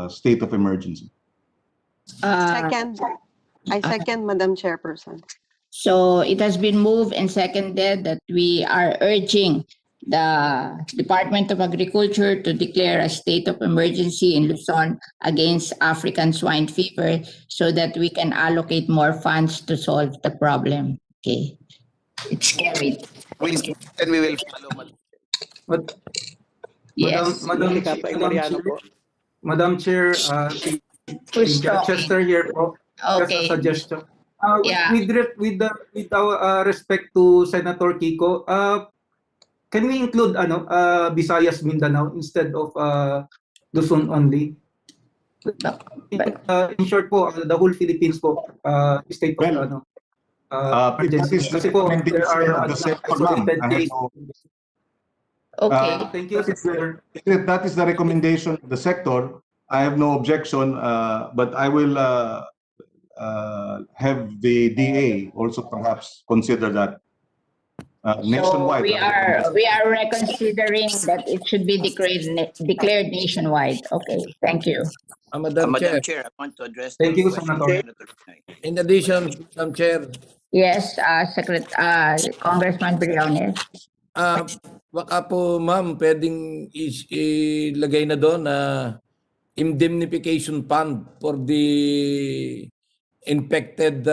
state of emergency. Second. I second, Madam Chairperson. So it has been moved and seconded that we are urging the Department of Agriculture to declare a state of emergency in Luzon against African swine fever so that we can allocate more funds to solve the problem. Okay. It's carried. Then we will follow. Yes. Madam Chair, Who's Chester here po. Okay. Just a suggestion. Yeah. With our respect to Senator Kiko, can we include Visayas, Mindanao instead of Luzon only? In short po, the whole Philippines po, state of emergency. Kasi po, there are isolated cases. Okay. Thank you, Sister. If that is the recommendation of the sector, I have no objection, but I will have the DA also perhaps consider that nationwide. So we are reconsidering that it should be declared nationwide. Okay, thank you. Madam Chair, I want to address Thank the you, question Senator. to Senator Binay. In addition, Madam Chair, Yes, Congressman Briones. baka po ma'am, pwedeng ilagay na doon na indemnification fund for the infected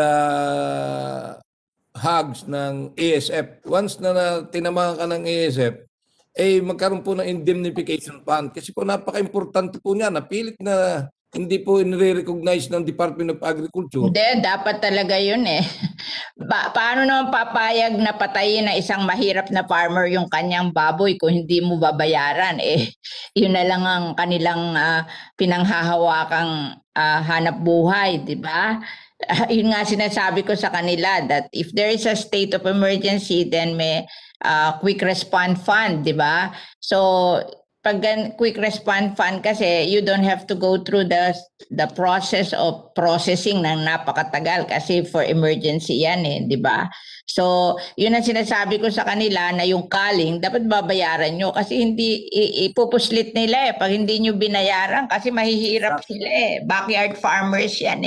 hogs ng ASF. Once na tinamaan ka ng ASF, magkaroon po ng indemnification fund. Kasi po napaka-importante po niya. Napilit na hindi po nire-recognize ng Department of Agriculture. Hindi, dapat talaga yun eh. Paano naman papayag na patayin na isang mahirap na farmer yung kanyang baboy kung hindi mo babayaran? Yun na lang ang kanilang pinanghahawakang hanap buhay, di ba? Yun nga sinasabi ko sa kanila that if there is a state of emergency, then may quick response fund, di ba? So, pag quick response fund kasi, you don't have to go through the process of processing ng napakatagal kasi for emergency yan di ba? So, yun ang sinasabi ko sa kanila na yung calling, dapat babayaran nyo kasi hindi ipupuslit nila pag hindi nyo binayaran kasi mahihirap sila Backyard farmers yan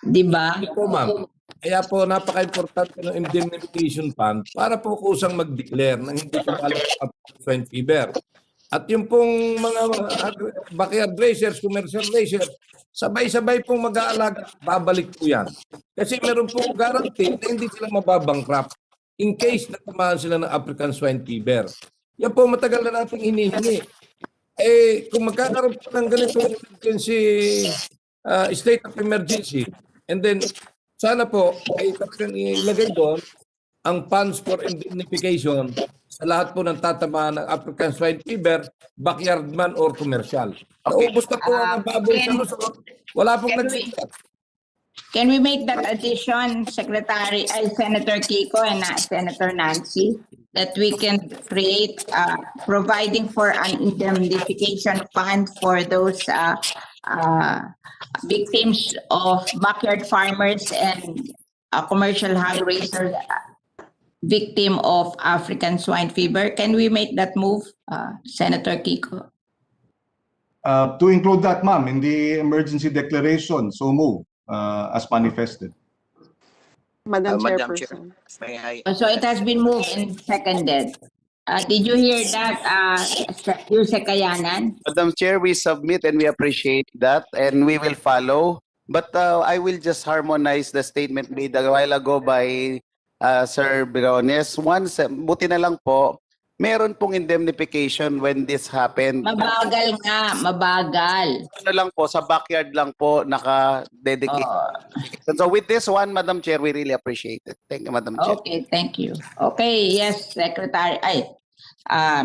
di ba? Po ma'am, kaya po napaka-importante ng indemnification fund para po kusang mag-declare ng hindi kumalat ang swine fever. At yung pong mga backyard raisers, commercial raisers, sabay-sabay pong mag-aalaga, babalik po yan. Kasi meron pong guarantee na hindi sila mababankrupt in case na tumahan sila ng African swine fever. Yan po matagal na natin hinihingi. Kung magkakaroon po ng ganitong emergency, state of emergency, and then sana po ay ilagay doon ang funds for indemnification sa lahat po ng tatamaan ng African swine fever, backyard man or commercial. Naubos na po ang baboy sa Luzon. Wala pong nag-declare. Can we make that addition, Senator Kiko and Senator Nancy, that we can create providing for an indemnification fund for those victims of backyard farmers and commercial hog raisers victim of African swine fever? Can we make that move, Senator Kiko? To include that, ma'am, in the emergency declaration, so move as manifested. Madam Madam Chairperson. Chair, may I? So it has been moved and seconded. Did you hear that, Kayanan? Madam Chair, we submit and we appreciate that and we will follow. But I will just harmonize the statement made a while ago by Sir Briones. Once, buti na lang po, meron pong indemnification when this happened. Mabagal nga, mabagal. Ano lang po, sa backyard lang po naka-dedicate. So with this one, Madam Chair, we really appreciate it. Thank you, Madam Chair. Okay, thank you. Okay, yes, Secretary.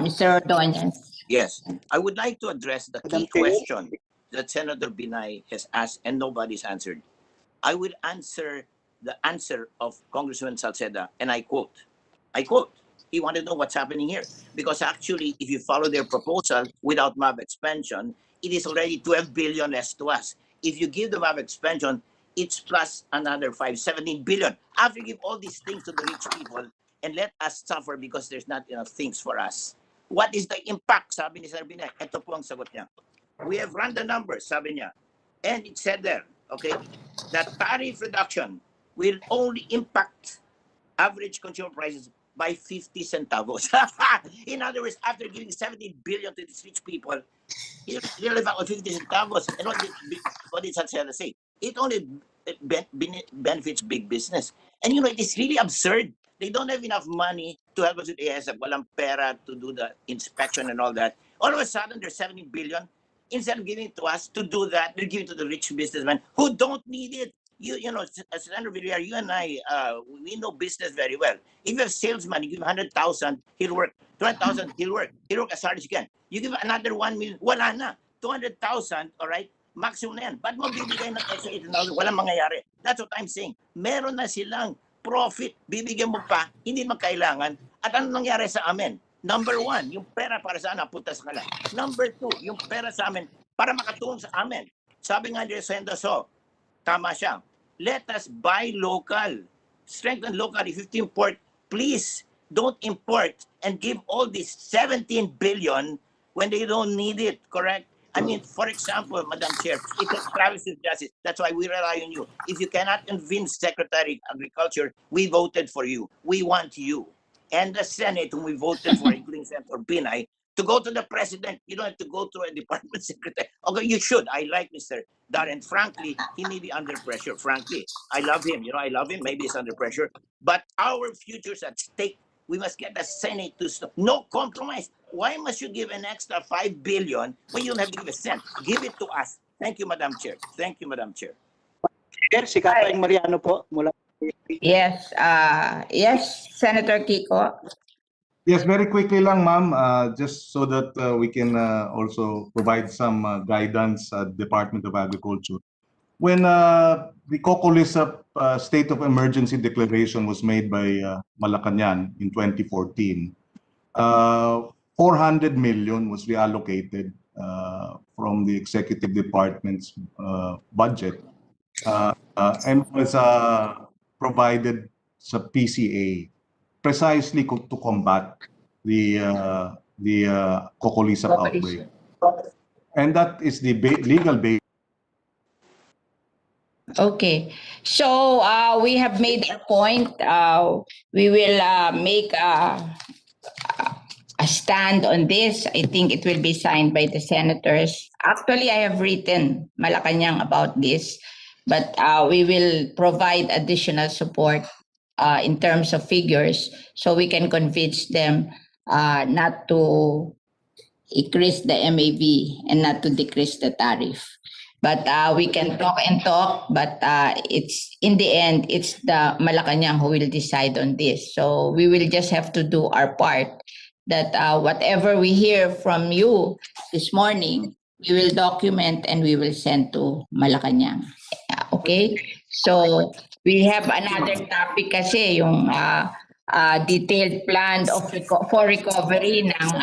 Mr. Ordonez. Yes, I would like to address the key question that Senator Binay has asked and nobody's answered. I will answer the answer of Congressman Salceda, and I quote, he wanted to know what's happening here. Because actually, if you follow their proposal without MAB expansion, it is already 12 billion less to us. If you give the MAB expansion, it's plus another 17 billion. After you give all these things to the rich people and let us suffer because there's not enough things for us. What is the impact? Sabi ni Sir Binay. Ito po ang sagot niya. We have run the numbers, sabi niya. And it said there, okay, that tariff reduction will only impact average consumer prices by 50 centavos. In other words, after giving 17 billion to these rich people, you'll live out 50 centavos. And what did Salceda say? It only benefits big business. And you know, it is really absurd. They don't have enough money to help us with ASF. Walang pera to do the inspection and all that. All of a sudden, there's 17 billion. Instead of giving it to us to do that, they're giving it to the rich businessmen who don't need it. You know, Senator Villar, you and I, we know business very well. If you have salesman, you give 100,000, he'll work. 20,000, he'll work. He'll work as hard as you can. You give another 1 million, wala na. 200,000, all right? Maximum na yan. Ba't mo bibigay ng extra 8,000? Walang mangyayari. That's what I'm saying. Meron na silang profit. Bibigyan mo pa, hindi magkailangan. At ano nangyari sa amin? Number one, yung pera para saan napunta sa kanila. Number two, yung pera sa amin para makatulong sa amin. Sabi nga ni Senda So, tama siya. Let us buy local. Strengthen local. If you import, please don't import and give all this 17 billion when they don't need it, correct? I mean, for example, Madam Chair, it's a travesty of justice. That's why we rely on you. If you cannot convince Secretary of Agriculture, we voted for you. We want you. And the Senate, whom we voted for, including Senator Binay, to go to the president. You don't have to go through a department secretary. Okay, you should. I like Mr. Darren. Frankly, he may be under pressure. Frankly, I love him. You know, I love him. Maybe he's under pressure. But our future's at stake. We must get the Senate to stop. No compromise. Why must you give an extra 5 billion when you don't have to give a cent? Give it to us. Thank you, Madam Chair. Thank you, Madam Chair. Chair, si Kapeng Mariano po mula. Yes, yes, Senator Kiko. Yes, very quickly lang, ma'am, just so that we can also provide some guidance at Department of Agriculture. When the COCOLISA State of Emergency Declaration was made by Malacanang in 2014, 400 million was reallocated from the Executive Department's budget and was provided sa PCA precisely to combat the COCOLISA outbreak. And that is the legal base. Okay, so we have made a point. We will make a stand on this. I think it will be signed by the senators. Actually, I have written Malacanang about this, but we will provide additional support in terms of figures so we can convince them not to increase the MAB and not to decrease the tariff. But we can talk and talk, but it's in the end, it's the Malacanang who will decide on this. So we will just have to do our part, that whatever we hear from you this morning, we will document and we will send to Malacanang. Okay? So we have another topic kasi, yung detailed plan for recovery ng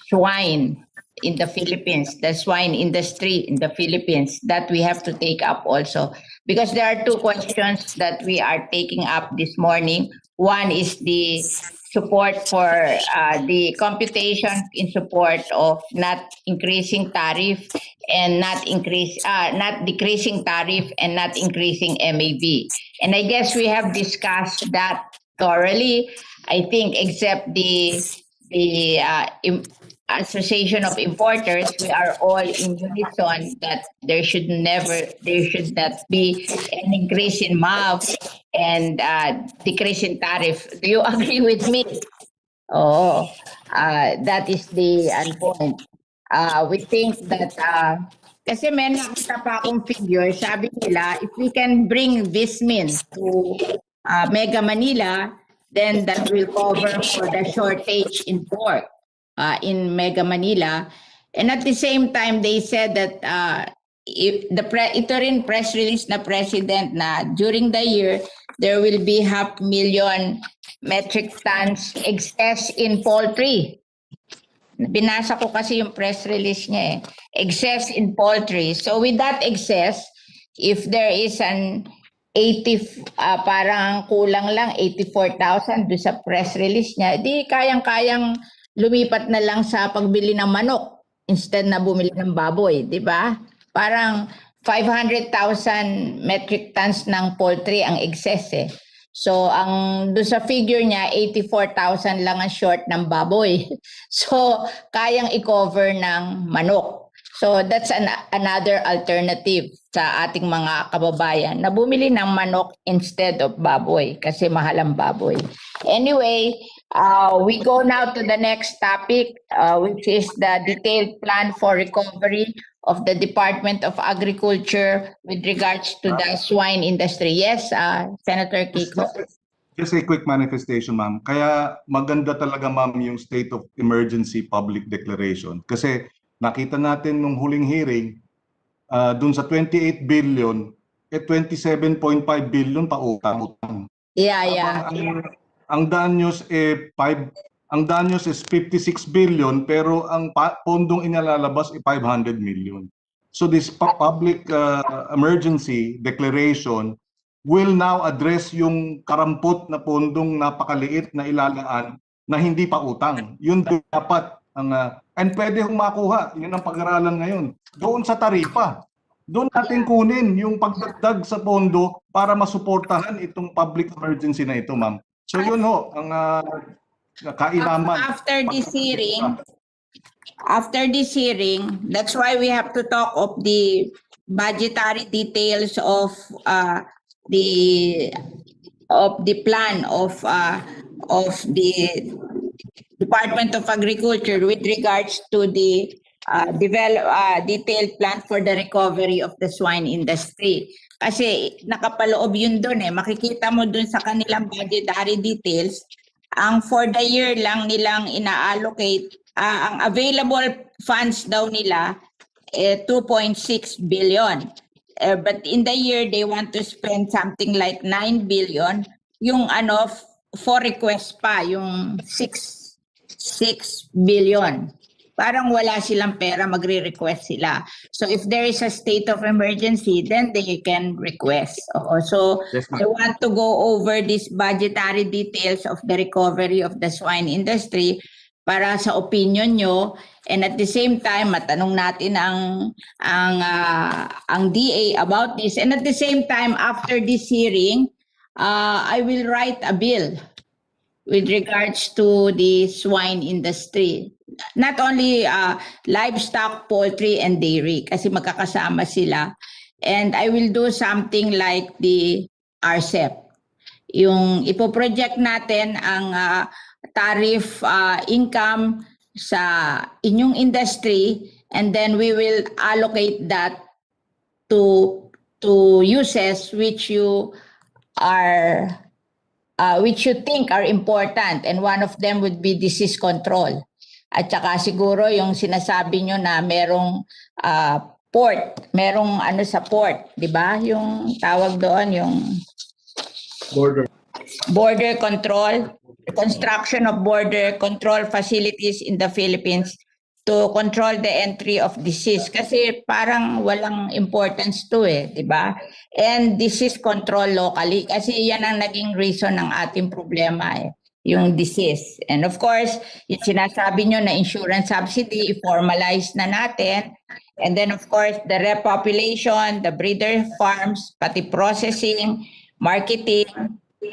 swine in the Philippines, the swine industry in the Philippines, that we have to take up also. Because there are two questions that we are taking up this morning. One is the support for the computation in support of not increasing tariff and not decreasing tariff and not increasing MAB. And I guess we have discussed that thoroughly. I think except the Association of Importers, we are all in unison that there should not be an increase in MAB and decrease in tariff. Do you agree with me? Oh, that is the point. We think that kasi may nakita pa akong figure, sabi nila, if we can bring Vismin to Mega Manila, then that will cover for the shortage in pork in Mega Manila. And at the same time, they said that ito rin press release na president na during the year, there will be 500,000 metric tons excess in poultry. Binasa ko kasi yung press release niya eh. Excess in poultry. So with that excess, if there is an 80, parang kulang lang 84,000 doon sa press release niya, di kayang-kayang lumipat na lang sa pagbili ng manok instead na bumili ng baboy, di ba? Parang 500,000 metric tons ng poultry ang excess eh. So ang doon sa figure niya 84,000 lang ang short ng baboy. So kayang i-cover ng manok. So that's another alternative sa ating mga kababayan na bumili ng manok instead of baboy kasi mahal ang baboy. Anyway, we go now to the next topic, which is the detailed plan for recovery of the Department of Agriculture with regards to the swine industry. Yes, Senator Kiko. Just a quick manifestation, ma'am. Kaya maganda talaga, ma'am, yung state of emergency public declaration. Kasi nakita natin nung huling hearing, dun sa 28 billion, 27.5 billion pa utang. Yeah. Ang danyos ang danyos is 56 billion pero ang pondong inalalabas 500 million. So this public emergency declaration will now address yung karampot na pondong napakaliit na ilalaan na hindi pa utang. Yun dapat ang and pwede hong makuha. Yun ang pag-aralan ngayon. Doon sa taripa. Doon natin kunin yung pagdagdag sa pondo para masuportahan itong public emergency na ito, ma'am. So yun ho, ang kainaman. After this hearing, that's why we have to talk of the budgetary details of the plan of the Department of Agriculture with regards to the detailed plan for the recovery of the swine industry. Kasi nakapaloob yun doon eh. Makikita mo doon sa kanilang budgetary details, ang for the year lang nilang ina-allocate, ang available funds daw nila 2.6 billion. But in the year, they want to spend something like 9 billion. Yung for request pa, yung 6 billion. Parang wala silang pera, magre-request sila. So if there is a state of emergency, then they can request. So yes, I want to go over these budgetary details of the recovery of the swine industry para sa opinion nyo. And at the same time, matanong natin ang DA about this. And at the same time, after this hearing, I will write a bill with regards to the swine industry. Not only livestock, poultry, and dairy, kasi magkakasama sila. And I will do something like the RCEP. Yung ipoproject natin ang tariff income sa inyong industry, and then we will allocate that to uses which you think are important, and one of them would be disease control. At saka siguro yung sinasabi nyo na merong merong sa port, di ba? Yung tawag doon, yung border control, construction of border control facilities in the Philippines to control the entry of disease. Kasi parang walang importance to di ba? And disease control locally. Kasi yan ang naging reason ng ating problema yung disease. And of course, yung sinasabi nyo na insurance subsidy, i-formalize na natin. And then of course, the repopulation, the breeder farms, pati processing, marketing.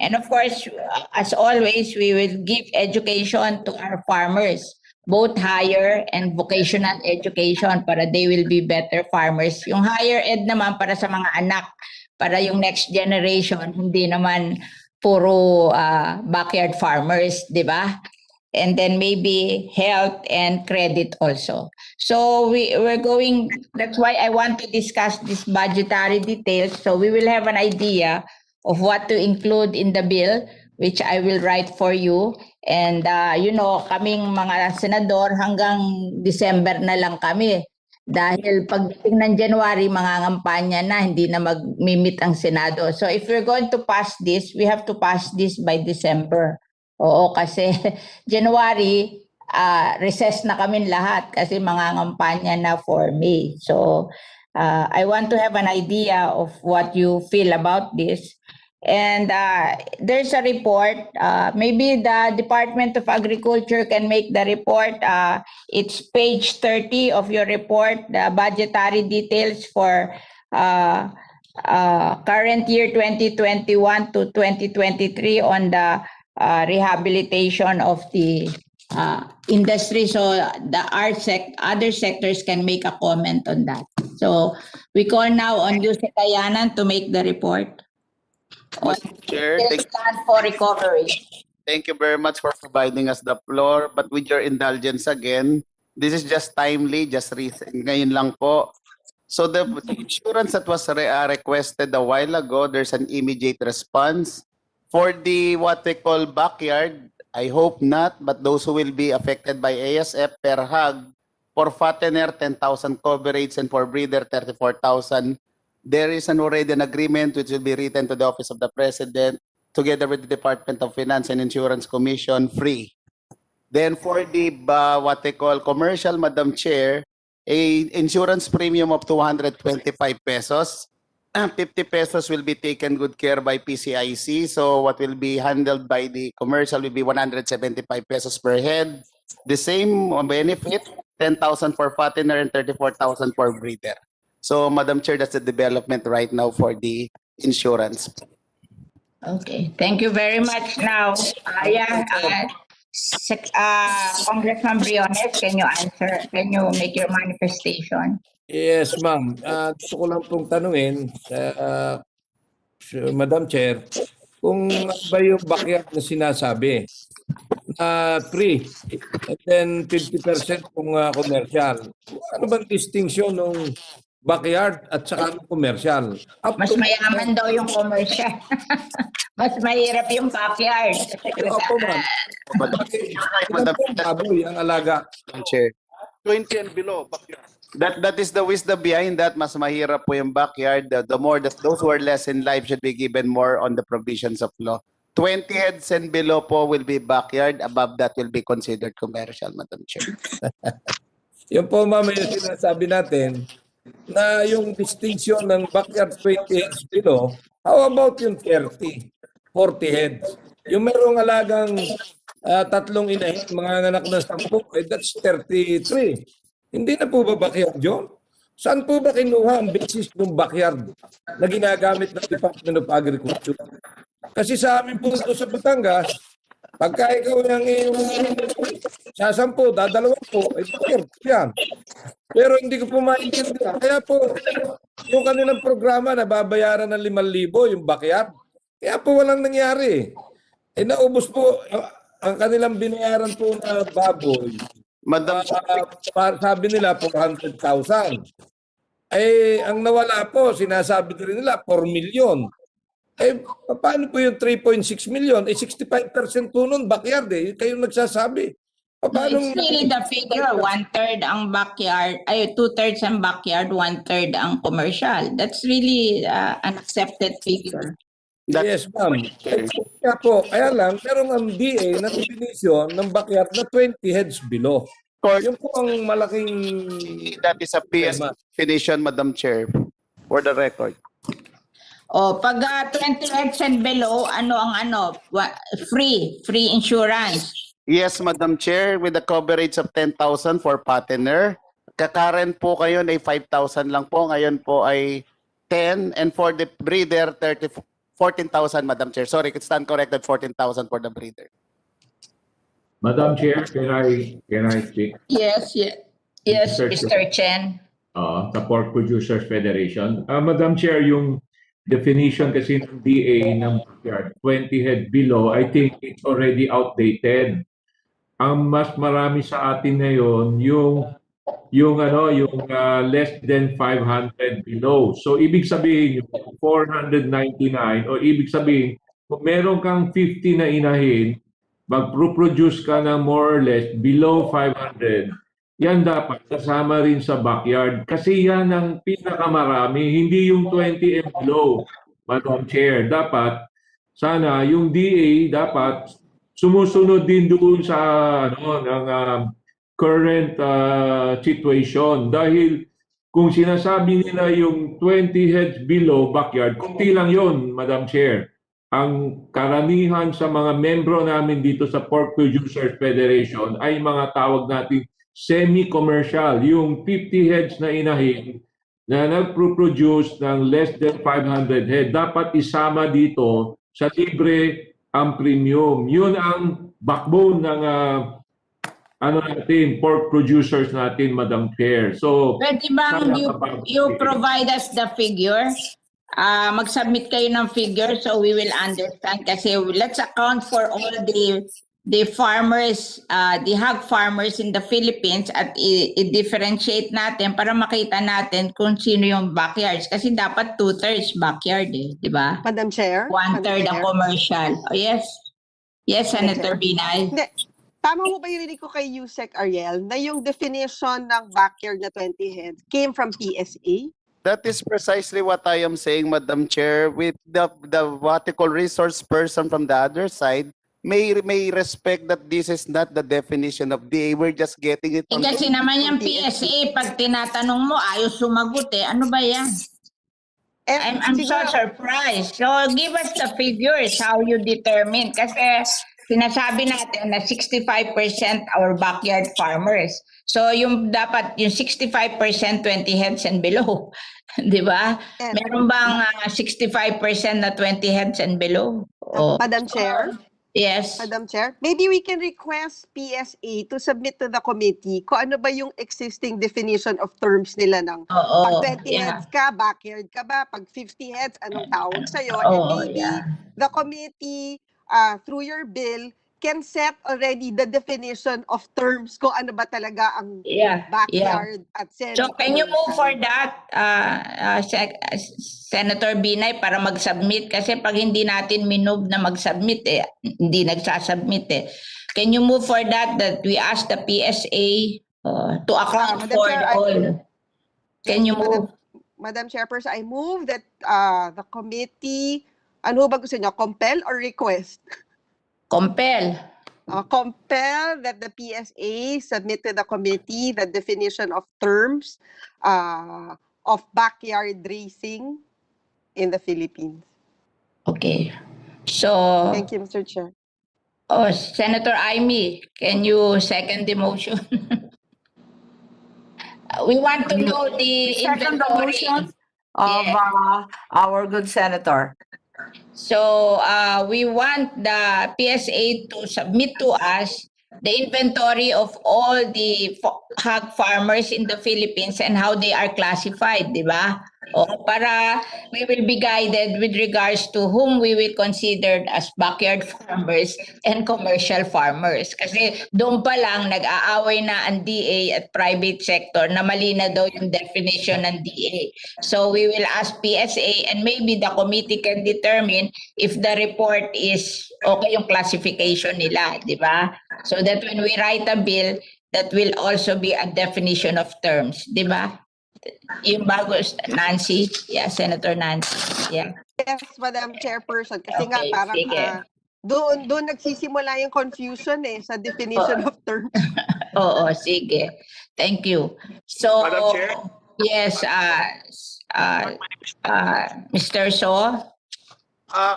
And of course, as always, we will give education to our farmers, both higher and vocational education para they will be better farmers. Yung higher ed naman para sa mga anak, para yung next generation, hindi naman puro backyard farmers, di ba? And then maybe health and credit also. So we're going, that's why I want to discuss this budgetary details. So we will have an idea of what to include in the bill which I will write for you. And kaming mga senador hanggang December na lang kami. Dahil pagdating ng January, mangangampanya na, hindi na mag-meet ang Senado. So if we're going to pass this, we have to pass this by December. Oo, kasi January, recess na kami lahat kasi mangangampanya na for May. So I want to have an idea of what you feel about this. And there's a report. Maybe the Department of Agriculture can make the report. It's page 30 of your report, the budgetary details for current year 2021 to 2023 on the rehabilitation of the industry. So the other sectors can make a comment on that. So we call now on Yusek Kayanan to make the report. Madam Chair, Plan for recovery. thank you very much for providing us the floor. But with your indulgence again, this is just timely, just recent. Ngayon lang po. So the insurance that was requested a while ago, there's an immediate response. For the what they call backyard, I hope not, but those who will be affected by ASF per hog, for fattener, 10,000 coverage, and for breeder, 34,000. There is already an agreement which will be written to the Office of the President together with the Department of Finance and Insurance Commission free. Then for the what they call commercial, Madam Chair, a insurance premium of 225 pesos. 50 pesos will be taken good care by PCIC. So what will be handled by the commercial will be 175 pesos per head. The same benefit, 10,000 for fattener and 34,000 for breeder. So, Madam Chair, that's the development right now for the insurance. Okay, thank you very much. Now, Congressman Briones, can you answer? Can you make your manifestation? Yes, ma'am. Gusto ko lang pong tanungin sa Madam Chair, kung ano ba yung backyard na sinasabi na free and then 50% kung commercial. Ano bang distinction ng backyard at saka ng commercial? Mas mayaman daw yung commercial. Mas mahirap yung backyard. Opo, ma'am. Ilan pong baboy ang alaga? Chair. 20 and below, backyard. That is the wisdom behind that. Mas mahirap po yung backyard. The more that those who are less in life should be given more on the provisions of law. 20 heads and below po will be backyard. Above that will be considered commercial, Madam Chair. Yung po, ma'am, yung sinasabi natin na yung distinction ng backyard 20 heads below, how about yung 30, 40 heads? Yung merong alagang tatlong inahin, mga anak na 10, that's 33. Hindi na po ba backyard yun? Saan po ba kinuha ang basis ng backyard na ginagamit ng Department of Agriculture? Kasi sa amin po ito sa Batangas, pagka ikaw yung sa 10, dadalawa po, backyard yan. Pero hindi ko po maintindihan. Kaya po, yung kanilang programa na babayaran ng 5,000 yung backyard, kaya po walang nangyari. Naubos po ang kanilang binayaran po na baboy. Madam, sabi nila 400,000. Ang nawala po, sinasabi rin nila 4 million. Paano po yung 3.6 million? 65% po nun backyard Kayo nagsasabi. Paano? It's really the figure, 1/3 ang backyard, 2/3 ang backyard, 1/3 ang commercial. That's really an accepted figure. Yes, ma'am. Kaya lang, merong ang DA na definition ng backyard na 20 heads below. Yung po ang malaking... That is a PS definition, Madam Chair, for the record. Pag 20 heads and below, free insurance. Yes, Madam Chair, with the coverage of 10,000 for fattener. Current po kayo ay 5,000 lang po. Ngayon po ay 10. And for the breeder, 14,000, Madam Chair. Sorry, it's stand corrected, 14,000 for the breeder. Madam Chair, can I speak? Yes, Mr. Chen. Sa Pork Producers Federation. Madam Chair, yung definition kasi ng DA ng backyard, 20 head below, I think it's already outdated. Ang mas marami sa atin ngayon yung less than 500 below. So ibig sabihin yung 499 o ibig sabihin kung meron kang 50 na inahin, mag-produce ka ng more or less below 500, yan dapat kasama rin sa backyard. Kasi yan ang pinakamarami, hindi yung 20 and below, Madam Chair. Dapat, sana yung DA dapat sumusunod din doon sa current situation. Dahil kung sinasabi nila yung 20 heads below backyard, kunti lang yun, Madam Chair. Ang karamihan sa mga membro namin dito sa Pork Producers Federation ay mga tawag natin semi-commercial. Yung 50 heads na inahin na nagpo-produce ng less than 500 head, dapat isama dito sa libre ang premium. Yun ang backbone ng pork producers natin, Madam Chair. So, pwede bang you provide us the figure? Mag-submit kayo ng figure so we will understand. Kasi let's account for all the farmers, the hog farmers in the Philippines at i-differentiate natin para makita natin kung sino yung backyards. Kasi dapat 2/3 backyard di ba? Madam Chair? 1/3 ang commercial. Oh, yes. Yes, Senator Binay. Hindi. Tama mo ba yung ko kay Yusek Ariel na yung definition ng backyard na 20 heads came from PSA? That is precisely what I am saying, Madam Chair. With the what you call resource person from the other side may respect that this is not the definition of DA. We're just getting it. Kasi naman yung PSA, pag tinatanong mo, ayos sumagot Ano ba yan? I'm so surprised. So give us the figures, how you determine. Kasi sinasabi natin na 65% our backyard farmers. So yung dapat, yung 65% 20 heads and below. Di ba? Meron bang 65% na 20 heads and below? Madam Chair? Yes. Madam Chair, maybe we can request PSA to submit to the committee kung ano ba yung existing definition of terms nila ng pag 20 heads ka, backyard ka ba? Pag 50 heads, anong tawag sa'yo? And maybe the committee, through your bill, can set already the definition of terms kung ano ba talaga ang backyard at So can you move for that, Senator Binay, para mag-submit? Kasi pag hindi natin minove na mag-submit, hindi nagsasubmit Can you move for that we ask the PSA to account for all? Can you move? Madam Chairperson, I move that the committee, ano ba gusto niyo, compel or request? Compel. Compel that the PSA submit to the committee the definition of terms of backyard racing in the Philippines. Okay. So, thank you, Mr. Chair. Senator Aimee, can you second the motion? We want to know the inventory of our good senator. So we want the PSA to submit to us the inventory of all the hog farmers in the Philippines and how they are classified, di ba? Para we will be guided with regards to whom we will consider as backyard farmers and commercial farmers. Kasi doon pa lang nag-aaway na ang DA at private sector na mali na daw yung definition ng DA. So we will ask PSA and maybe the committee can determine if the report is okay yung classification nila, di ba? So that when we write a bill, that will also be a definition of terms, di ba? Yung bago, Nancy, Senator Nancy, Yes, Madam Chairperson, kasi nga parang doon nagsisimula yung confusion sa definition of terms. Oo, sige. Thank you. So, Madam Chair? Yes, Mr. So.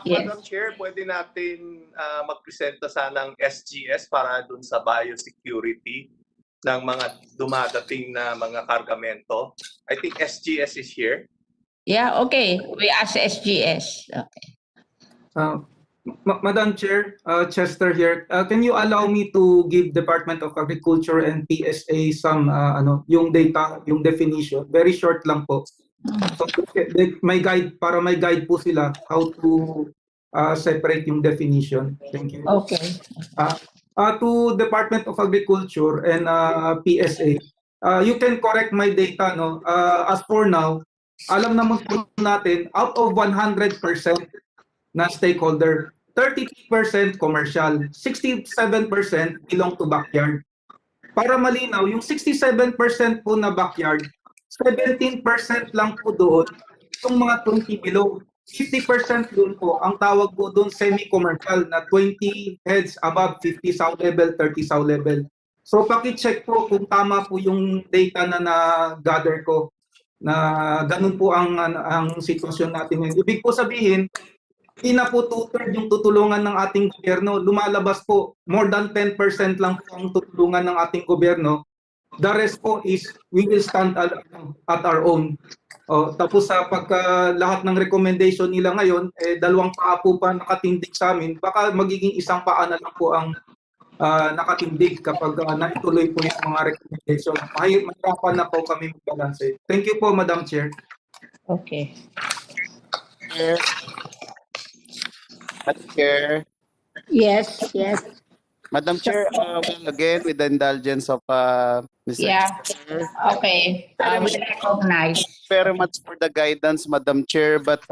Madam Chair, pwede natin magpresenta sanang SGS para dun sa biosecurity ng mga dumadating na mga kargamento. I think SGS is here. Yeah, okay. We ask SGS. Okay. Madam Chair, Chester here. Can you allow me to give Department of Agriculture and PSA some yung data, yung definition? Very short lang po. So, may guide, para may guide po sila how to separate yung definition. Thank you. Okay. To Department of Agriculture and PSA, you can correct my data, no? As for now, alam naman po natin, out of 100% na stakeholder, 33% commercial, 67% belong to backyard. Para malinaw, yung 67% po na backyard, 17% lang po doon, yung mga 20 below. 50% doon po, ang tawag po doon semi-commercial na 20 heads above 50 sow level, 30 sow level. So paki-check po kung tama po yung data na na-gather ko na ganun po ang sitwasyon natin ngayon. Ibig po sabihin, hindi na po 2/3 yung tutulungan ng ating gobyerno. Lumalabas po, more than 10% lang po ang tutulungan ng ating gobyerno. The rest po is we will stand at our own. Tapos sa pagka lahat ng recommendation nila ngayon, dalawang paa po pa nakatindig sa amin, baka magiging isang paa na lang po ang nakatindig kapag naituloy po yung mga recommendation. Mahirapan na po kami mag-balance. Thank you po, Madam Chair. Okay. Madam Chair. Yes, yes. Madam Chair, well, again, with the indulgence of Mr. Yeah. Chair. Okay. We recognize. Very much for the guidance, Madam Chair, but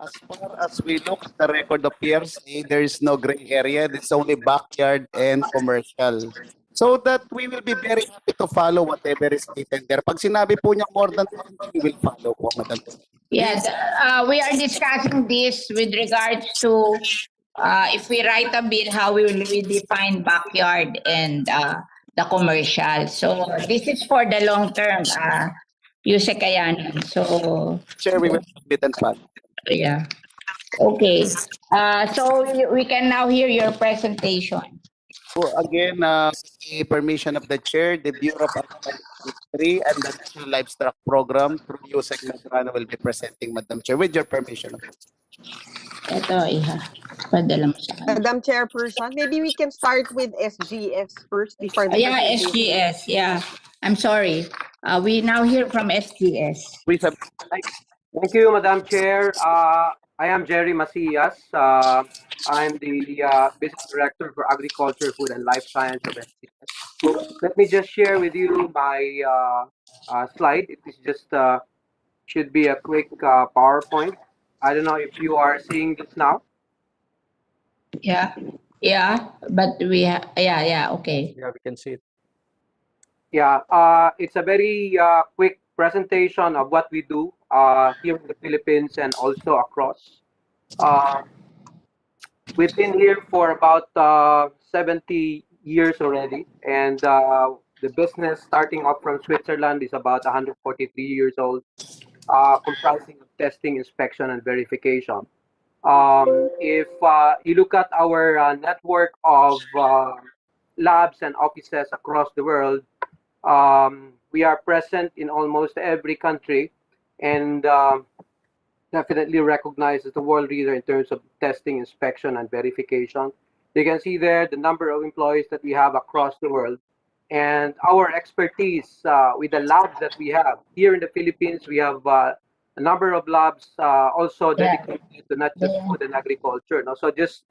as far as we look at the record of PRC, there is no gray area. It's only backyard and commercial. So that we will be very happy to follow whatever is written there. Pag sinabi po niya more than 20, we will follow po, Madam Chair. Yes, we are discussing this with regards to if we write a bill, how will we define backyard and the commercial. So this is for the long term, Yuse Kayanan. So Chair, we will submit and follow. yeah. Okay. So we can now hear your presentation. So again, with the permission of the Chair, the Bureau of Animal Husbandry and the National Livestock Program through Yusek Madrano will be presenting, Madam Chair, with your permission. Ito, iha. Padala mo sa kanya. Madam Chairperson, maybe we can start with SGS first before the Yeah, presentation. SGS. Yeah. I'm sorry. We now hear from SGS. Please have. Thank you, Madam Chair. I am Jerry Macias. I'm the Business Director for Agriculture, Food, and Life Science of SGS. Let me just share with you my slide. It is just should be a quick PowerPoint. I don't know if you are seeing this now. Yeah. Yeah. But we have, yeah. Okay. Yeah, we can see it. Yeah, it's a very quick presentation of what we do here in the Philippines and also across. We've been here for about 70 years already, and the business starting up from Switzerland is about 143 years old, comprising of testing, inspection, and verification. If you look at our network of labs and offices across the world, we are present in almost every country and definitely recognized as the world leader in terms of testing, inspection, and verification. You can see there the number of employees that we have across the world and our expertise with the labs that we have. Here in the Philippines, we have a number of labs also dedicated to not just food and agriculture. No? So just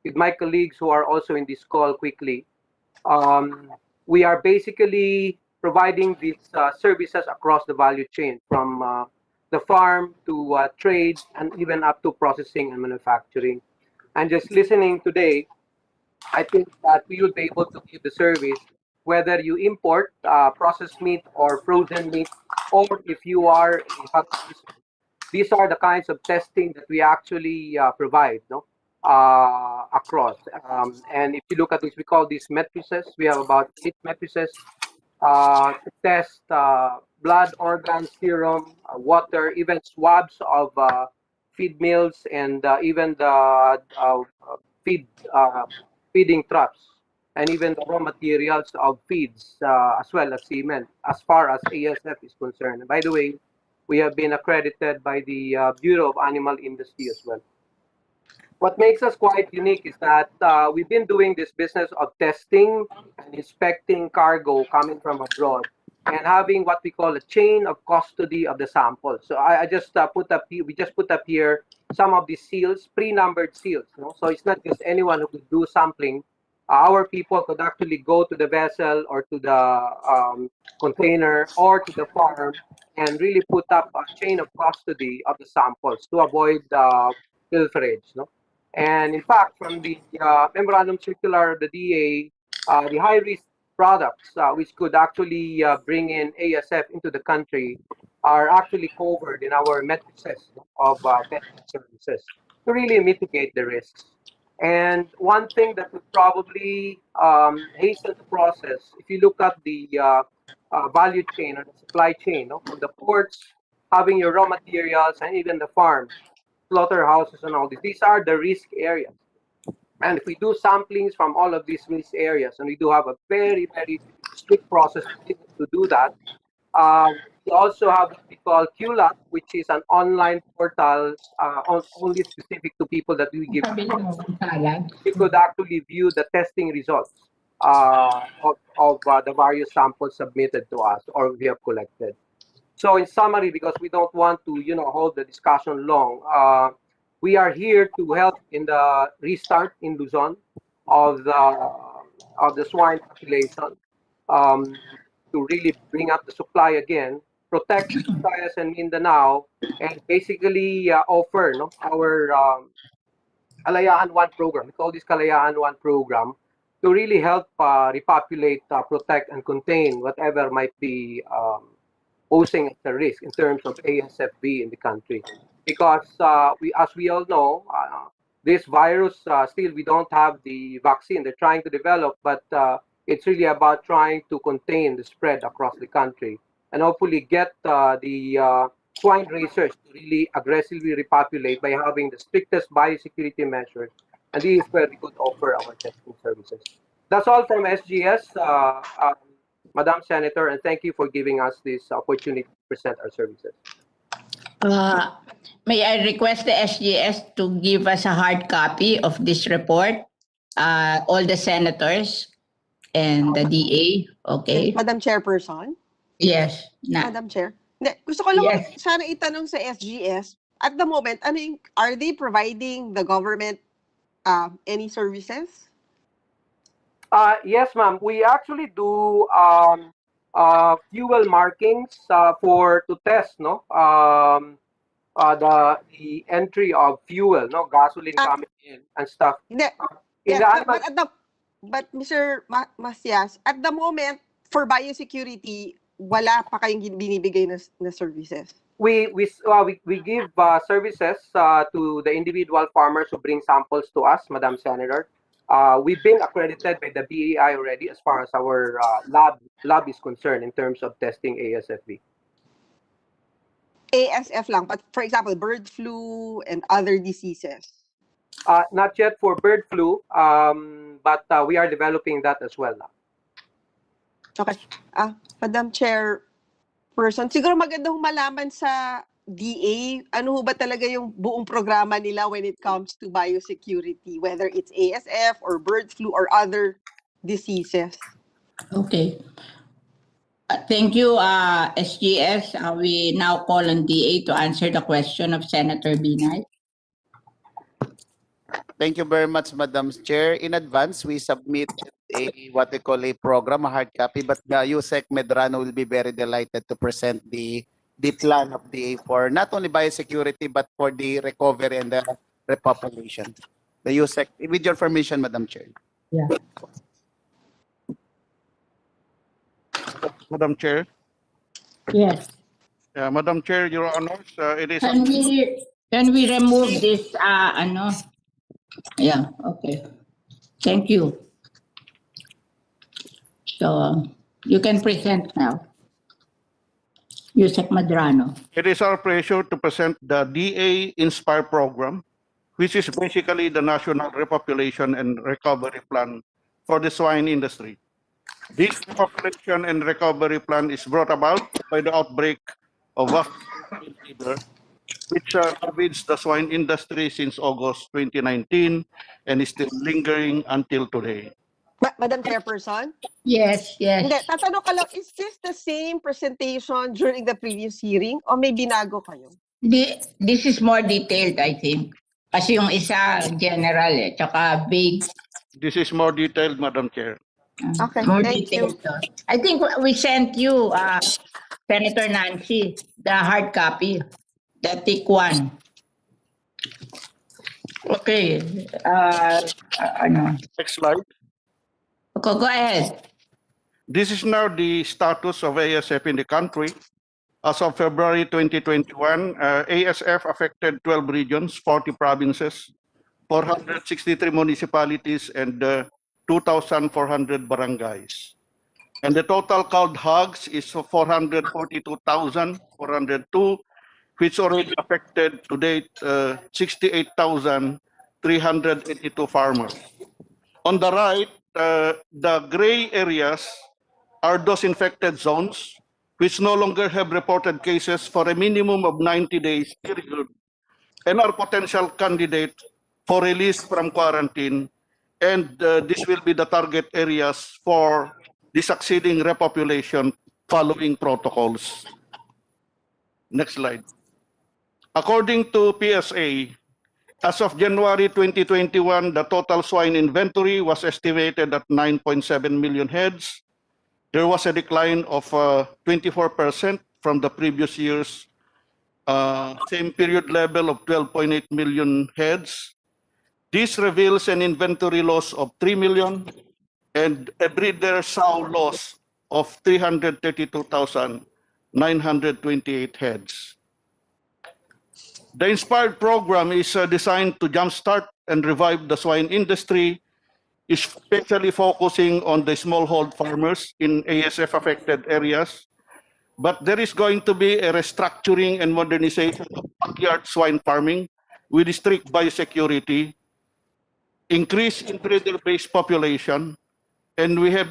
with my colleagues who are also in this call quickly, we are basically providing these services across the value chain from the farm to trade and even up to processing and manufacturing. And just listening today, I think that we will be able to give the service whether you import processed meat or frozen meat, or if you are a hog producer. These are the kinds of testing that we actually provide, no? Across. And if you look at this, we call these matrices. We have about 8 matrices to test blood, organs, serum, water, even swabs of feed mills, and even the feeding traps, and even the raw materials of feeds, as well as semen, as far as ASF is concerned. And by the way, we have been accredited by the Bureau of Animal Industry as well. What makes us quite unique is that we've been doing this business of testing and inspecting cargo coming from abroad and having what we call a chain of custody of the sample. So I just put up here, we just put up here some of these seals, pre-numbered seals. You know? So it's not just anyone who could do sampling. Our people could actually go to the vessel or to the container or to the farm and really put up a chain of custody of the samples to avoid pilferage. No? And in fact, from the memorandum circular of the DA, the high-risk products, which could actually bring in ASF into the country, are actually covered in our matrices of testing services to really mitigate the risks. And one thing that would probably hasten the process, if you look at the value chain or the supply chain, no? From the ports, having your raw materials, and even the farms, slaughterhouses, and all this, these are the risk areas. And if we do samplings from all of these risk areas, and we do have a very, very strict process to do that, we also have what we call QLAT, which is an online portal only specific to people that we give. You could actually view the testing results of the various samples submitted to us or we have collected. So in summary, because we don't want to, hold the discussion long, we are here to help in the restart in Luzon of the swine population, to really bring up the supply again, protect Visayas and Mindanao, and basically offer our Kalayaan 1 program. We call this Kalayaan 1 program to really help repopulate, protect, and contain whatever might be posing a risk in terms of ASFB in the country. Because as we all know, this virus, still we don't have the vaccine. They're trying to develop, but it's really about trying to contain the spread across the country and hopefully get the swine raisers to really aggressively repopulate by having the strictest biosecurity measures. And this is where we could offer our testing services. That's all from SGS, Madam Senator, and thank you for giving us this opportunity to present our services. May I request the SGS to give us a hard copy of this report, all the senators and the DA, okay? Madam Chairperson? Yes. Madam Chair? Gusto ko lang sana itanong sa SGS, at the moment, are they providing the government any services? Yes, ma'am. We actually do fuel markings to test, the entry of fuel, gasoline coming in and stuff. But Mr. Macias, at the moment, for biosecurity, wala pa kayong binibigay na services? We give services to the individual farmers who bring samples to us, Madam Senator. We've been accredited by the BAI already as far as our lab is concerned in terms of testing ASFB. ASF lang, but for example, bird flu and other diseases? Not yet for bird flu, but we are developing that as well now. Okay. Madam Chairperson, siguro maganda hong malaman sa DA, ano ho ba talaga yung buong programa nila when it comes to biosecurity, whether it's ASF or bird flu or other diseases? Okay. Thank you, SGS. We now call on DA to answer the question of Senator Binay. Thank you very much, Madam Chair. In advance, we submit what we call a program, a hard copy, but Yusek Medrano will be very delighted to present the plan of DA for not only biosecurity, but for the recovery and the repopulation. The Yusek, with your permission, Madam Chair. Yeah. Madam Chair. Yes. Madam Chair, Your Honors, it is... Can we remove this, Yeah, okay. Thank you. So, you can present now. Yusek Madrano. It is our pleasure to present the DA Inspire program, which is basically the National Repopulation and Recovery Plan for the swine industry. This repopulation and recovery plan is brought about by the outbreak of fever, which ravaged the swine industry since August 2019 and is still lingering until today. Madam Chairperson? Yes. Hindi, tatanong ka lang, is this the same presentation during the previous hearing o may binago kayo? This is more detailed, I think. Kasi yung isa, general tsaka vague. This is more detailed, Madam Chair. Okay, More thank detailed. you. I think we sent you, Senator Nancy, the hard copy, the thick one. Okay. Next slide. Okay, go ahead. This is now the status of ASF in the country. As of February 2021, ASF affected 12 regions, 40 provinces, 463 municipalities, and 2,400 barangays. And the total count hogs is 442,402, which already affected to date 68,382 farmers. On the right, the gray areas are those infected zones which no longer have reported cases for a minimum of 90 days period and are potential candidate for release from quarantine. And this will be the target areas for the succeeding repopulation following protocols. Next slide. According to PSA, as of January 2021, the total swine inventory was estimated at 9.7 million heads. There was a decline of 24% from the previous year's same period level of 12.8 million heads. This reveals an inventory loss of 3 million and a breeder sow loss of 332,928 heads. The Inspired program is designed to jumpstart and revive the swine industry, especially focusing on the smallhold farmers in ASF-affected areas. But there is going to be a restructuring and modernization of backyard swine farming with strict biosecurity, increase in breeder-based population, and we have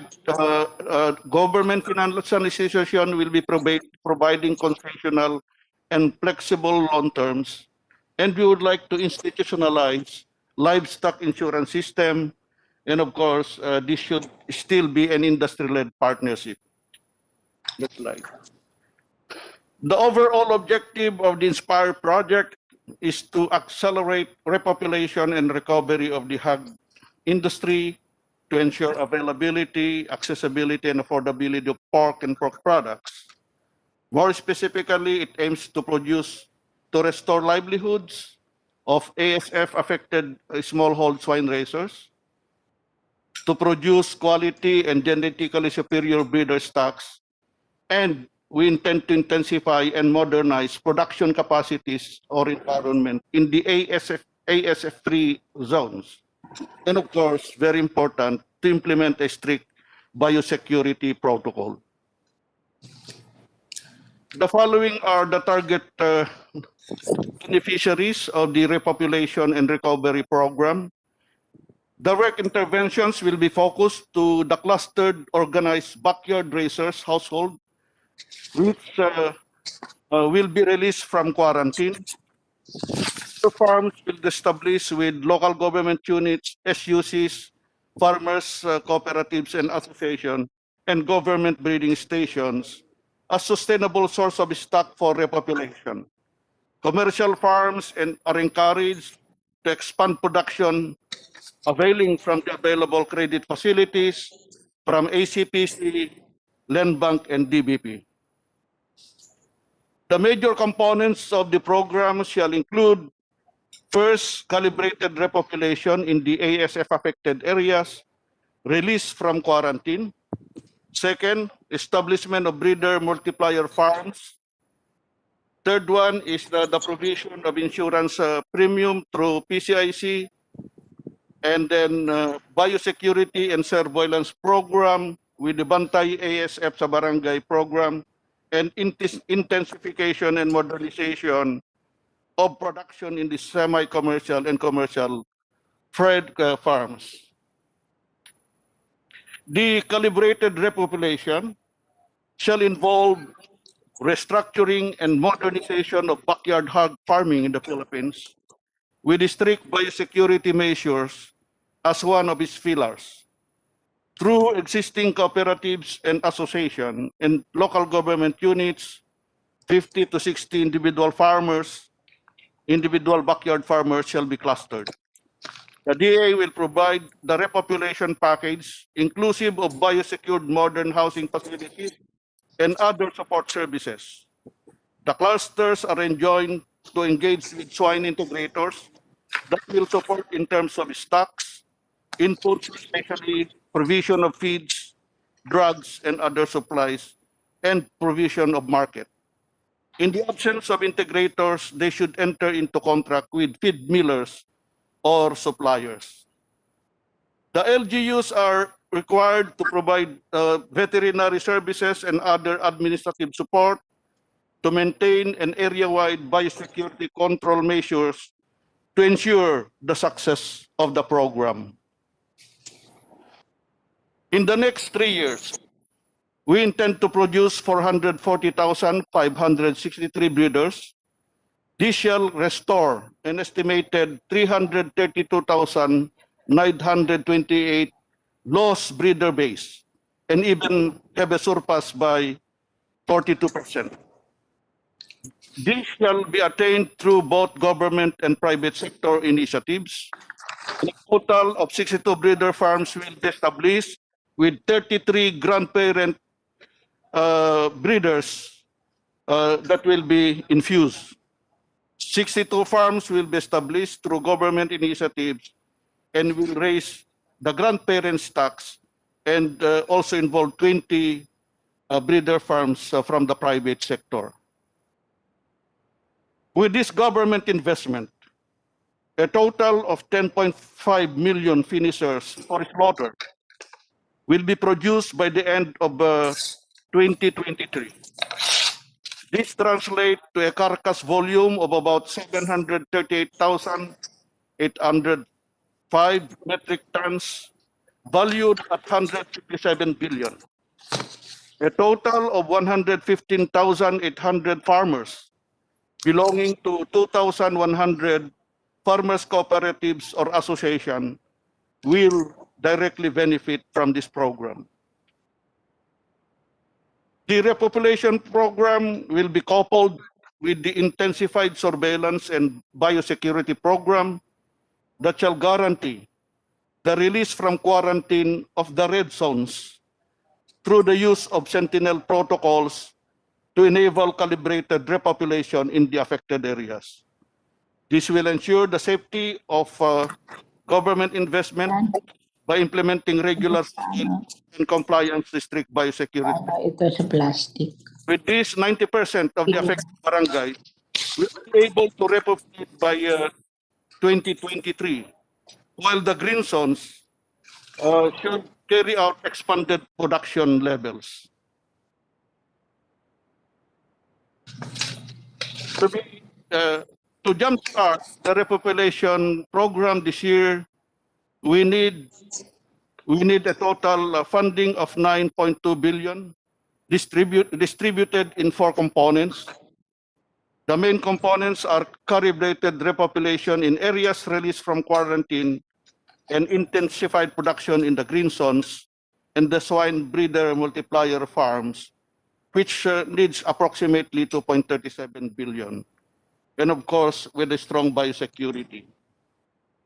government financial institution will be providing concessional and flexible loan terms. And we would like to institutionalize livestock insurance system. And of course, this should still be an industry-led partnership. Next slide. The overall objective of the Inspire project is to accelerate repopulation and recovery of the hog industry, to ensure availability, accessibility, and affordability of pork and pork products. More specifically, it aims to restore livelihoods of ASF-affected smallhold swine raisers, to produce quality and genetically superior breeder stocks, and we intend to intensify and modernize production capacities or environment in the ASF-free zones. And of course, very important, to implement a strict biosecurity protocol. The following are the target beneficiaries of the Repopulation and Recovery Program. Direct interventions will be focused to the clustered organized backyard raisers household, which will be released from quarantine. The farms will be established with local government units, SUCs, farmers, cooperatives and associations, and government breeding stations, a sustainable source of stock for repopulation. Commercial farms are encouraged to expand production, availing from the available credit facilities from ACPC, Land Bank, and DBP. The major components of the program shall include: first, calibrated repopulation in the ASF-affected areas, release from quarantine. Second, establishment of breeder multiplier farms. Third one is the provision of insurance premium through PCIC. And then biosecurity and surveillance program with the Bantay ASF sa barangay program, and intensification and modernization of production in the semi-commercial and commercial fed farms. The calibrated repopulation shall involve restructuring and modernization of backyard hog farming in the Philippines with strict biosecurity measures as one of its pillars. Through existing cooperatives and associations and local government units, 50 to 60 individual backyard farmers shall be clustered. The DA will provide the repopulation package inclusive of biosecured modern housing facilities and other support services. The clusters are enjoined to engage with swine integrators that will support in terms of stocks, inputs, especially provision of feeds, drugs, and other supplies, and provision of market. In the absence of integrators, they should enter into contract with feed millers or suppliers. The LGUs are required to provide veterinary services and other administrative support to maintain an area-wide biosecurity control measures to ensure the success of the program. In the next 3 years, we intend to produce 440,563 breeders. This shall restore an estimated 332,928 lost breeder base and even have a surpass by 42%. This shall be attained through both government and private sector initiatives. A total of 62 breeder farms will be established with 33 grandparent breeders that will be infused. 62 farms will be established through government initiatives and will raise the grandparent stocks and also involve 20 breeder farms from the private sector. With this government investment, a total of 10.5 million finishers for slaughter will be produced by the end of 2023. This translates to a carcass volume of about 738,805 metric tons, valued at 157 billion. A total of 115,800 farmers belonging to 2,100 farmers cooperatives or association will directly benefit from this program. The repopulation program will be coupled with the intensified surveillance and biosecurity program that shall guarantee the release from quarantine of the red zones through the use of sentinel protocols to enable calibrated repopulation in the affected areas. This will ensure the safety of government investment by implementing regular and compliance with strict biosecurity. Ito sa plastic. With this, 90% of the affected barangay will be able to repopulate by 2023, while the green zones should carry out expanded production levels. To jumpstart the repopulation program this year, we need a total funding of 9.2 billion distributed in 4 components. The main components are calibrated repopulation in areas released from quarantine and intensified production in the green zones and the swine breeder multiplier farms, which needs approximately 2.37 billion. And of course, with a strong biosecurity.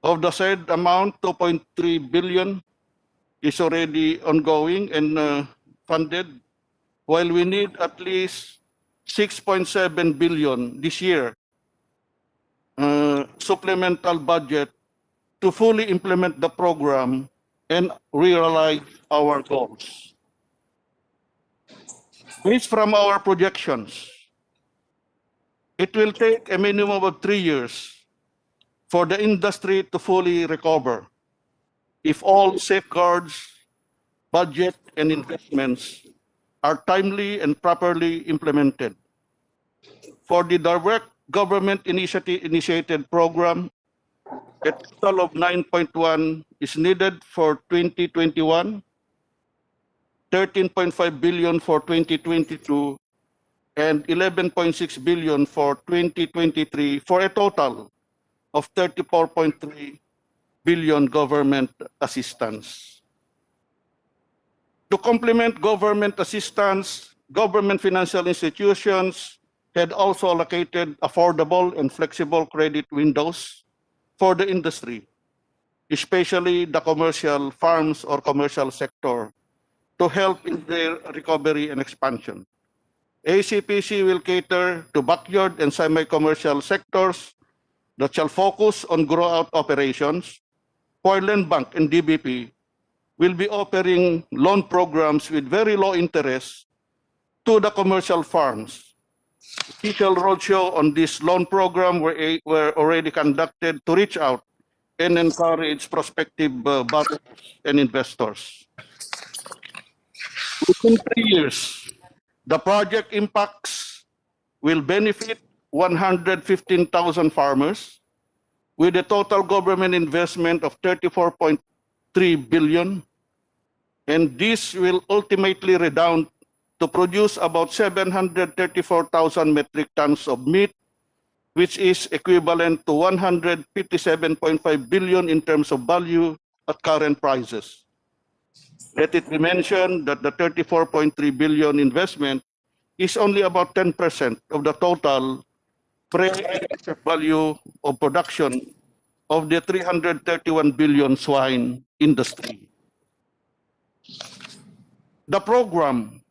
Of the said amount, 2.3 billion is already ongoing and funded, while we need at least 6.7 billion this year supplemental budget to fully implement the program and realize our goals. Based from our projections, it will take a minimum of 3 years for the industry to fully recover if all safeguards, budget, and investments are timely and properly implemented. For the direct government initiated program, a total of 9.1 is needed for 2021, 13.5 billion for 2022, and 11.6 billion for 2023, for a total of 34.3 billion government assistance. To complement government assistance, government financial institutions had also allocated affordable and flexible credit windows for the industry, especially the commercial farms or commercial sector, to help in their recovery and expansion. ACPC will cater to backyard and semi-commercial sectors that shall focus on grow-out operations, for Land Bank and DBP will be offering loan programs with very low interest to the commercial farms. Official roadshow on this loan program were already conducted to reach out and encourage prospective buyers and investors. Within 3 years, the project impacts will benefit 115,000 farmers with a total government investment of 34.3 billion, and this will ultimately redound to produce about 734,000 metric tons of meat, which is equivalent to 157.5 billion in terms of value at current prices. Let it be mentioned that the 34.3 billion investment is only about 10% of the total value of production of the 331 billion swine industry. The program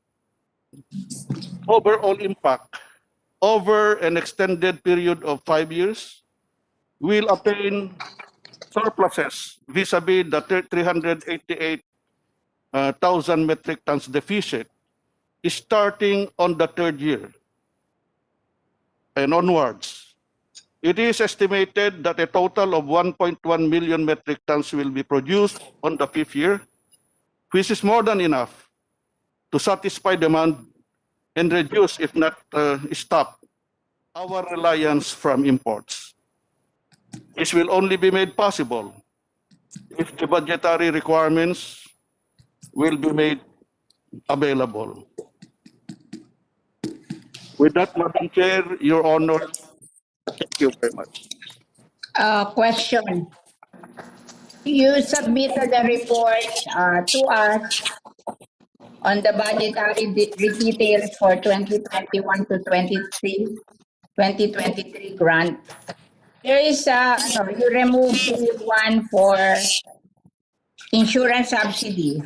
overall impact over an extended period of 5 years will attain surpluses vis-a-vis the 388,000 metric tons deficit starting on the 3rd year and onwards. It is estimated that a total of 1.1 million metric tons will be produced on the 5th year, which is more than enough to satisfy demand and reduce, if not stop, our reliance from imports. This will only be made possible if the budgetary requirements will be made available. With that, Madam Chair, Your Honor, thank you very much. Question. You submitted a report to us on the budgetary details for 2021 to 2023 grant. There is you removed the one for insurance subsidy.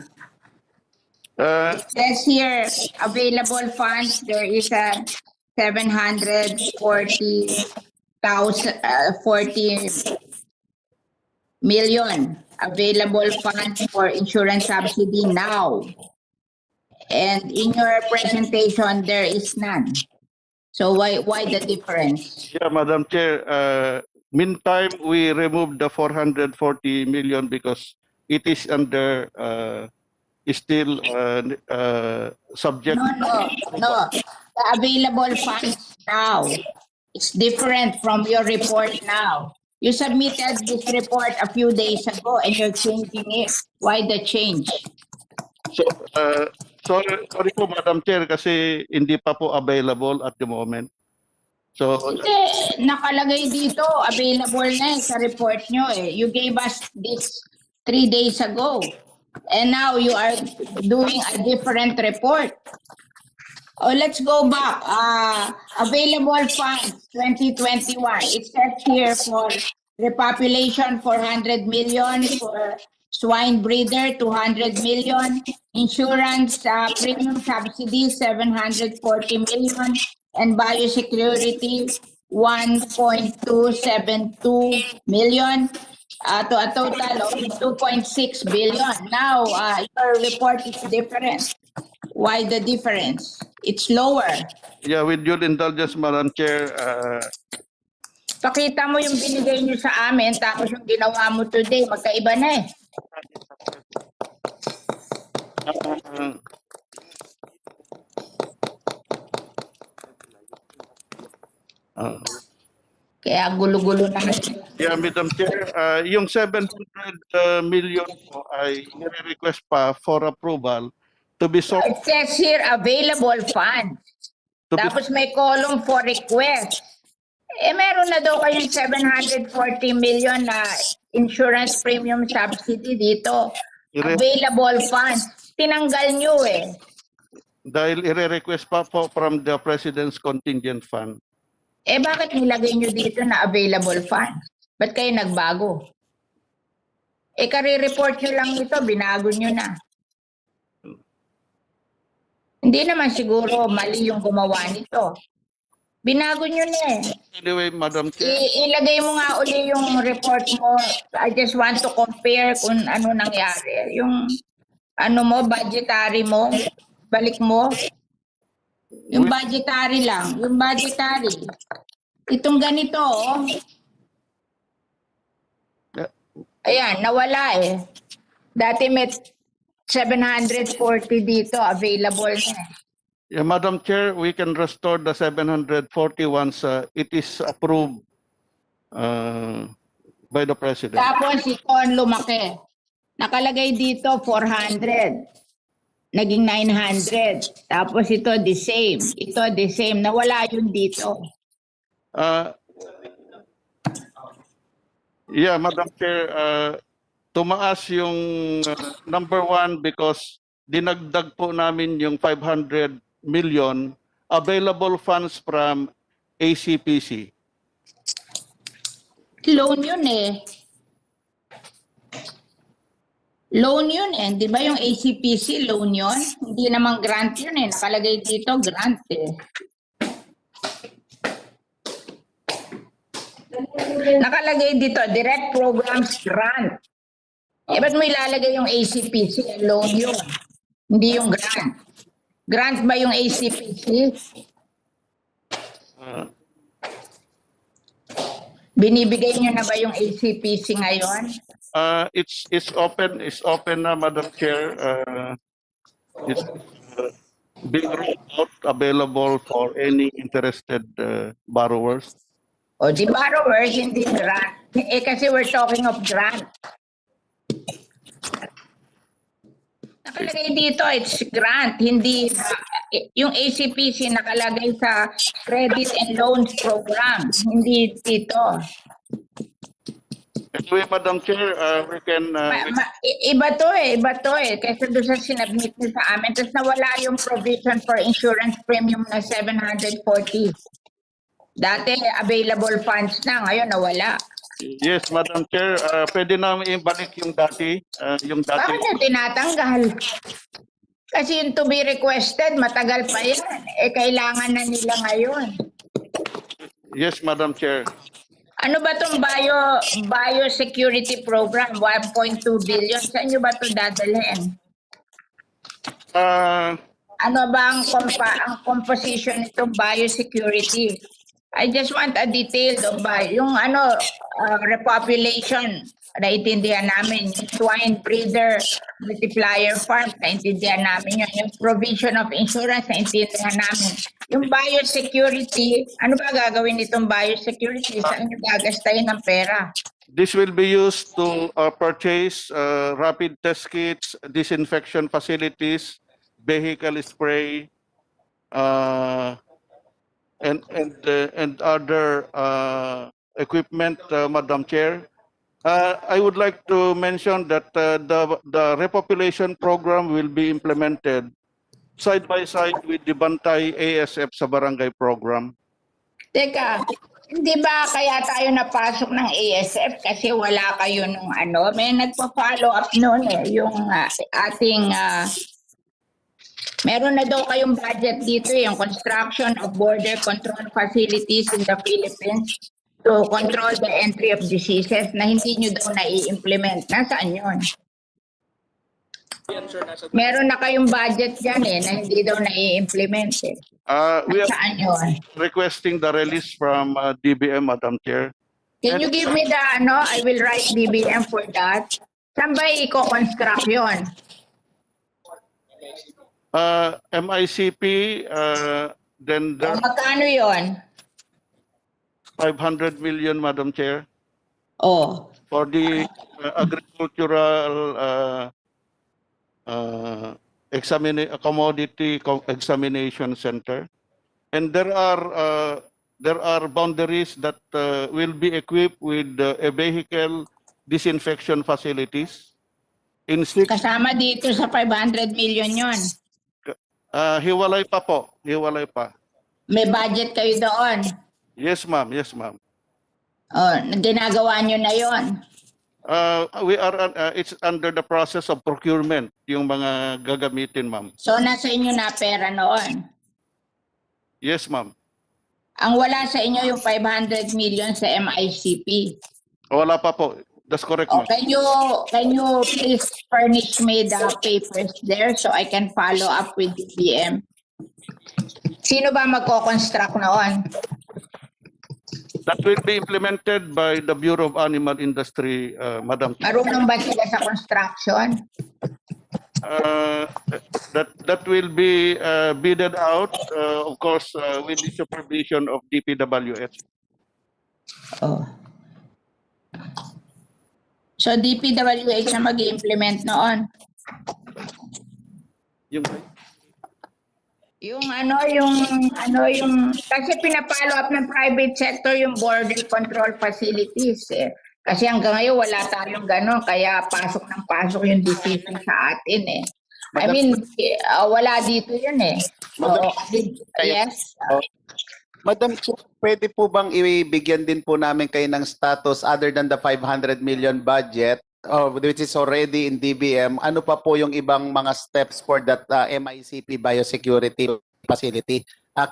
It says here, available funds, there is a 740 million available funds for insurance subsidy now. And in your presentation, there is none. So why the difference? Yeah, Madam Chair, meantime, we removed the 440 million because it is under still subject. No. The available funds now. It's different from your report now. You submitted this report a few days ago and you're changing it. Why the change? So, sorry po, Madam Chair, kasi hindi pa po available at the moment. So, Hindi, nakalagay dito, available na sa report nyo eh. You gave us this 3 days ago. And now you are doing a different report. Oh, let's go back. Available funds 2021. It says here for repopulation 400 million, for swine breeder 200 million, insurance premium subsidy 740 million, and biosecurity 1.272 million. To a total of 2.6 billion. Now, your report is different. Why the difference? It's lower. Yeah, with your indulgence, Madam Chair. Pakita mo yung binigay niyo sa amin, tapos yung ginawa mo today, magkaiba na eh. Kaya gulo-gulo na. Yeah, Madam Chair, yung 700 million po ay nire-request pa for approval to be sold. It says here available funds. Tapos may column for request. Eh meron na daw kayong 740 million na insurance premium subsidy dito. Available funds. Tinanggal nyo eh. Dahil ire-request pa po from the President's Contingent Fund. Eh bakit nilagay nyo dito na available funds? Ba't kayo nagbago? Eh kare-report nyo lang ito, binago nyo na. Hindi naman siguro mali yung gumawa nito. Binago nyo na eh. Anyway, Madam Chair. Ilagay mo nga uli yung report mo. I just want to compare kung ano nangyari. Yung ano mo, budgetary mo, balik mo. Yung budgetary lang, yung budgetary. Itong ganito, oh. Ayan, nawala eh. Dati may 740 dito, available na. Yeah, Madam Chair, we can restore the 740 once it is approved by the President. Tapos ito ang lumaki. Nakalagay dito 400. Naging 900. Tapos ito the same. Ito the same. Nawala yun dito. Yeah, Madam Chair, tumaas yung number one because dinagdag po namin yung 500 million available funds from ACPC. Loan yun eh. Loan yun eh. Di ba yung ACPC loan yun? Hindi naman grant yun eh. Nakalagay dito grant eh. Nakalagay dito direct programs grant. Eh ba't mo ilalagay yung ACPC? Loan yun. Hindi yung grant. Grant ba yung ACPC? Binibigay niyo na ba yung ACPC ngayon? It's open na, Madam Chair. It's being rolled out, available for any interested borrowers. O di borrowers, hindi grant. Eh kasi we're talking of grant. Nakalagay dito, it's grant, hindi yung ACPC nakalagay sa credit and loans program, hindi dito. Anyway, Madam Chair, we can... Iba to eh. Kasi doon sa sinabmit niyo sa amin, tapos nawala yung provision for insurance premium na 740. Dati available funds na, ngayon nawala. Yes, Madam Chair, pwede namin ibalik yung dati. Bakit nyo tinatanggal? Kasi yung to be requested, matagal pa yan. Eh, kailangan na nila ngayon. Yes, Madam Chair. Ano ba itong biosecurity program? 1.2 billion. Saan nyo ba ito dadalhin? Ano ba ang composition nitong biosecurity? I just want a detail of yung repopulation. Naintindihan namin. Yung swine breeder multiplier farm, naintindihan namin yun. Yung provision of insurance, naintindihan namin. Yung biosecurity, ano ba gagawin nitong biosecurity? Saan nyo gagastahin ng pera? This will be used to purchase rapid test kits, disinfection facilities, vehicle spray, and other equipment, Madam Chair. I would like to mention that the repopulation program will be implemented side by side with the Bantay ASF sa barangay program. Teka, hindi ba kaya tayo napasok ng ASF kasi wala kayo nung may nagpa-follow up noon eh, yung ating meron na daw kayong budget dito yung construction of border control facilities in the Philippines to control the entry of diseases na hindi nyo daw na-i-implement. Nasaan yun? Meron na kayong budget dyan eh na hindi daw na-i-implement eh. We are Saan yun? requesting the release from DBM, Madam Chair. Can you give me the I will write DBM for that. Saan ba i-construct yun? MICP, then there Magkano yun? 500 million, Madam Chair. Oh. For the agricultural commodity examination center. And there are boundaries that will be equipped with a vehicle disinfection facilities. Kasama dito sa 500 million yon. Hiwalay pa po. Hiwalay pa. May budget kayo doon? Yes, ma'am. Yes, ma'am. Oh, ginagawa nyo na yon? It's under the process of procurement, yung mga gagamitin, ma'am. So, nasa inyo na pera noon? Yes, ma'am. Ang wala sa inyo yung 500 million sa MICP. Wala pa po. That's correct, ma'am. Can you please furnish me the papers there so I can follow up with DBM? Sino ba magko-construct noon? That will be implemented by the Bureau of Animal Industry, Madam Chair. Marunong ba sila sa construction? That will be bidded out, of course, with the supervision of DPWH. Oh. So DPWH na mag-implement noon. Yung kasi pinapalo up ng private sector yung border control facilities eh. Kasi hanggang ngayon wala tayong gano'n, kaya pasok ng pasok yung decision sa atin eh. I mean, wala dito yun eh. Yes. Madam Chair, pwede po bang ibigyan din po namin kayo ng status other than the 500 million budget, which is already in DBM, ano pa po yung ibang mga steps for that MICP biosecurity facility?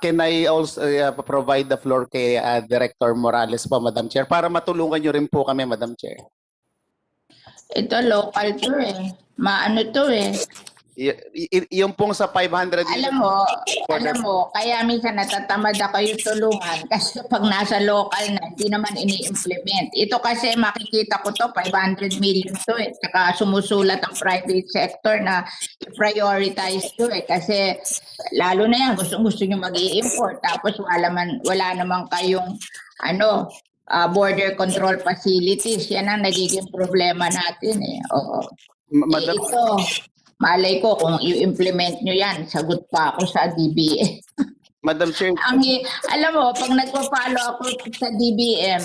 Can I also provide the floor kay Director Morales po, Madam Chair, para matulungan nyo rin po kami, Madam Chair? Ito local to eh. Maano to eh. Yung pong sa 500 Alam mo, kaya minsan natatamad ako yung tulungan kasi pag nasa local na, hindi naman ini-implement. Ito kasi makikita ko to, 500 million to eh. Saka sumusulat ang private sector na i-prioritize to eh. Kasi lalo na yan, gusto nyo mag-i-import. Tapos wala naman kayong border control facilities. Yan ang nagiging problema natin eh. Oo. Ito, malay ko kung i-implement nyo yan, sagot pa ako sa DBM. Madam Chair. Alam mo, pag nagpa-follow ako sa DBM,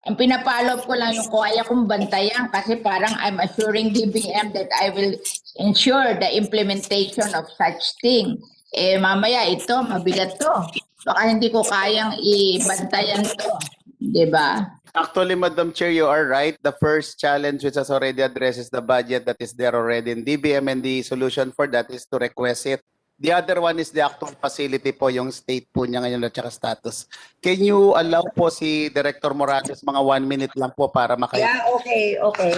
ang pinapollow ko lang yung kaya kong bantayan kasi parang I'm assuring DBM that I will ensure the implementation of such thing. Eh mamaya ito, mabigat to. Baka hindi ko kayang i-bantayan to. Diba? Actually, Madam Chair, you are right. The first challenge which has already addresses the budget that is there already in DBM, and the solution for that is to request it. The other one is the actual facility po, yung state po niya ngayon at saka status. Can you allow po si Director Morales mga 1 minute lang po para makaya? Yeah, okay.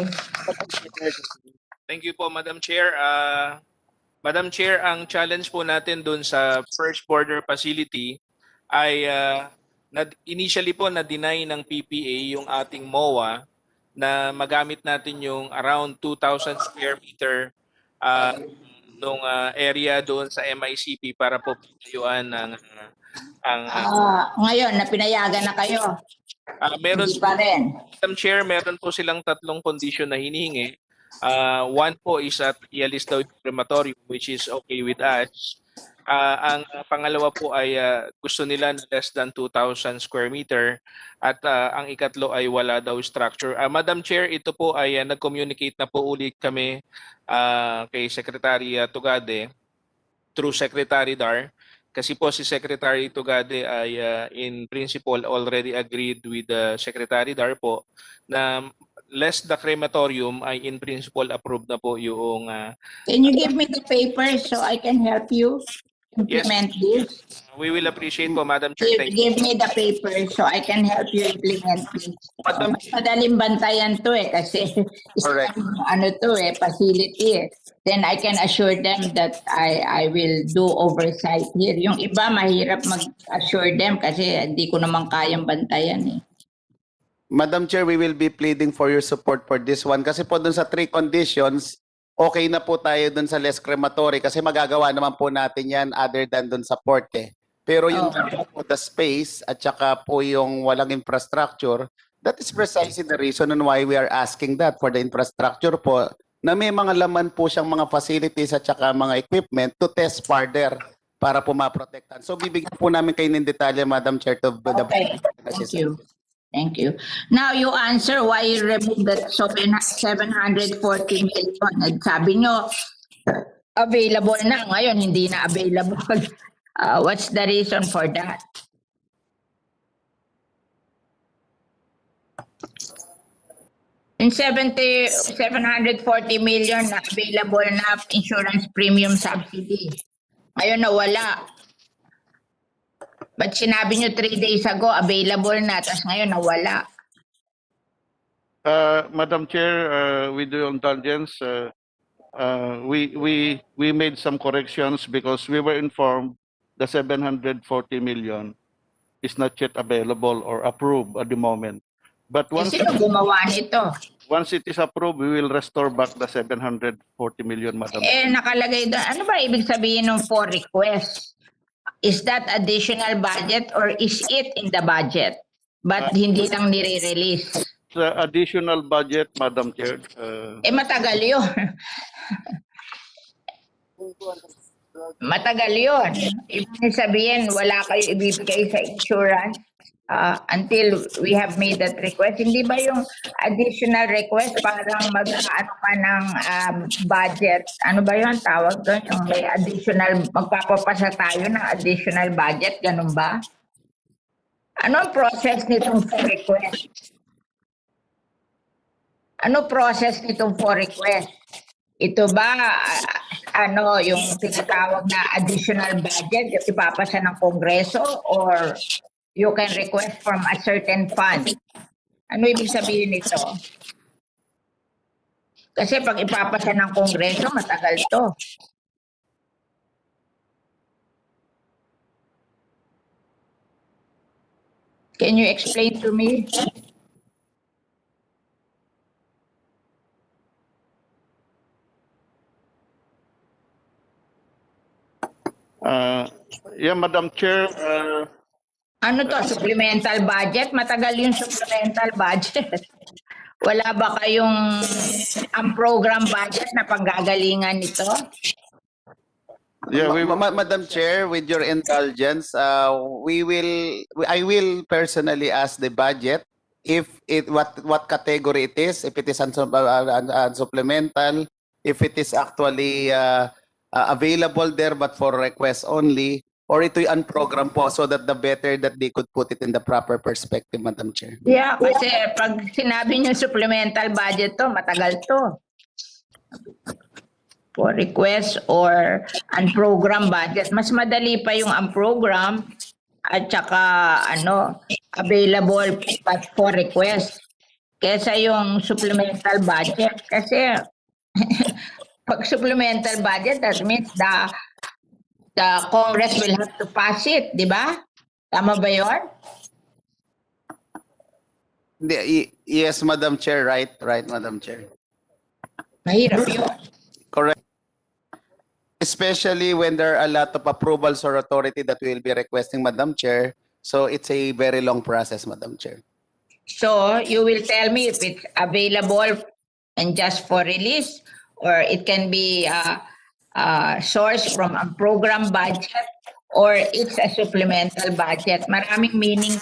Thank you po, Madam Chair. Madam Chair, ang challenge po natin dun sa first border facility ay initially po na-deny ng PPA yung ating MOA na magamit natin yung around 2,000 square meter nung area doon sa MICP para po pinayuan ng ngayon, napinayagan na kayo. Meron Hindi pa rin. Madam Chair, meron po silang 3 condition na hinihingi. One po is at ialis daw yung crematorium, which is okay with us. Ang pangalawa po ay gusto nila na less than 2,000 square meter at ang ikatlo ay wala daw structure. Madam Chair, ito po ay nag-communicate na po ulit kami kay Secretary Tugade through Secretary Dar. Kasi po si Secretary Tugade ay in principle already agreed with Secretary Dar po na less the crematorium ay in principle approved na po yung... Can you give me the papers so I can help you implement this? We will appreciate po, Madam Chair. Give me the papers so I can help you implement this. Mas madaling bantayan to eh kasi facility eh. Then I can assure them that I will do oversight here. Yung iba mahirap mag-assure them kasi hindi ko naman kayang bantayan eh. Madam Chair, we will be pleading for your support for this one. Kasi po dun sa 3 conditions, okay na po tayo dun sa less crematory kasi magagawa naman po natin yan other than dun sa port eh. Pero yung the space at saka po yung walang infrastructure, that is precisely the reason on why we are asking that for the infrastructure po na may mga laman po siyang mga facilities at saka mga equipment to test further para po maprotektan. So bibigyan po namin kayo ng detalye, Madam Chair. Okay, thank you. Thank you. Now you answer why you removed that 740 million. Sabi nyo, available na. Ngayon, hindi na available. What's the reason for that? In 740 million na available na insurance premium subsidy. Ngayon nawala. But sinabi nyo 3 days ago, available na, tapos ngayon nawala. Madam Chair, with your indulgence, we made some corrections because we were informed the 740 million is not yet available or approved at the moment. But Sino gumawa nito? once it is approved, we will restore back the 740 million, Madam. Nakalagay doon. Ano ba ibig sabihin ng for request? Is that additional budget or is it in the budget? But hindi lang nire-release. The additional budget, Madam Chair. Matagal yun. Matagal yun. Ibig sabihin, wala kayo ibibigay sa insurance until we have made that request. Hindi ba yung additional request parang mag-ano ka ng budget? Ano ba yun tawag doon? Yung may additional, magpapapasa tayo ng additional budget, ganun ba? Ano ang process nitong for request? Ano process nitong for request? Ito ba, yung tinatawag na additional budget, yung ipapasa ng Kongreso, or you can request from a certain fund? Ano ibig sabihin nito? Kasi pag ipapasa ng Kongreso, matagal to. Can you explain to me? Yeah, Madam Chair. Ano to, supplemental budget? Matagal yung supplemental budget. Wala ba kayong program budget na panggagalingan nito? Yeah, Madam Chair, with your indulgence, I will personally ask the budget if what category it is, if it is supplemental, if it is actually available there but for request only, or ito'y unprogram po so that the better that they could put it in the proper perspective, Madam Chair. Yeah, kasi pag sinabi niyo supplemental budget to, matagal to. For request or unprogram budget. Mas madali pa yung unprogram at saka available but for request kesa yung supplemental budget. Kasi pag supplemental budget, that means the Congress will have to pass it, di ba? Tama ba yun? Yes, Madam Chair. Right, Madam Chair. Mahirap yun. Correct. Especially when there are a lot of approvals or authority that we will be requesting, Madam Chair. So it's a very long process, Madam Chair. So you will tell me if it's available and just for release, or it can be sourced from a program budget, or it's a supplemental budget. Maraming meaning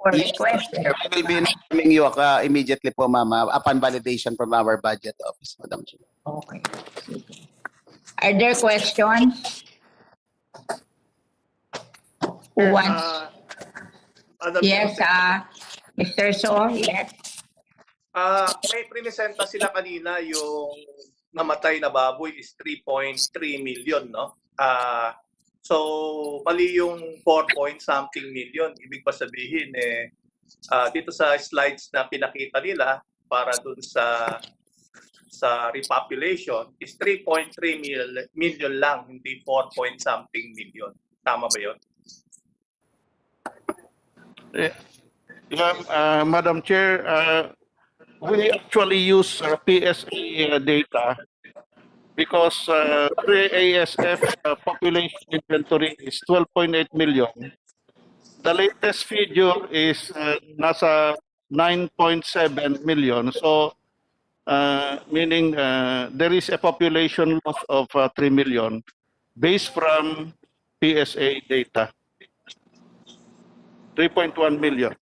for request. We will be informing you immediately po, Mama, upon validation from our budget office, Madam Chair. Okay. Are there questions? Who wants? Yes, Mr. So, yes. May prinesenta sila kanina yung namatay na baboy is 3.3 million, no? So, mali yung 4-point-something million. Ibig pa sabihin, dito sa slides na pinakita nila para dun sa repopulation is 3.3 million lang, hindi 4-point-something million. Tama ba yun? Yeah, Madam Chair, we actually use PSA data because pre-ASF population inventory is 12.8 million. The latest figure is nasa 9.7 million. So, meaning there is a population loss of 3 million based from PSA data. 3.1 million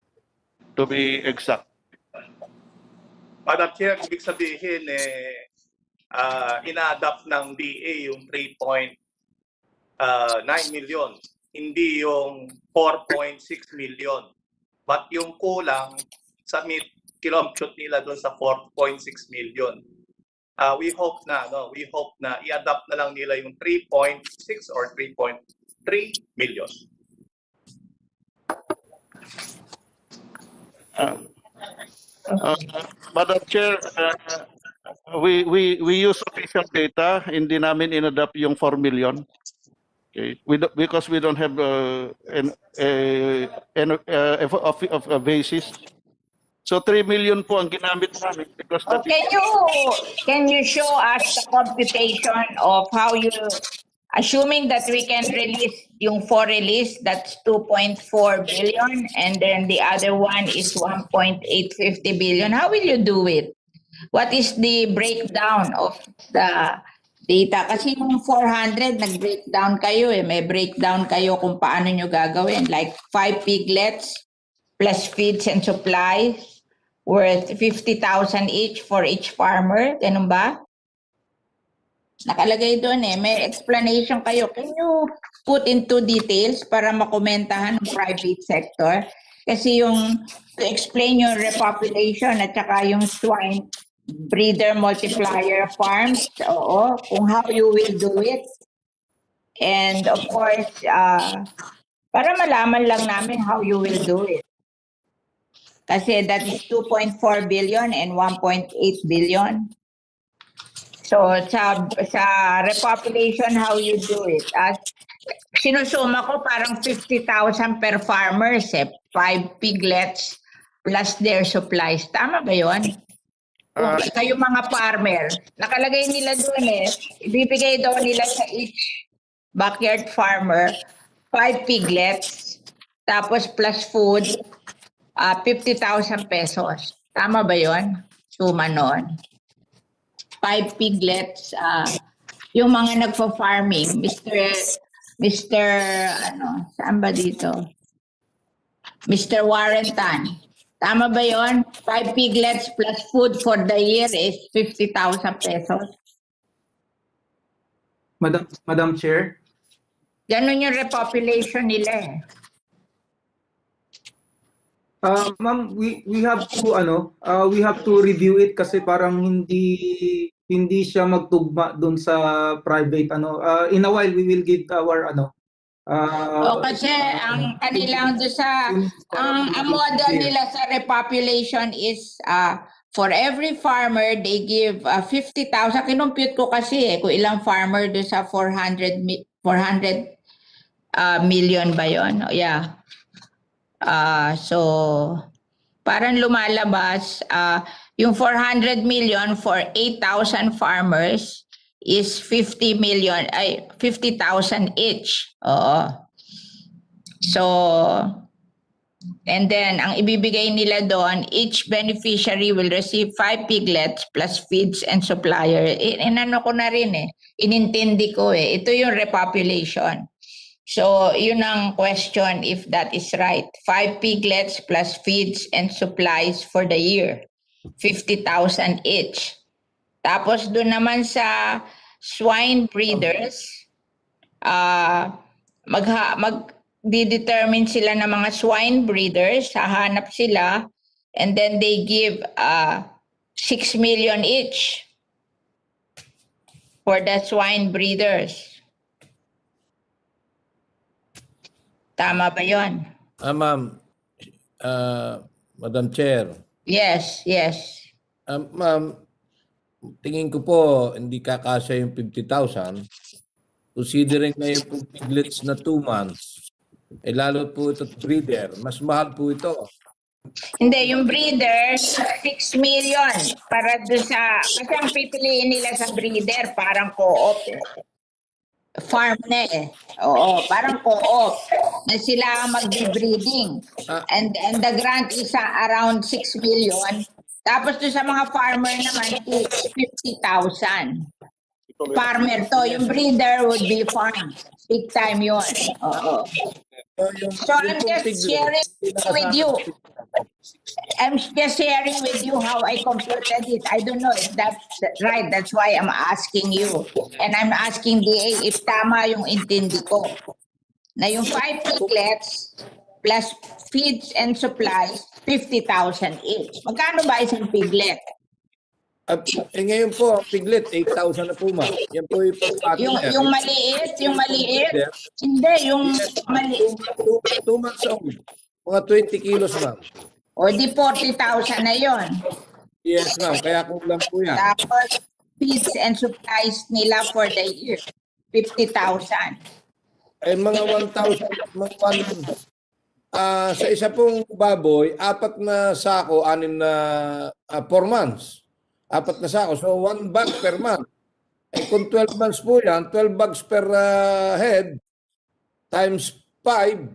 to be exact. Madam Chair, ibig sabihin, ina-adapt ng DA yung 3.9 million, hindi yung 4.6 million. But yung kulang, kilompute nila doon sa 4.6 million. We hope na i-adapt na lang nila yung 3.6 or 3.3 million. Madam Chair, we use official data, hindi namin inadapt yung 4 million. Okay, because we don't have of a basis. So 3 million po ang ginamit namin because Oh, can you show us the computation of how you, assuming that we can release yung 4 release, that's 2.4 billion, and then the other one is 1.850 billion. How will you do it? What is the breakdown of the data? Kasi yung 400, nag-breakdown kayo eh. May breakdown kayo kung paano nyo gagawin. Like 5 piglets plus feeds and supplies worth 50,000 each for each farmer. Ganun ba? Nakalagay doon eh. May explanation kayo. Can you put into details para makomentahan ng private sector? Kasi yung to explain yung repopulation at saka yung swine breeder multiplier farms, oo, kung how you will do it. And of course, para malaman lang namin how you will do it. Kasi that is 2.4 billion and 1.8 billion. So sa repopulation, how you do it? Sinusuma ko parang 50,000 per farmers eh. 5 piglets plus their supplies. Tama ba yun? Kung kayo mga farmer, nakalagay nila doon eh, ibibigay daw nila sa each backyard farmer 5 piglets, tapos plus food, 50,000 pesos. Tama ba yun? Suma noon. 5 piglets, yung mga nagpo-farming, Mr. ano, saan ba dito? Mr. Warren Tan. Tama ba yun? 5 piglets plus food for the year is 50,000 pesos. Madam Chair? Ganun yung repopulation nila eh. Ma'am, we have to review it kasi parang hindi siya magtugma doon sa private in a while we will give our kasi ang kanilang doon sa ang model nila sa repopulation is for every farmer they give 50,000. Kinumpute ko kasi kung ilang farmer doon sa 400 million ba yun? Yeah. So parang lumalabas yung 400 million for 8,000 farmers is 50,000 each. Oo. So and then ang ibibigay nila doon, each beneficiary will receive 5 piglets plus feeds and supplier. Inano ko na rin eh. Inintindi ko eh. Ito yung repopulation. So, yun ang question if that is right. 5 piglets plus feeds and supplies for the year. 50,000 each. Tapos doon naman sa swine breeders, mag-determine sila ng mga swine breeders, hahanap sila, and then they give 6 million each for the swine breeders. Tama ba yun? Ma'am, Madam Chair. Yes. Ma'am, tingin ko po hindi kakasya yung 50,000. Considering na yung piglets na 2 months, lalo po ito breeder, mas mahal po ito. Hindi, yung breeder, 6 million para doon sa, kasi ang pipiliin nila sa breeder, parang co-op eh. Farm na eh. Oo, parang co-op na sila ang mag-breeding. And the grant is around 6 million. Tapos doon sa mga farmer naman, 50,000. Farmer to. Yung breeder would be farm. Big time yun. Oo. So I'm just sharing with you. I'm just sharing with you how I computed it. I don't know if that's right. That's why I'm asking you. And I'm asking DA if tama yung intindi ko. Na yung 5 piglets plus feeds and supplies, 50,000 each. Magkano ba isang piglet? Ngayon po, ang piglet, 8,000 na po, ma'am. Yan po yung yung maliit? Hindi, yung maliit. 2 months old. Mga 20 kilos, ma'am. O di 40,000 na yon. Yes, ma'am. Kaya kulang po yan. Tapos, feeds and supplies nila for the year, 50,000. Ay mga 1,000, sa isa pong baboy, 4 na sako, 6 na 4 months. 4 na sako. So 1 bag per month. Eh kung 12 months po yan, 12 bags per head times 5,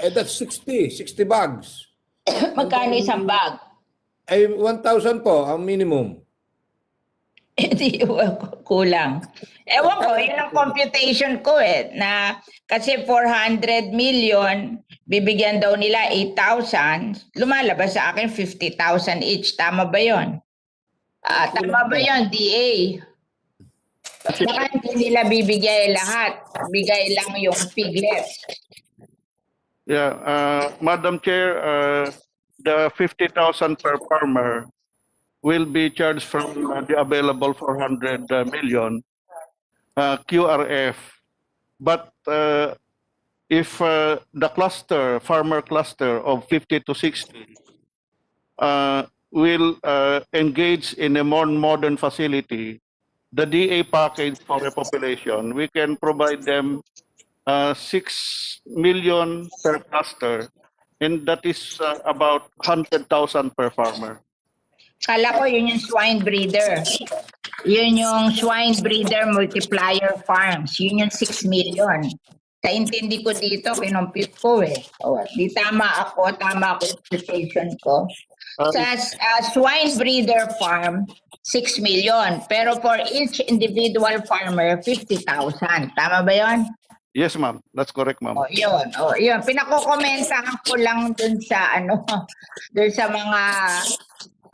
eh that's 60 bags. Magkano isang bag? Ay 1,000 po ang minimum. Hindi, kulang. Ewan ko, yun ang computation ko na kasi 400 million, bibigyan daw nila 8,000, lumalabas sa akin 50,000 each. Tama ba yun? Tama ba yun, DA? Saka hindi nila bibigay lahat. Bigay lang yung piglets. Yeah, Madam Chair, the 50,000 per farmer will be charged from the available 400 million QRF. But if the farmer cluster of 50 to 60 will engage in a more modern facility, the DA package for the population, we can provide them 6 million per cluster, and that is about 100,000 per farmer. Kala ko yun yung swine breeder. Yun yung swine breeder multiplier farms. Yun yung 6 million. Kaintindi ko dito, kinumpute ko di tama ako yung quotation ko. Sa swine breeder farm, 6 million. Pero for each individual farmer, 50,000. Tama ba yun? Yes, ma'am. That's correct, ma'am. Yun. Pinakokomentahan ko lang dun sa dun sa mga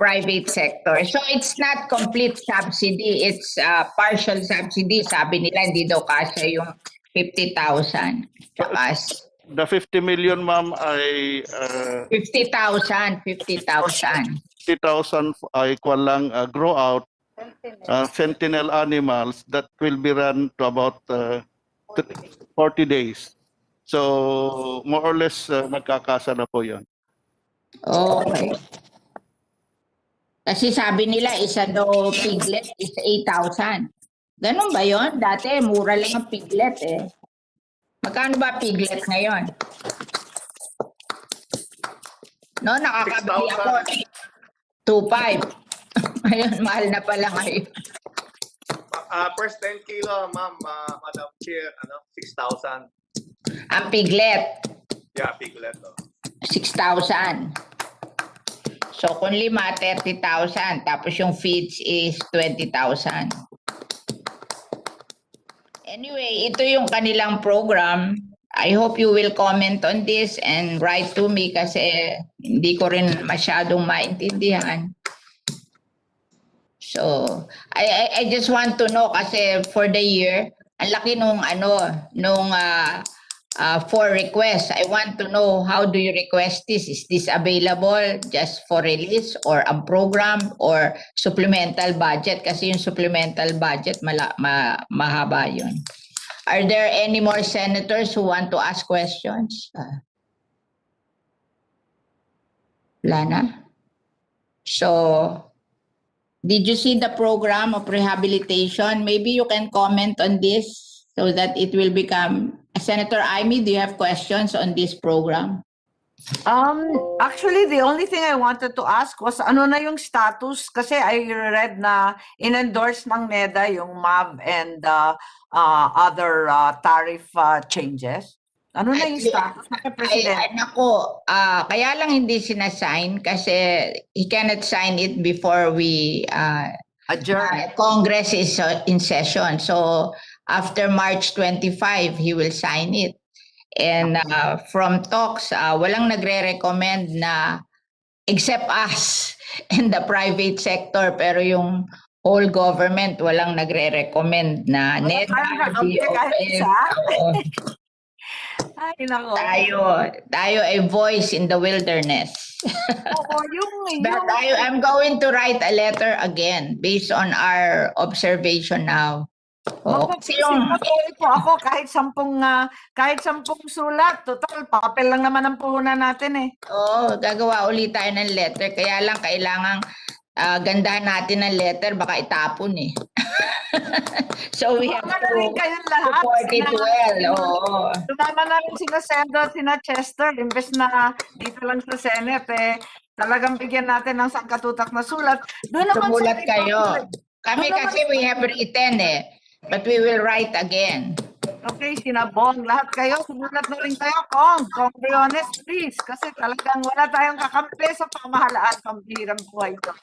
private sector. So it's not complete subsidy, it's partial subsidy. Sabi nila hindi daw kasya yung 50,000. The 50 million, ma'am, ay 50,000. 50,000 ay lang grow out sentinel animals that will be run to about 40 days. So more or less magkakasa na po 'yon. Okay. Kasi sabi nila, isa daw piglet is 8,000. Ganun ba yon? Dati, mura lang ang piglet Magkano ba piglet ngayon? No, nakakabili ako 2,500. Ngayon, mahal na pala ngayon. First 10 kilo, ma'am, Madam Chair, 6,000. Ang piglet? Yeah, piglet. 6,000. So kung 5, 30,000. Tapos yung feeds is 20,000. Anyway, ito yung kanilang program. I hope you will comment on this and write to me kasi hindi ko rin masyadong maintindihan. So, I just want to know kasi for the year, ang laki nung 4 requests. I want to know, how do you request this? Is this available just for release or a program or supplemental budget? Kasi yung supplemental budget, mahaba yun. Are there any more senators who want to ask questions? Wala na? So, did you see the program of rehabilitation? Maybe you can comment on this so that it will become... Senator Amy, do you have questions on this program? Actually, the only thing I wanted to ask was ano na yung status? Kasi I read na in-endorse ng NEDA yung MAV and other tariff changes. Ano na yung status ng President? Kaya lang hindi sinasign kasi he cannot sign it before we Congress is in session. So after March 25, he will sign it. And from talks, walang nagre-recommend na except us in the private sector, pero yung whole government walang nagre-recommend na NEDA, tayo a voice in the wilderness. But I'm going to write a letter again based on our observation now. Magpapasignatory po ako kahit sampung sulat. Total, papel lang naman ang puhunan natin eh. Oo, gagawa ulit tayo ng letter. Kaya lang kailangan gandahan natin ng letter, baka itapon eh. So we have to support it well. Oo. Sumama na rin sina Sendo, sina Chester, imbes na dito lang sa Senate eh. Talagang bigyan natin ng sangkatutak na sulat. Doon naman Sumulat sa kayo. Kami kasi we have written eh. But we will write again. Okay, sinabong. Lahat kayo, sumulat na rin kayo, Kong. Kong, be honest, please. Kasi talagang wala tayong kakampi sa pamahalaan, pambihirang buhay ito.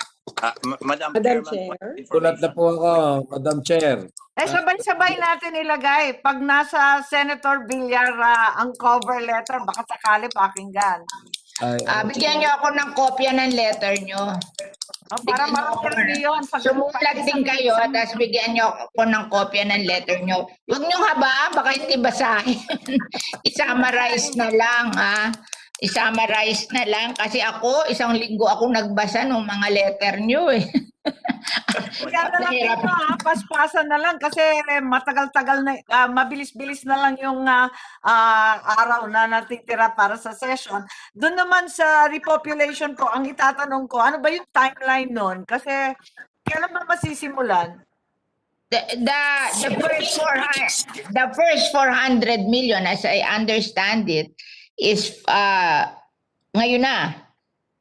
Madam Chair. Sulat na po ako, Madam Chair. Eh, sabay-sabay natin ilagay. Pag nasa Senator Villar ang cover letter, baka sakali pakinggan. Bigyan niyo ako ng kopya ng letter niyo. Para marami yun. Sumulat din kayo, tapos bigyan niyo ako ng kopya ng letter niyo. Huwag niyong habaan, baka hindi basahin. I-summarize na lang, I-summarize na lang. Kasi ako, isang linggo ako nagbasa ng mga letter niyo eh. Kaya na lang dito, paspasan na lang kasi matagal-tagal na, mabilis-bilis na lang yung araw na natitira para sa session. Doon naman sa repopulation ko, ang itatanong ko, ano ba yung timeline nun? Kasi kailan ba masisimulan? The first 400 million, as I understand it, is ngayon na.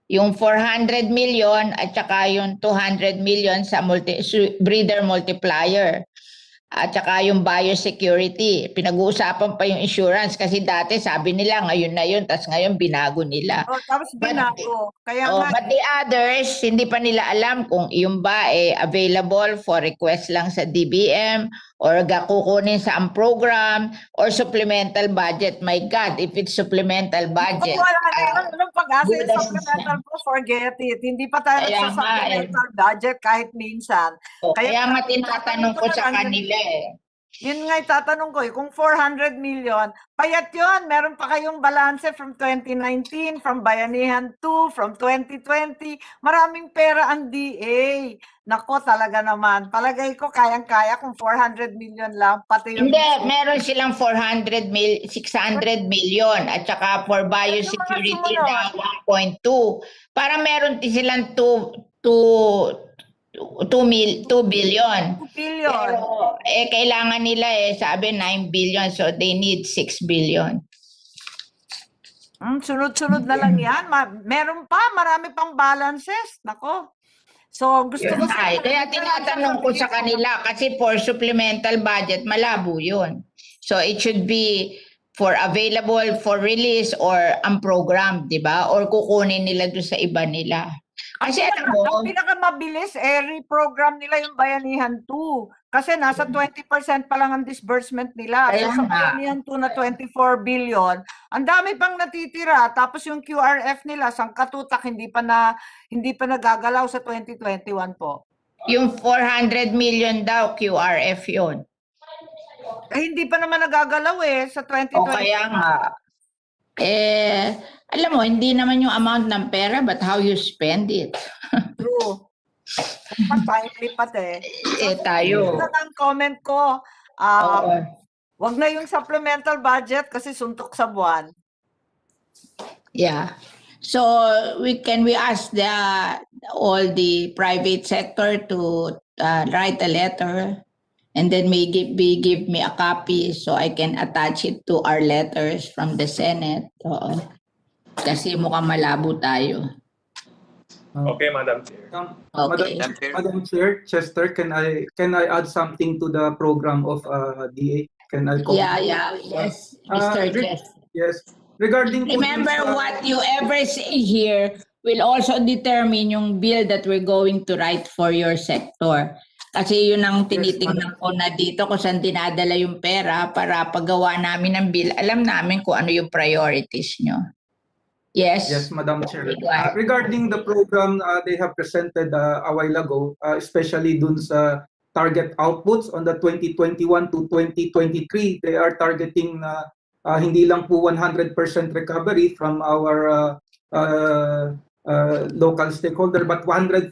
Yung 400 million at saka yung 200 million sa breeder multiplier. At saka yung biosecurity. Pinag-uusapan pa yung insurance kasi dati sabi nila ngayon na yun, tapos ngayon binago nila. Tapos binago. But the others, hindi pa nila alam kung yung ba available for request lang sa DBM or kukunin sa ang program or supplemental budget. My God, if it's supplemental budget. Wala na yun. Anong pag-asa yung supplemental po? Forget it. Hindi pa tayo sa supplemental budget kahit minsan. Kaya nga tinatanong ko sa kanila eh. Yun nga itatanong ko, kung 400 million, payat yun, meron pa kayong balanse from 2019, from Bayanihan 2, from 2020, maraming pera ang DA. Nako, talaga naman. Palagay ko, kayang-kaya kung 400 million lang, pati yung... Hindi, meron silang 600 million at saka for biosecurity na 1.2. Para meron din silang 2 billion. Pero kailangan nila sabi 9 billion, so they need 6 billion. Sunod-sunod na lang yan. Meron pa, marami pang balances. Nako. So gusto ko kaya tinatanong ko sa kanila kasi for supplemental budget malabo yun. So it should be for available for release or ang program, di ba? Or kukunin nila doon sa iba nila. Kasi ang pinakamabilis, reprogram nila yung Bayanihan 2. Kasi nasa 20% pa lang ang disbursement nila. So sa Bayanihan 2 na 24 billion, ang dami pang natitira. Tapos yung QRF nila, sangkatutak, hindi pa nagagalaw sa 2021 po. Yung 400 million daw, QRF yun. Hindi pa naman nagagalaw sa 2021. O kaya nga. Alam mo, hindi naman yung amount ng pera, but how you spend it. True. Lipat tayo. Ito ang comment ko. Wag na yung supplemental budget kasi suntok sa buwan. Yeah. So we ask all the private sector to write a letter and then maybe give me a copy so I can attach it to our letters from the Senate. Kasi mukhang malabo tayo. Okay, Madam Chair. Okay. Madam Chair, Chester, can I add something to the program of DA? Can I comment? Yeah. Yes, Mr. Chester. Yes. Regarding remember what you ever say here will also determine yung bill that we're going to write for your sector. Kasi yun ang tinitingnan ko na dito kung saan dinadala yung pera para paggawa namin ng bill, alam namin kung ano yung priorities nyo. Yes? Yes, Madam Chair. Regarding the program they have presented a while ago, especially dun sa target outputs on the 2021 to 2023, they are targeting hindi lang po 100% recovery from our local stakeholder, but 142%.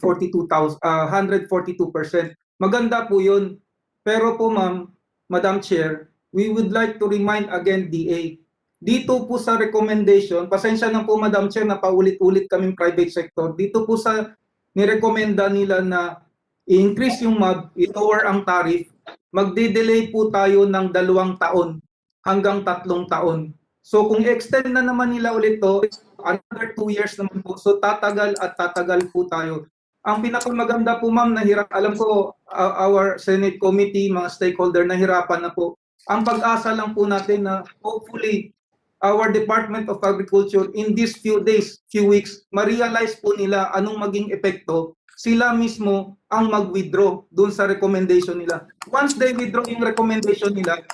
Maganda po yun. Pero po ma'am, Madam Chair, we would like to remind again DA, dito po sa recommendation, pasensya na po Madam Chair na paulit-ulit kaming private sector, dito po sa nirekomenda nila na i-increase yung MAB, i-lower ang tariff, magde-delay po tayo ng 2 taon hanggang 3 taon. So kung extend na naman nila ulit to, another 2 years naman po. So tatagal at tatagal po tayo. Ang pinakamaganda po ma'am, alam ko our Senate committee, mga stakeholder, nahirapan na po. Ang pag-asa lang po natin na hopefully our Department of Agriculture in these few days, few weeks, ma-realize po nila anong maging epekto. Sila mismo ang mag-withdraw dun sa recommendation nila. Once they withdraw yung recommendation nila,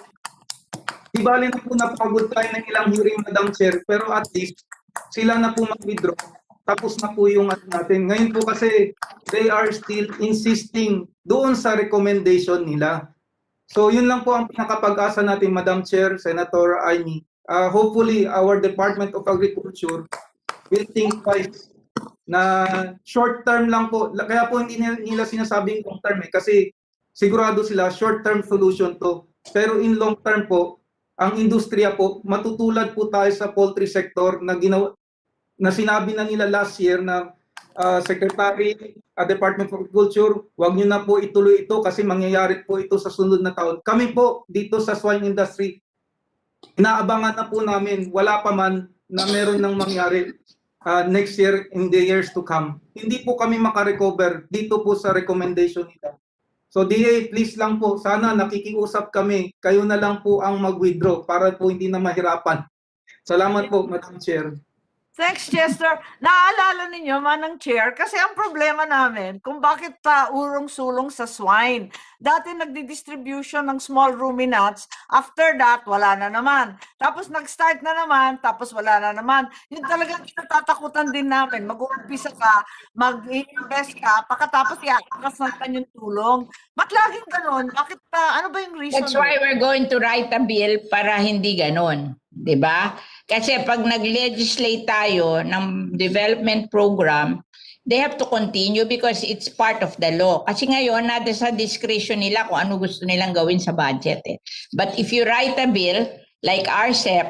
di bali na po napagod tayo ng ilang hearing, Madam Chair, pero at least sila na po mag-withdraw. Tapos na po yung natin. Ngayon po kasi they are still insisting doon sa recommendation nila. So yun lang po ang pinakapag-asa natin, Madam Chair, Senator Amy. Hopefully, our Department of Agriculture will think twice na short term lang po. Kaya po hindi nila sinasabing long term kasi sigurado sila short-term solution to. Pero in long term po, ang industriya po, matutulad po tayo sa poultry sector na sinabi na nila last year na Secretary Department of Agriculture, wag niyo na po ituloy ito kasi mangyayari po ito sa sunod na taon. Kami po dito sa swine industry, inaabangan na po namin, wala pa man na meron nang mangyari next year in the years to come. Hindi po kami makarecover dito po sa recommendation nila. So DA, please lang po, sana nakikiusap kami, kayo na lang po ang mag-withdraw para po hindi na mahirapan. Salamat po, Madam Chair. Thanks, Chester. Naaalala ninyo, Manang Chair, kasi ang problema namin kung bakit urong-sulong sa swine. Dati nagdi-distribution ng small ruminants, after that, wala na naman. Tapos nag-start na naman, tapos wala na naman. Yun talagang kinatatakutan din namin. Mag-uumpisa ka, mag-invest ka, pagkatapos iakas natin yung tulong. Ba't laging ganon? Bakit, ano ba yung reason? That's why we're going to write a bill para hindi ganon. Diba? Kasi pag nag-legislate tayo ng development program, they have to continue because it's part of the law. Kasi ngayon, nada sa discretion nila kung ano gusto nilang gawin sa budget. But if you write a bill, like RCEP,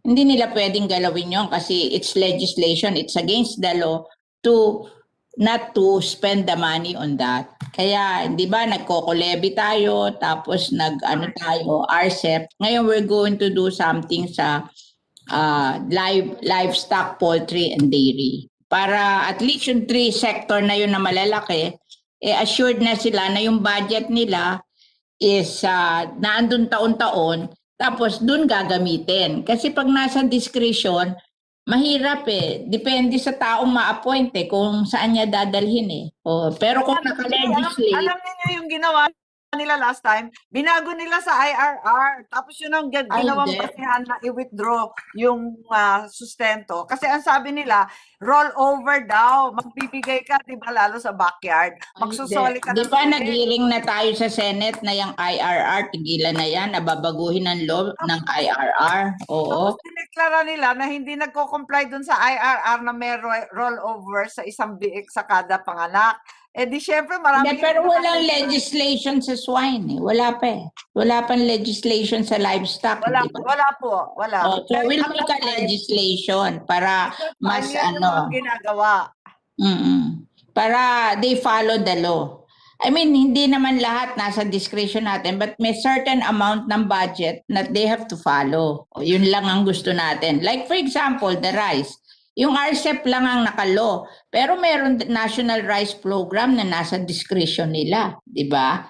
hindi nila pwedeng galawin yon kasi it's legislation, it's against the law to not to spend the money on that. Kaya, di ba, nagko-levy tayo, tapos nag-ano tayo, RCEP. Ngayon, we're going to do something sa livestock, poultry, and dairy. Para at least yung 3 sector na yun na malalaki, assured na sila na yung budget nila is naandun taon-taon, tapos dun gagamitin. Kasi pag nasa discretion, mahirap depende sa taong ma-appoint kung saan niya dadalhin pero kung naka-legislate. Alam niyo yung ginawa nila last time, binago nila sa IRR. Tapos yun ang ginawang basihan na i-withdraw yung sustento. Kasi ang sabi nila, roll over daw. Magbibigay ka, di ba, lalo sa backyard. Magsusoli ka. Di ba nag-hearing na tayo sa Senate na yung IRR, tigilan na yan, nababaguhin ng law ng IRR. Oo. Tapos dineklara nila na hindi nagko-comply dun sa IRR na may roll over sa isang biik sa kada panganak. Di syempre marami. Pero walang legislation sa swine Wala pa Wala pang legislation sa livestock. Wala, diba? wala po. Wala. So we'll make a legislation para mas ginagawa. Para they follow the law. I mean, hindi naman lahat nasa discretion natin, but may certain amount ng budget that they have to follow. Yun lang ang gusto natin. Like for example, the rice. Yung RCEP lang ang nakalo, pero meron National Rice Program na nasa discretion nila, di ba?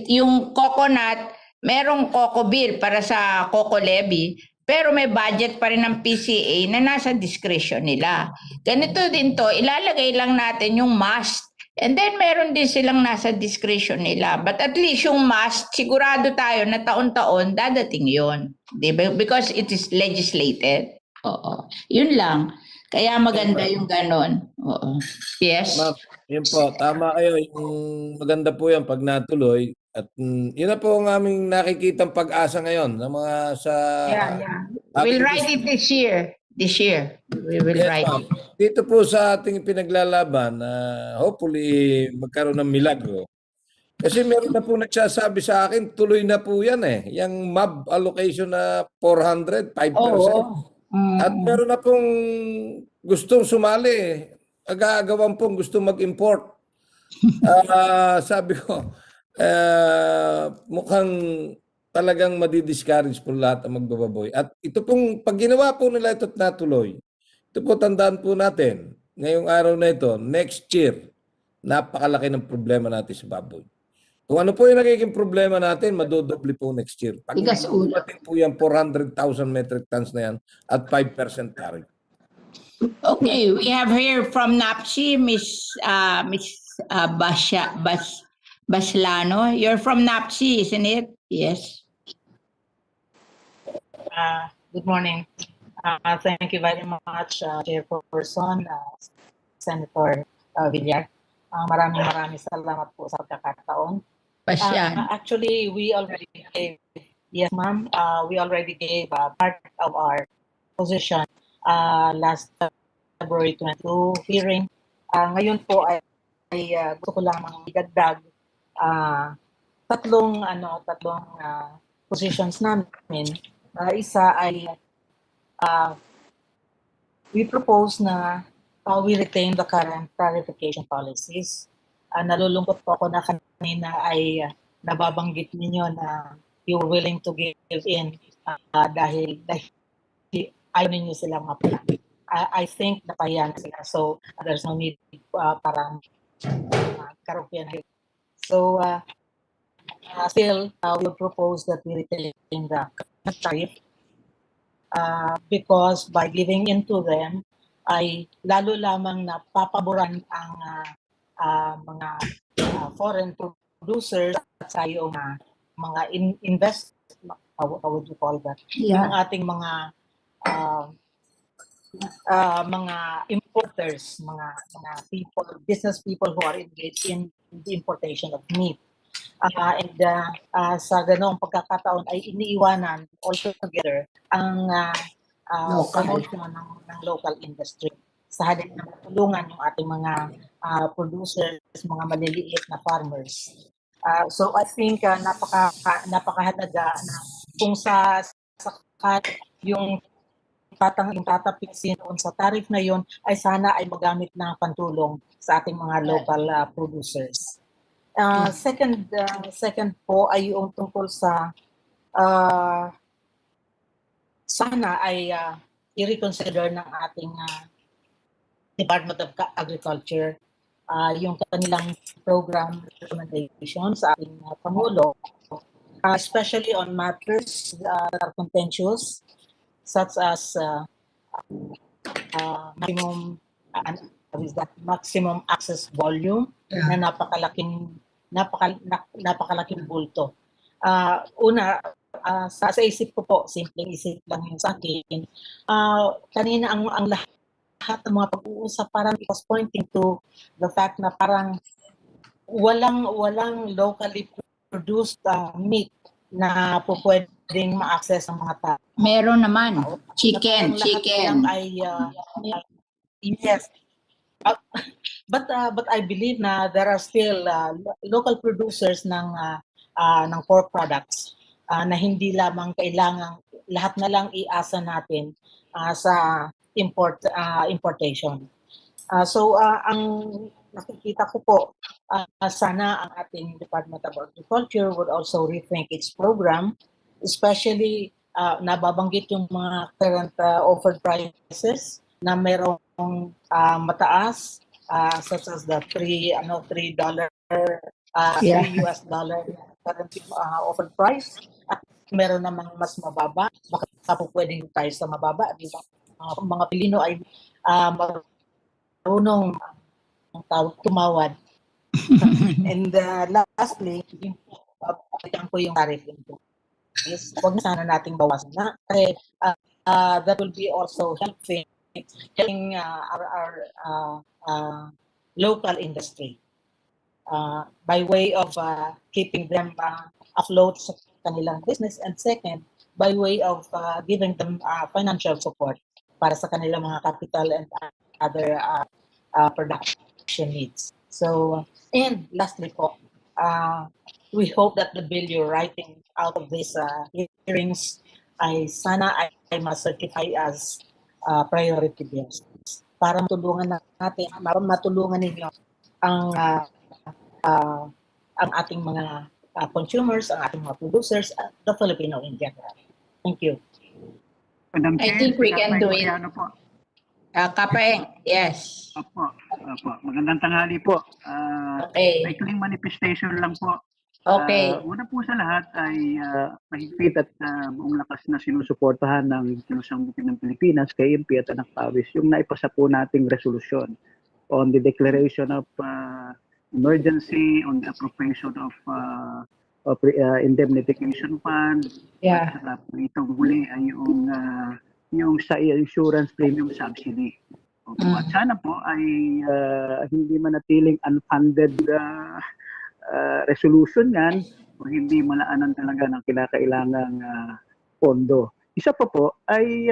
Yung coconut, merong coco bill para sa coco levy, pero may budget pa rin ng PCA na nasa discretion nila. Ganito din to, ilalagay lang natin yung must. And then meron din silang nasa discretion nila. But at least yung must, sigurado tayo na taon-taon dadating yon, di ba? Because it is legislated. Oo. Yun lang. Kaya maganda yung ganon. Oo. Yes? Ma'am, yun po, tama kayo. Yung maganda po yan pag natuloy. At yun na po ang aming nakikitang pag-asa ngayon ng mga sa... Yeah. We'll write it this year. This year. We will write it. Dito po sa ating pinaglalaban, hopefully magkaroon ng milagro. Kasi meron na po nagsasabi sa akin, tuloy na po yan eh. Yung MAB allocation na 400, 5%. Oo. At meron na pong gustong sumali. Agagawan pong gustong mag-import. Sabi ko, mukhang talagang madi-discourage po lahat ang magbababoy. At ito pong, pag ginawa po nila ito at natuloy, ito po tandaan po natin, ngayong araw na ito, next year, napakalaki ng problema natin sa baboy. Kung ano po yung nagiging problema natin, madodoble po next year. Pag dumating po yung 400,000 metric tons na yan at 5% tariff. Okay, we have here from NAPSI, Miss Baslano. You're from NAPSI, isn't it? Yes. Good morning. Thank you very much, Chairperson, Senator Villar. Maraming salamat po sa pagkakataon. Actually, we already gave, yes ma'am, we already gave part of our position last February 22 hearing. Ngayon po ay gusto ko lamang idagdag tatlong positions namin. Isa ay we propose na we retain the current clarification policies. Nalulungkot po ako na kanina ay nababanggit ninyo na you were willing to give in dahil ayaw ninyo silang mapala. I think napahiya na sila. So, there's no need para karupian. So, still, we would propose that we retain the tariff because by giving into them, ay lalo lamang na papaboran ang mga foreign producers at sa yung mga how would you call that? Yeah. Yung ating mga importers, mga people, business people who are engaged in the importation of meat. Sa ganong pagkakataon ay iniiwanan altogether ang promotion ng local industry sa halip na matulungan yung ating mga producers, mga maliliit na farmers. So I think napakahalaga na kung sa yung tatapiksin doon sa tariff na yun ay sana ay magamit na pantulong sa ating mga local producers. Second po ay yung tungkol sa sana ay i-reconsider ng ating Department of Agriculture yung kanilang program recommendation sa ating Pangulo, especially on matters that are contentious such as maximum access volume na napakalaking bulto. Una, sa isip ko po, simpleng isip lang yun sa akin, kanina ang lahat ng mga pag-uusap parang it was pointing to the fact na parang walang locally produced meat na po pwedeng ma-access ng mga tao. Meron naman. Chicken. Yes. But I believe na there are still local producers ng pork products na hindi lamang kailangang lahat na lang iasa natin sa importation. So ang nakikita ko po, sana ang ating Department of Agriculture would also rethink its program, especially nababanggit yung mga current offered prices na mayroong mataas, such as the $3 US dollar currently offered price, at meron namang mas mababa, baka po pwedeng tayo sa mababa, di ba? Mga Pilino ay marunong tumawad. And lastly, yung po yung tariff increase. Huwag na sana nating bawasan na. Kasi that will be also helping our local industry by way of keeping them afloat sa kanilang business, and second, by way of giving them financial support para sa kanilang mga capital and other production needs. So, and lastly po, we hope that the bill you're writing out of these hearings ay sana ay ma-certify as priority bills para matulungan natin, matulungan ninyo ang ang ating mga consumers, ang ating mga producers, the Filipino in general. Thank you. Madam I Chair, think we can do it. Soriano po. Kapeng, yes. Opo. Magandang tanghali po. Okay. Maikling manifestation lang po. Okay. Una po sa lahat ay mahigpit at buong lakas na sinusuportahan ng Kilusang ng Pilipinas, KMP at Anak Pawis, yung naipasa po nating resolusyon on the declaration of emergency, on the appropriation of indemnification fund. Yeah. At saka po itong huli ay yung sa insurance premium subsidy. Opo. At sana po ay hindi manatiling unfunded resolution yan o hindi malaanan talaga ng kinakailangang pondo. Isa pa po ay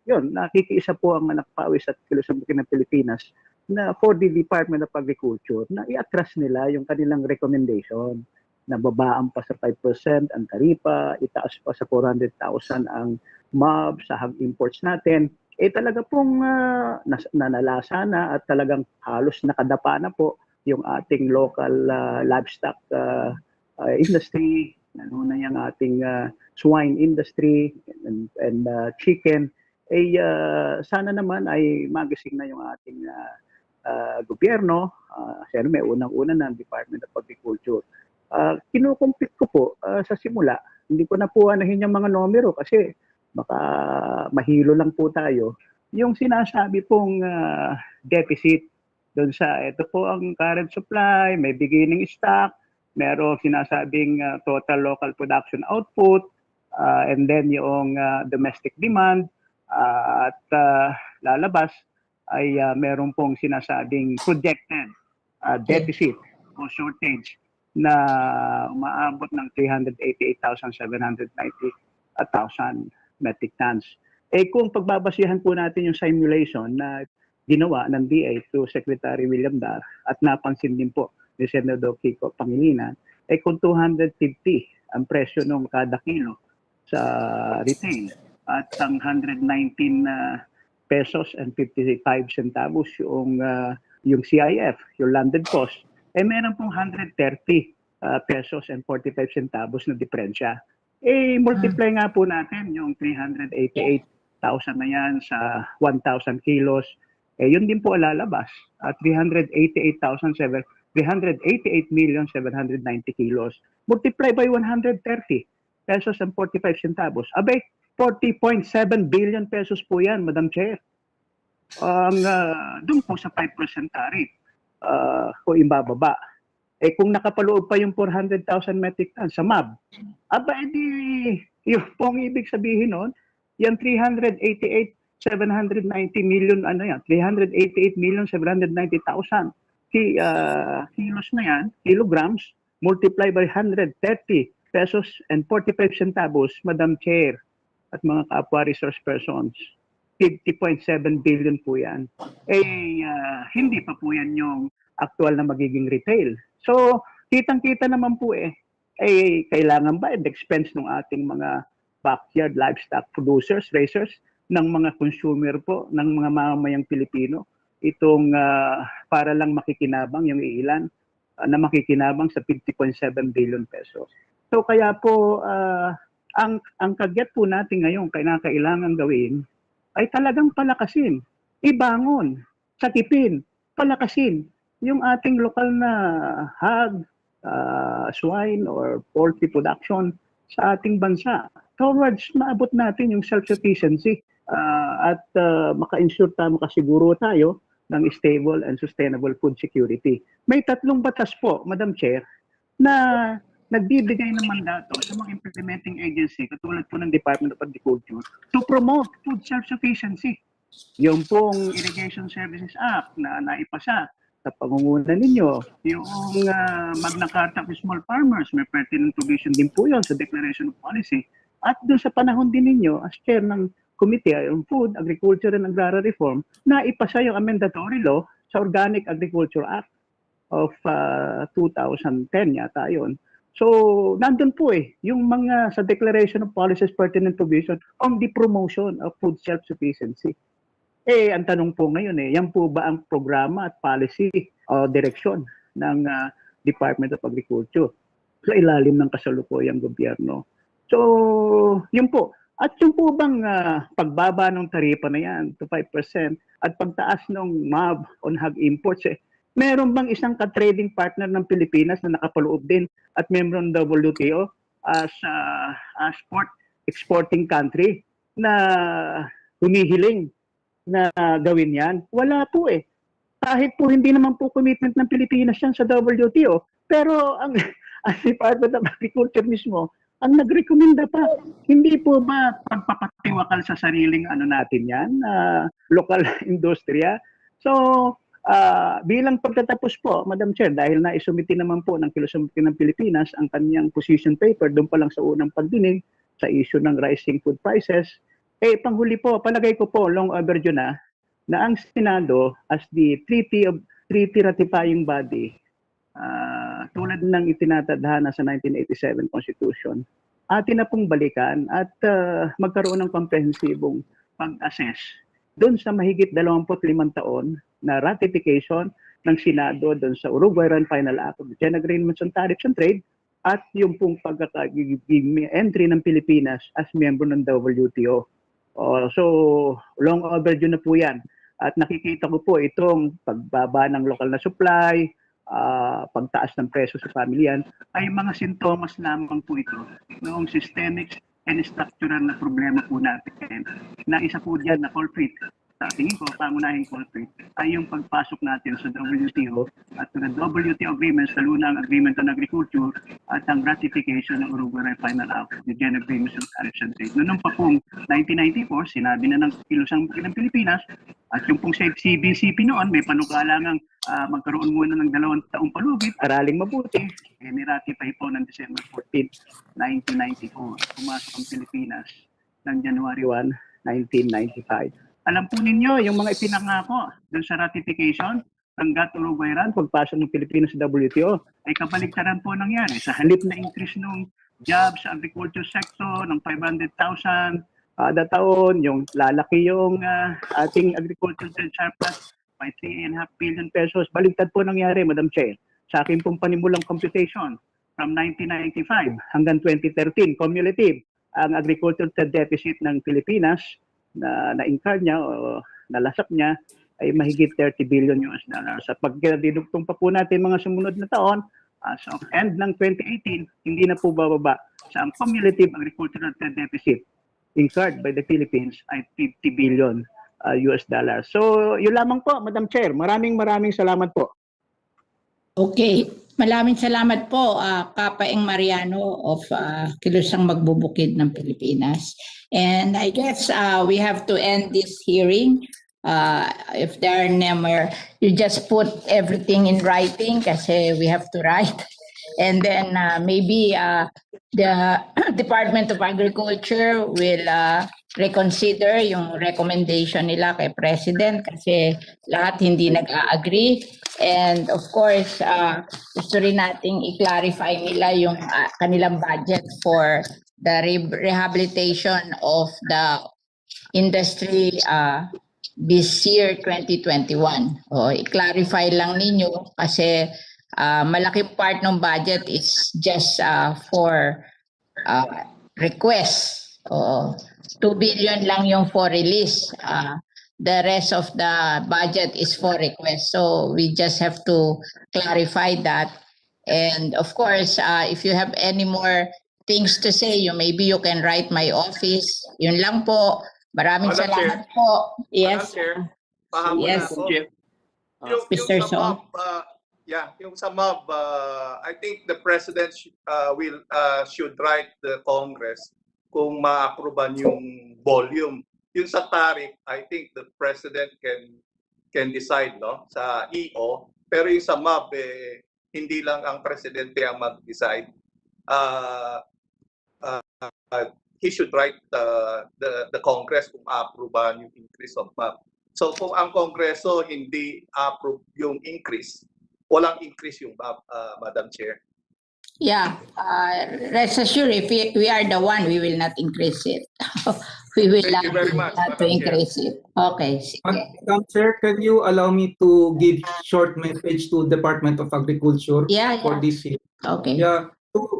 yun, nakikiisa po ang Anak Pawis at Kilusang ng Pilipinas na for the Department of Agriculture na i-atras nila yung kanilang recommendation na babaan pa sa 5% ang taripa, itaas pa sa 400,000 ang MAB sa hog imports natin. Talaga pong nanalasa na at talagang halos nakadapa na po yung ating local livestock industry, lalo na yung ating swine industry and chicken. Sana naman ay magising na yung ating gobyerno. Kasi may unang-una ng Department of Agriculture. Kinukumpit ko po sa simula, hindi ko na po anahin yung mga numero kasi baka mahilo lang po tayo. Yung sinasabi pong deficit doon sa ito po ang current supply, may beginning stock, merong sinasabing total local production output, and then yung domestic demand, at lalabas ay meron pong sinasabing projected deficit o shortage na umaabot ng 388,790,000 metric tons. Kung pagbabasihan po natin yung simulation na ginawa ng DA to Secretary William Dar at napansin din po ni Senador Kiko Pangilinan, kung 250 ang presyo ng kada kilo sa retail at ang 119 pesos and 55 centavos yung CIF, yung landed cost, meron pong 130 pesos and 45 centavos na diferensya. Multiply nga po natin yung 388,000 na yan sa 1,000 kilos. Yun din po lalabas. 388,790 kilos. Multiply by 130 pesos and 45 centavos. Abay, 40.7 billion pesos po yan, Madam Chair. Doon po sa 5% tariff kung imbababa. Kung nakapaloob pa yung 400,000 metric tons sa MAB, yung pong ibig sabihin nun, yung 388,790 million, 388,790,000 kilos na yan, kilograms, multiply by 130 pesos and 45 centavos, Madam Chair at mga kapwa resource persons. 50.7 billion po yan. Hindi pa po yan yung actual na magiging retail. So, kitang-kita naman po kailangan ba at expense ng ating mga backyard livestock producers, raisers, ng mga consumer po, ng mga mamamayang Pilipino, itong para lang makikinabang yung ilan na makikinabang sa 50.7 billion pesos. So, kaya po, ang kagyat po natin ngayon, kailangan gawin, ay talagang palakasin, ibangon, sakipin, palakasin yung ating lokal na hog, swine or poultry production sa ating bansa towards maabot natin yung self-sufficiency at maka-ensure makasiguro tayo ng stable and sustainable food security. May 3 batas po, Madam Chair, na nagbibigay ng mandato sa mga implementing agency katulad po ng Department of Agriculture to promote food self-sufficiency. Yung pong Irrigation Services Act na naipasa sa pangunguna ninyo, yung Magna Carta of Small Farmers, may pertinent provision din po yun sa Declaration of Policy. At doon sa panahon din ninyo, as chair ng Committee on Food, Agriculture and Agrarian Reform, naipasa yung amendatory law sa Organic Agriculture Act. of 2010 yata yun. So, nandun po yung mga sa Declaration of Policies Pertinent Provision on the promotion of food self-sufficiency. Ang tanong po ngayon yan po ba ang programa at policy o direksyon ng Department of Agriculture sa ilalim ng kasalukuyang gobyerno? So, yun po. At yung po bang pagbaba ng taripa na yan to 5% at pagtaas ng MAV on hog imports, meron bang isang ka-trading partner ng Pilipinas na nakapaloob din at member ng WTO as pork exporting country na humihiling na gawin yan? Wala po Kahit po hindi naman po commitment ng Pilipinas yan sa WTO, pero ang Department of Agriculture mismo, ang nagrekomenda pa, hindi po ba pagpapatiwakal sa sariling natin yan, local industriya? So, bilang pagtatapos po, Madam Chair, dahil naisumiti naman po ng Kilusumiti ng Pilipinas ang kanyang position paper doon pa lang sa unang pagdinig sa issue ng rising food prices, panghuli po, palagay ko po, long overdue na ang Senado as the treaty ratifying body, tulad ng itinatadhana sa 1987 Constitution, atin na pong balikan at magkaroon ng komprehensibong pag-assess doon sa mahigit 25 taon na ratification ng Senado doon sa Uruguayan Final Act of the General Agreements on Tariffs and Trade at yung pong entry ng Pilipinas as member ng WTO. So, long overdue na po yan. At nakikita ko po itong pagbaba ng lokal na supply, pagtaas ng presyo sa pamilyan, ay mga sintomas lamang po ito noong systemic and structural na problema po natin. Na isa po dyan na culprit, sa tingin ko, pangunahing culprit, ay yung pagpasok natin sa WTO at sa WTO agreements, lalo na ang Agreement on Agriculture at ang ratification ng Uruguayan Final Act, the General Agreements on Tariffs and Trade. Noong pa pong 1994, sinabi na ng Kilusumiti ng Pilipinas at yung pong CBCP noon, may panukalangang magkaroon muna ng 2 taong palugit, araling mabuti, niratify po ng December 14, 1994. Pumasok ang Pilipinas ng January 1, 1995. Alam po ninyo, yung mga ipinangako doon sa ratification ng GATT-Uruguayan, pagpasok ng Pilipinas sa WTO, ay kabaligtaran po nangyari. Sa halip na increase ng jobs sa agriculture sector ng 500,000 kada taon, yung lalaki yung ating agriculture surplus by 3.5 billion pesos. Baligtad po nangyari, Madam Chair. Sa akin pong panimulang computation, from 1995 hanggang 2013, cumulative, ang agriculture deficit ng Pilipinas na-incur niya o nalasap niya ay mahigit 30 billion US dollars. Sa pagdidugtong pa po natin mga sumunod na taon, as of end ng 2018, hindi na po bababa sa ang cumulative agricultural deficit incurred by the Philippines ay 50 billion US dollars. So, yun lamang po, Madam Chair. Maraming salamat po. Okay. Maraming salamat po, Kapaeng Mariano of Kilusang Magbubukid ng Pilipinas. And I guess we have to end this hearing. If there are no more, you just put everything in writing kasi we have to write. And then maybe the Department of Agriculture will reconsider yung recommendation nila kay President kasi lahat hindi nag-agree. And of course, gusto rin nating i-clarify nila yung kanilang budget for the rehabilitation of the industry this year 2021. I-clarify lang ninyo kasi malaking part ng budget is just for requests. 2 billion lang yung for release. The rest of the budget is for requests. So we just have to clarify that. And of course, if you have any more things to say, maybe you can write my office. Yun lang po. Maraming Madam salamat Chair. po. Yes. Madam Chair, pahabol Yes. na ako. Yung Mr. sa Song. MAB, yung sa MAB, I think the President should write the Congress kung ma-aproban yung volume. Yung sa tariff, I think the President can decide sa EO. Pero yung sa MAB, hindi lang ang Presidente ang mag-decide. He should write the Congress kung a-aproban yung increase of MAB. So kung ang Kongreso hindi approve yung increase, walang increase yung Madam Chair. Yeah, rest assured, if we are the one, we will not increase it. We will Thank you very much, not to Madam Chair. increase it. Okay, sige. Madam Chair, can you allow me to give short message to Department of Agriculture for this year? Okay. Yeah,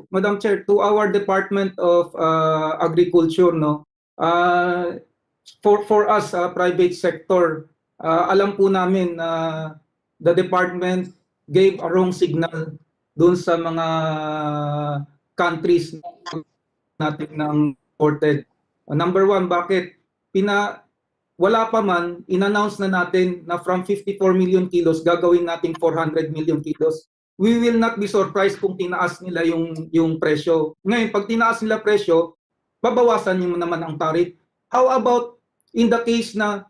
Madam Chair, to our Department of Agriculture, no, for us, private sector, alam po namin na the department gave a wrong signal doon sa mga countries natin ng imported. Number one, bakit? Wala pa man, in-announce na natin na from 54 million kilos, gagawin natin 400 million kilos. We will not be surprised kung tinaas nila yung presyo. Ngayon, pag tinaas nila presyo, babawasan nyo naman ang tariff. How about in the case na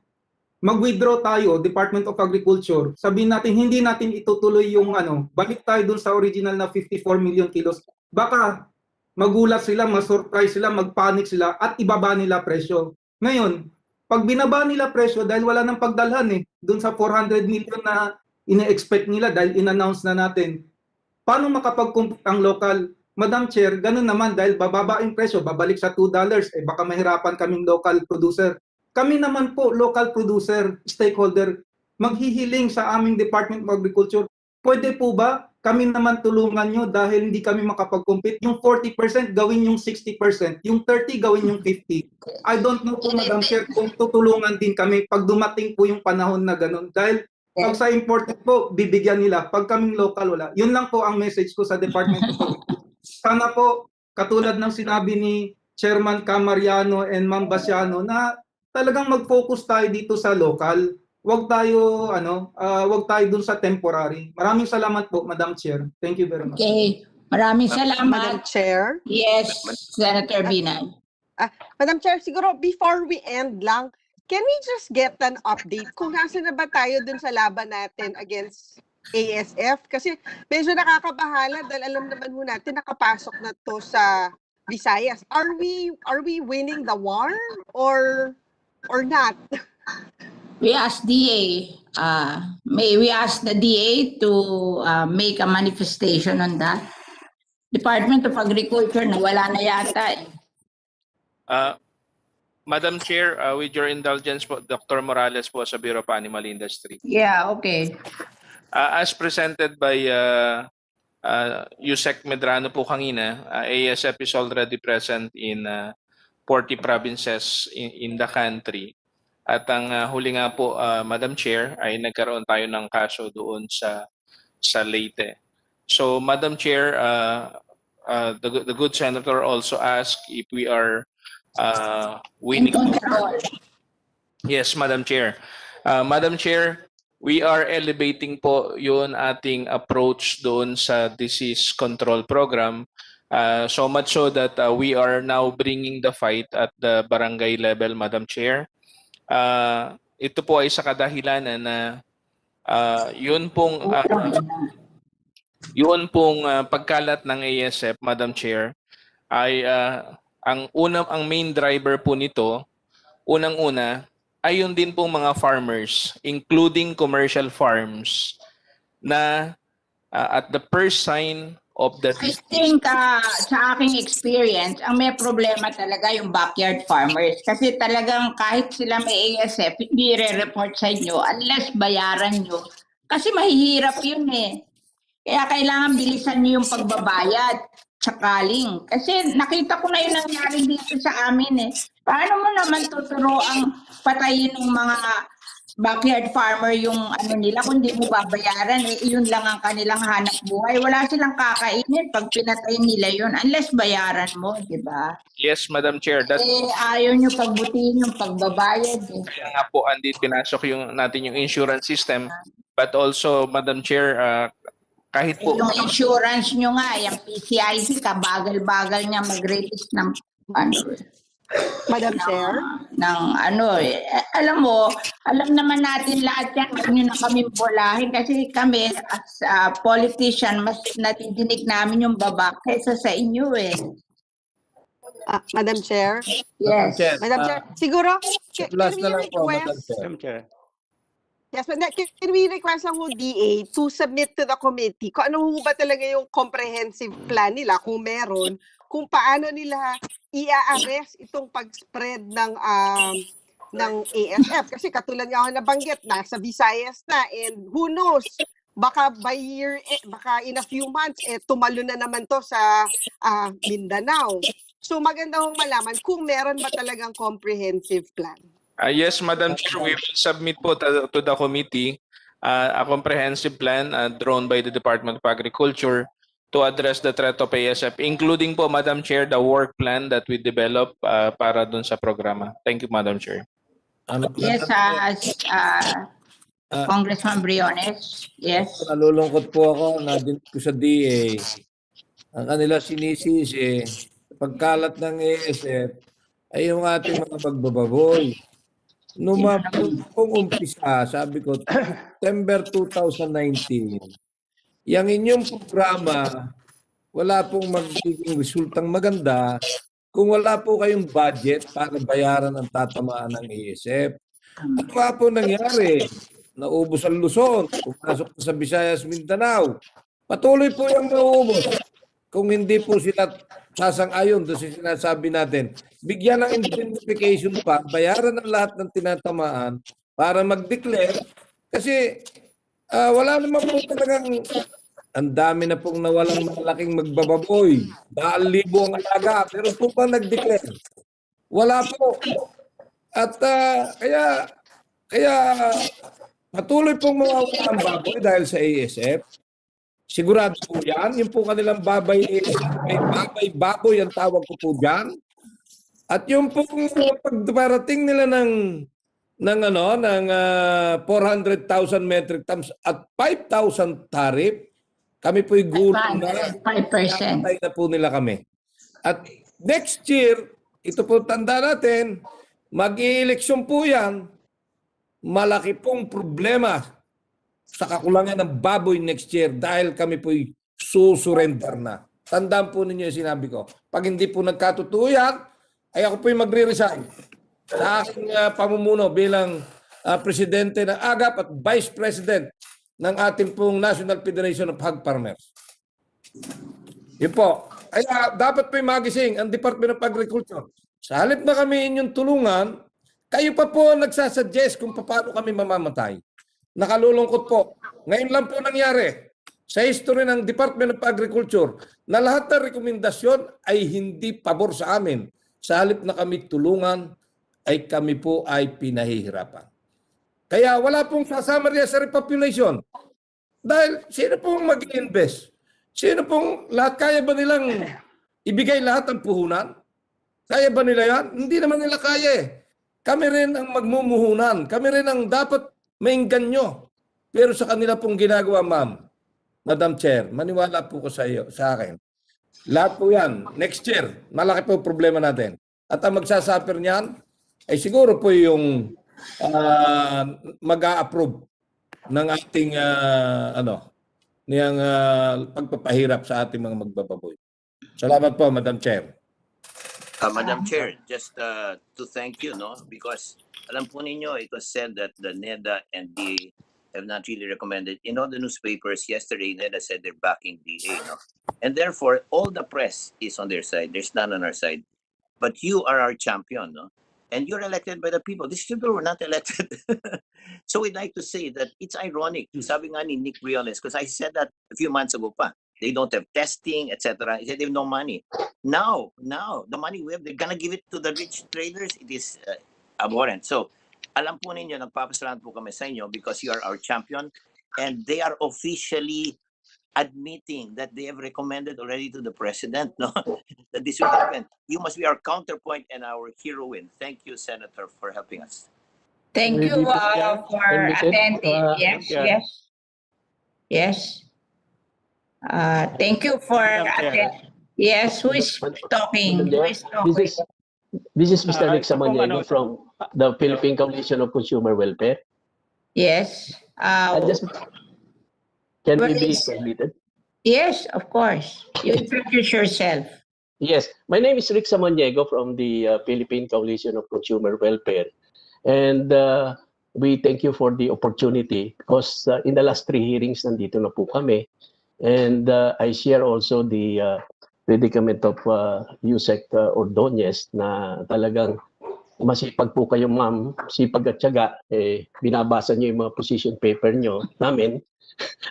mag-withdraw tayo, Department of Agriculture, sabihin natin, hindi natin itutuloy yung balik tayo dun sa original na 54 million kilos. Baka magulat sila, ma-surprise sila, mag-panic sila, at ibaba nila presyo. Ngayon, pag binaba nila presyo dahil wala nang pagdalhan dun sa 400 million na ine-expect nila dahil in-announce na natin, paano makapag-compete ang local? Madam Chair, ganun naman dahil bababa yung presyo, babalik sa $2, baka mahirapan kaming local producer. Kami naman po, local producer, stakeholder, maghihiling sa aming Department of Agriculture. Pwede po ba kami naman tulungan nyo dahil hindi kami makapag-compete? Yung 40% gawin yung 60%, yung 30% gawin yung 50%. I don't know po, Madam Chair, kung tutulungan din kami pag dumating po yung panahon na ganun. Dahil pag sa imported po, bibigyan nila. Pag kaming local, wala. Yun lang po ang message ko sa Department of Agriculture. Sana po, katulad ng sinabi ni Chairman Camariano and Ma'am Basiano, na talagang mag-focus tayo dito sa local. Wag tayo wag tayo dun sa temporary. Maraming salamat po, Madam Chair. Thank you very much. Okay. Maraming salamat. Madam Chair. Yes, Senator Binay. Madam Chair, siguro before we end lang, can we just get an update kung nasa na ba tayo dun sa laban natin against ASF? Kasi medyo nakakabahala dahil alam naman ho natin nakapasok na to sa Visayas. Are we winning the war or not? We asked DA, may we ask the DA to make a manifestation on that? Department of Agriculture, nawala na yata Madam Chair, with your indulgence po, Dr. Morales po sa Bureau of Animal Industry. Yeah, okay. As presented by Yusek Medrano po kanina, ASF is already present in 40 provinces in the country. At ang huli nga po, Madam Chair, ay nagkaroon tayo ng kaso doon sa Leyte. So, Madam Chair, the good senator also asked if we are winning. Yes, Madam Chair. Madam Chair, we are elevating po yun ating approach doon sa disease control program. So much so that we are now bringing the fight at the barangay level, Madam Chair. Ito po ay sa kadahilanan na yun pong pagkalat ng ASF, Madam Chair, ay ang main driver po nito, unang-una, ay yun din pong mga farmers, including commercial farms, na at the first sign of the I think sa aking experience, ang may problema talaga yung backyard farmers. Kasi talagang kahit sila may ASF, hindi re-report sa inyo unless bayaran nyo. Kasi mahihirap yun Kaya kailangan bilisan nyo yung pagbabayad sakaling. Kasi nakita ko na yung nangyari dito sa amin Paano mo naman tuturo ang patayin ng mga backyard farmer yung nila kung di mo babayaran, yun lang ang kanilang hanap buhay. Wala silang kakainin pag pinatay nila yun unless bayaran mo, di ba? Yes, Madam Chair. Ayaw nyo pagbutihin yung pagbabayad. Kaya nga po, andit pinasok natin yung insurance system. But also, Madam Chair, kahit po... Yung insurance nyo nga, yung PCIC, kabagal-bagal niya mag-release ng Madam Chair? Alam mo, alam naman natin lahat yan, huwag nyo na kami bolahin kasi kami as a politician, mas natidinig namin yung baba kaysa sa inyo Madam Chair? Yes. Madam Chair, siguro, can last we na lang po, request? Madam Chair. Yes, but can we request ang DA to submit to the committee kung ano ba talaga yung comprehensive plan nila, kung meron, kung paano nila i-arrest itong pag-spread ng ASF. Kasi katulad nga ako nabanggit, nasa Visayas na, and who knows, baka by year, baka in a few months, tumalo na naman to sa Mindanao. So maganda hong malaman kung meron ba talagang comprehensive plan. Yes, Madam Chair, we will submit po to the committee a comprehensive plan drawn by the Department of Agriculture to address the threat of ASF, including po, Madam Chair, the work plan that we develop para dun sa programa. Thank you, Madam Chair. Yes, Congressman Briones. Yes. Nalulungkot po ako na din ko sa DA. Ang kanila sinisisi, pagkalat ng ASF, ay yung ating mga magbababoy. Nung umpisa, sabi ko, September 2019, yung inyong programa, wala pong magiging resultang maganda kung wala po kayong budget para bayaran ang tatamaan ng ASF. Ano nga po nangyari? Naubos ang Luzon, pumasok sa Visayas, Mindanao. Patuloy po yung naubos. Kung hindi po sila sasang-ayon doon sa sinasabi natin, bigyan ng indemnification pa, bayaran ang lahat ng tinatamaan para mag-declare. Kasi wala naman po talagang, ang dami na pong nawalang malaking magbababoy. 1,000 ang alaga, pero po pa nag-declare. Wala po. At kaya patuloy pong mawawala ang baboy dahil sa ASF. Sigurado po yan. Yung po kanilang baboy ang tawag ko po dyan. At yung po pagdarating nila ng 400,000 metric tons at 5,000 tariff, kami po'y gutom na. 5%. Nakatay na po nila kami. At next year, ito po tanda natin, mag-i-eleksyon po yan, malaki pong problema sa kakulangan ng baboy next year dahil kami po'y susurrender na. Tandaan po ninyo yung sinabi ko. Pag hindi po nagkatotoo yan, ay ako po'y magre-resign sa aking pamumuno bilang presidente ng AGAP at vice president ng ating pong National Federation of Hog Farmers. Yun po. Kaya dapat po'y magising ang Department of Agriculture. Sa halip na kami inyong tulungan, kayo pa po nagsasuggest kung paano kami mamamatay. Nakalulungkot po. Ngayon lang po nangyari sa history ng Department of Agriculture na lahat ng rekomendasyon ay hindi pabor sa amin. Sa halip na kami tulungan, ay kami po ay pinahihirapan. Kaya wala pong sasama riyan sa repopulation. Dahil sino pong mag-invest? Sino pong lahat? Kaya ba nilang ibigay lahat ng puhunan? Kaya ba nila yan? Hindi naman nila kaya eh. Kami rin ang magmumuhunan. Kami rin ang dapat mainggan nyo. Pero sa kanila pong ginagawa, ma'am, Madam Chair, maniwala po ko sa iyo, sa akin. Lahat po yan. Next year, malaki po problema natin. At ang magsasuffer niyan, ay siguro po yung mag-a-approve ng ating niyang pagpapahirap sa ating mga magbababoy. Salamat po, Madam Chair. Madam Chair, just to thank you, no, because alam po ninyo, it was said that the NEDA and DA have not really recommended. In all the newspapers yesterday, NEDA said they're backing DA, no, and therefore all the press is on their side. There's none on our side. But you are our champion, no, and you're elected by the people. These people were not elected. So we'd like to say that it's ironic. Sabi nga ni Nick Briones, because I said that a few months ago pa. They don't have testing, etc. He said they have no money. Now, the money we have, they're gonna give it to the rich traders. It is abhorrent. So, alam po ninyo, nagpapasalamat po kami sa inyo because you are our champion and they are officially admitting that they have recommended already to the president, no, that this will happen. You must be our counterpoint and our heroine. Thank you, Senator, for helping us. Thank you for attending. Yes. Thank you for attending. Yes, who is talking? This is Mr. Nick Samaniego from the Philippine Coalition of Consumer Welfare. Yes. Can we be submitted? Yes, of course. You introduce yourself. Yes, my name is Rick Samaniego from the Philippine Coalition of Consumer Welfare. And we thank you for the opportunity because in the last 3 hearings nandito na po kami. And I share also the predicament of Yusek Ordonez na talagang masipag po kayo, ma'am, sipag at tiyaga, binabasa niyo yung mga position paper niyo namin,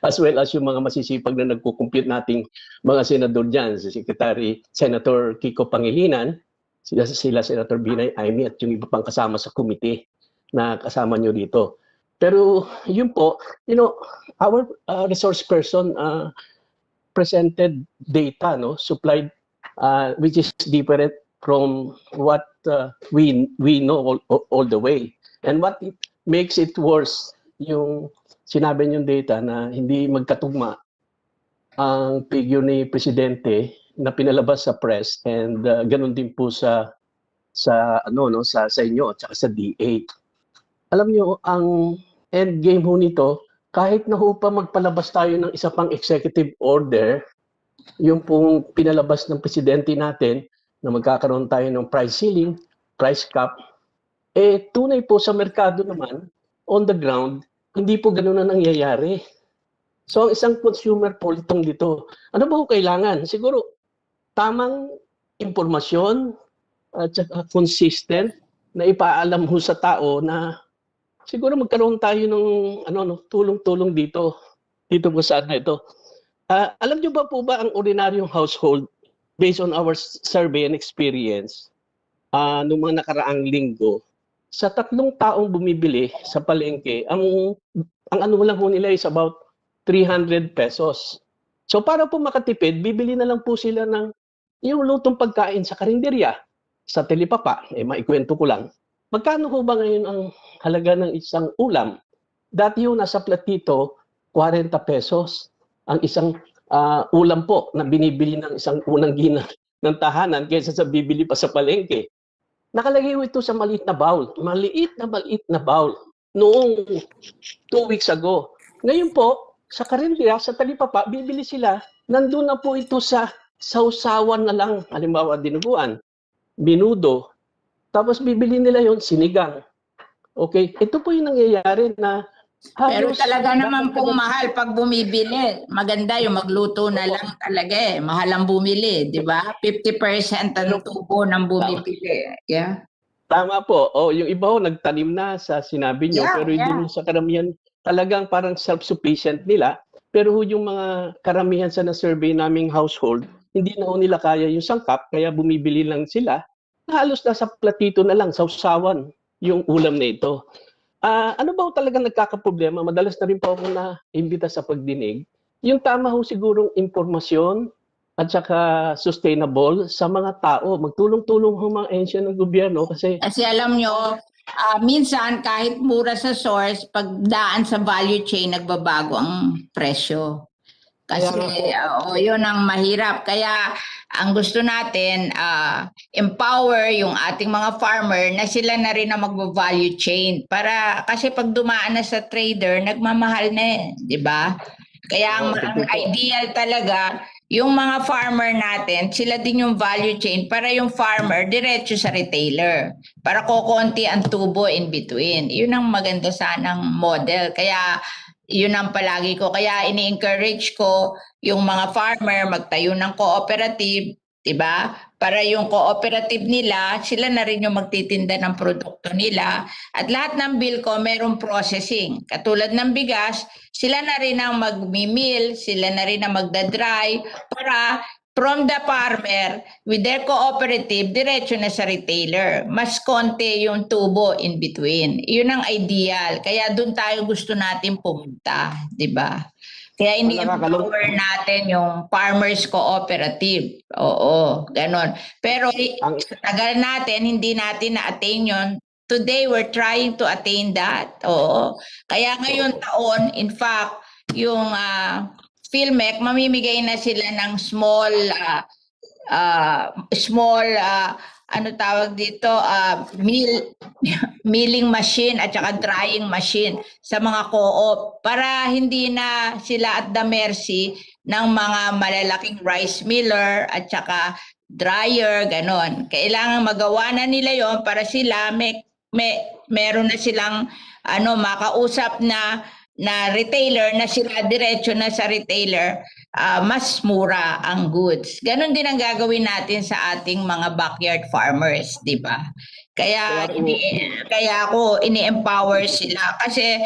as well as yung mga masisipag na nagko-compute nating mga senador dyan, si Senator Kiko Pangilinan, sila Senator Binay Aimee at yung iba pang kasama sa committee na kasama niyo dito. Pero yun po, our resource person presented data, supplied, which is different from what we know all the way. And what it makes it worse, yung sinabi niyong data na hindi magkatugma ang figure ni Presidente na pinalabas sa press, and ganun din po sa inyo at saka sa DA. Alam niyo, ang end game ho nito, kahit na ho pa magpalabas tayo ng isa pang executive order, yung pong pinalabas ng Presidente natin na magkakaroon tayo ng price ceiling, price cap, tunay po sa merkado naman, on the ground, hindi po ganun na nangyayari. So, ang isang consumer po itong dito, ano ba ho kailangan? Siguro, tamang impormasyon at consistent na ipaalam ho sa tao na siguro magkaroon tayo ng tulong-tulong dito po sa ito. Alam niyo ba po ba ang ordinaryong household, based on our survey and experience, noong mga nakaraang linggo, sa 3 taong bumibili sa palengke, ang ano lang ho nila is about 300 pesos. So para po makatipid, bibili na lang po sila ng yung lutong pagkain sa karinderya, sa Telipapa. Maikwento ko lang. Magkano ho ba ngayon ang halaga ng isang ulam? Dati yung nasa platito, 40 pesos. Ang isang ulam po na binibili ng isang unang ginang ng tahanan kaysa sa bibili pa sa palengke. Nakalagay ito sa maliit na bowl. Maliit na bowl. Noong 2 weeks ago. Ngayon po, sa karinderya, sa Talipapa, bibili sila. Nandun na po ito sa sausawan na lang. Halimbawa, dinuguan, binudo. Tapos bibili nila yon sinigang. Okay? Ito po yung nangyayari na pero talaga naman pong mahal pag bumibili. Maganda yung magluto na lang talaga Mahal ang bumili, di ba? 50% ang tubo ng bumibili. Yeah. Tama po. Yung iba ho, nagtanim na sa sinabi nyo, pero hindi sa karamihan talagang parang self-sufficient nila. Pero yung mga karamihan sa na-survey naming household, hindi na ho nila kaya yung sangkap, kaya bumibili lang sila. Halos nasa platito na lang, sausawan yung ulam na ito. Ano ba talaga nagkakaproblema? Madalas na rin po ako na-imbita sa pagdinig. Yung tama ho sigurong impormasyon at saka sustainable sa mga tao. Magtulong-tulong ho mga ahensya ng gobyerno kasi alam nyo, minsan kahit mura sa source, pagdaan sa value chain, nagbabago ang presyo. Kasi yun ang mahirap. Kaya ang gusto natin, empower yung ating mga farmer na sila na rin ang magva-value chain. Kasi pag dumaan na sa trader, nagmamahal na di ba? Kaya ang ideal talaga, yung mga farmer natin, sila din yung value chain para yung farmer diretso sa retailer. Para kokonti ang tubo in between. Yun ang maganda sanang model. Kaya yun ang palagi ko. Kaya ini-encourage ko yung mga farmer magtayo ng cooperative, diba? Para yung cooperative nila, sila na rin yung magtitinda ng produkto nila. At lahat ng bilko merong processing. Katulad ng bigas, sila na rin ang mag-mill, sila na rin ang magdadry para from the farmer, with their cooperative, diretso na sa retailer. Mas konti yung tubo in between. Yun ang ideal. Kaya doon tayo gusto natin pumunta, di ba? Kaya ini-empower natin yung farmers cooperative. Oo, ganon. Pero sa tagal natin, hindi natin na-attain yun. Today, we're trying to attain that. Oo. Kaya ngayon taon, in fact, yung PhilMec, mamimigay na sila ng small milling machine at saka drying machine sa mga co-op para hindi na sila at the mercy ng mga malalaking rice miller at saka dryer, ganon. Kailangan magawa na nila yon para sila may meron na silang makausap na retailer na sila diretso na sa retailer, mas mura ang goods. Ganon din ang gagawin natin sa ating mga backyard farmers, di ba? Kaya ako ini-empower sila kasi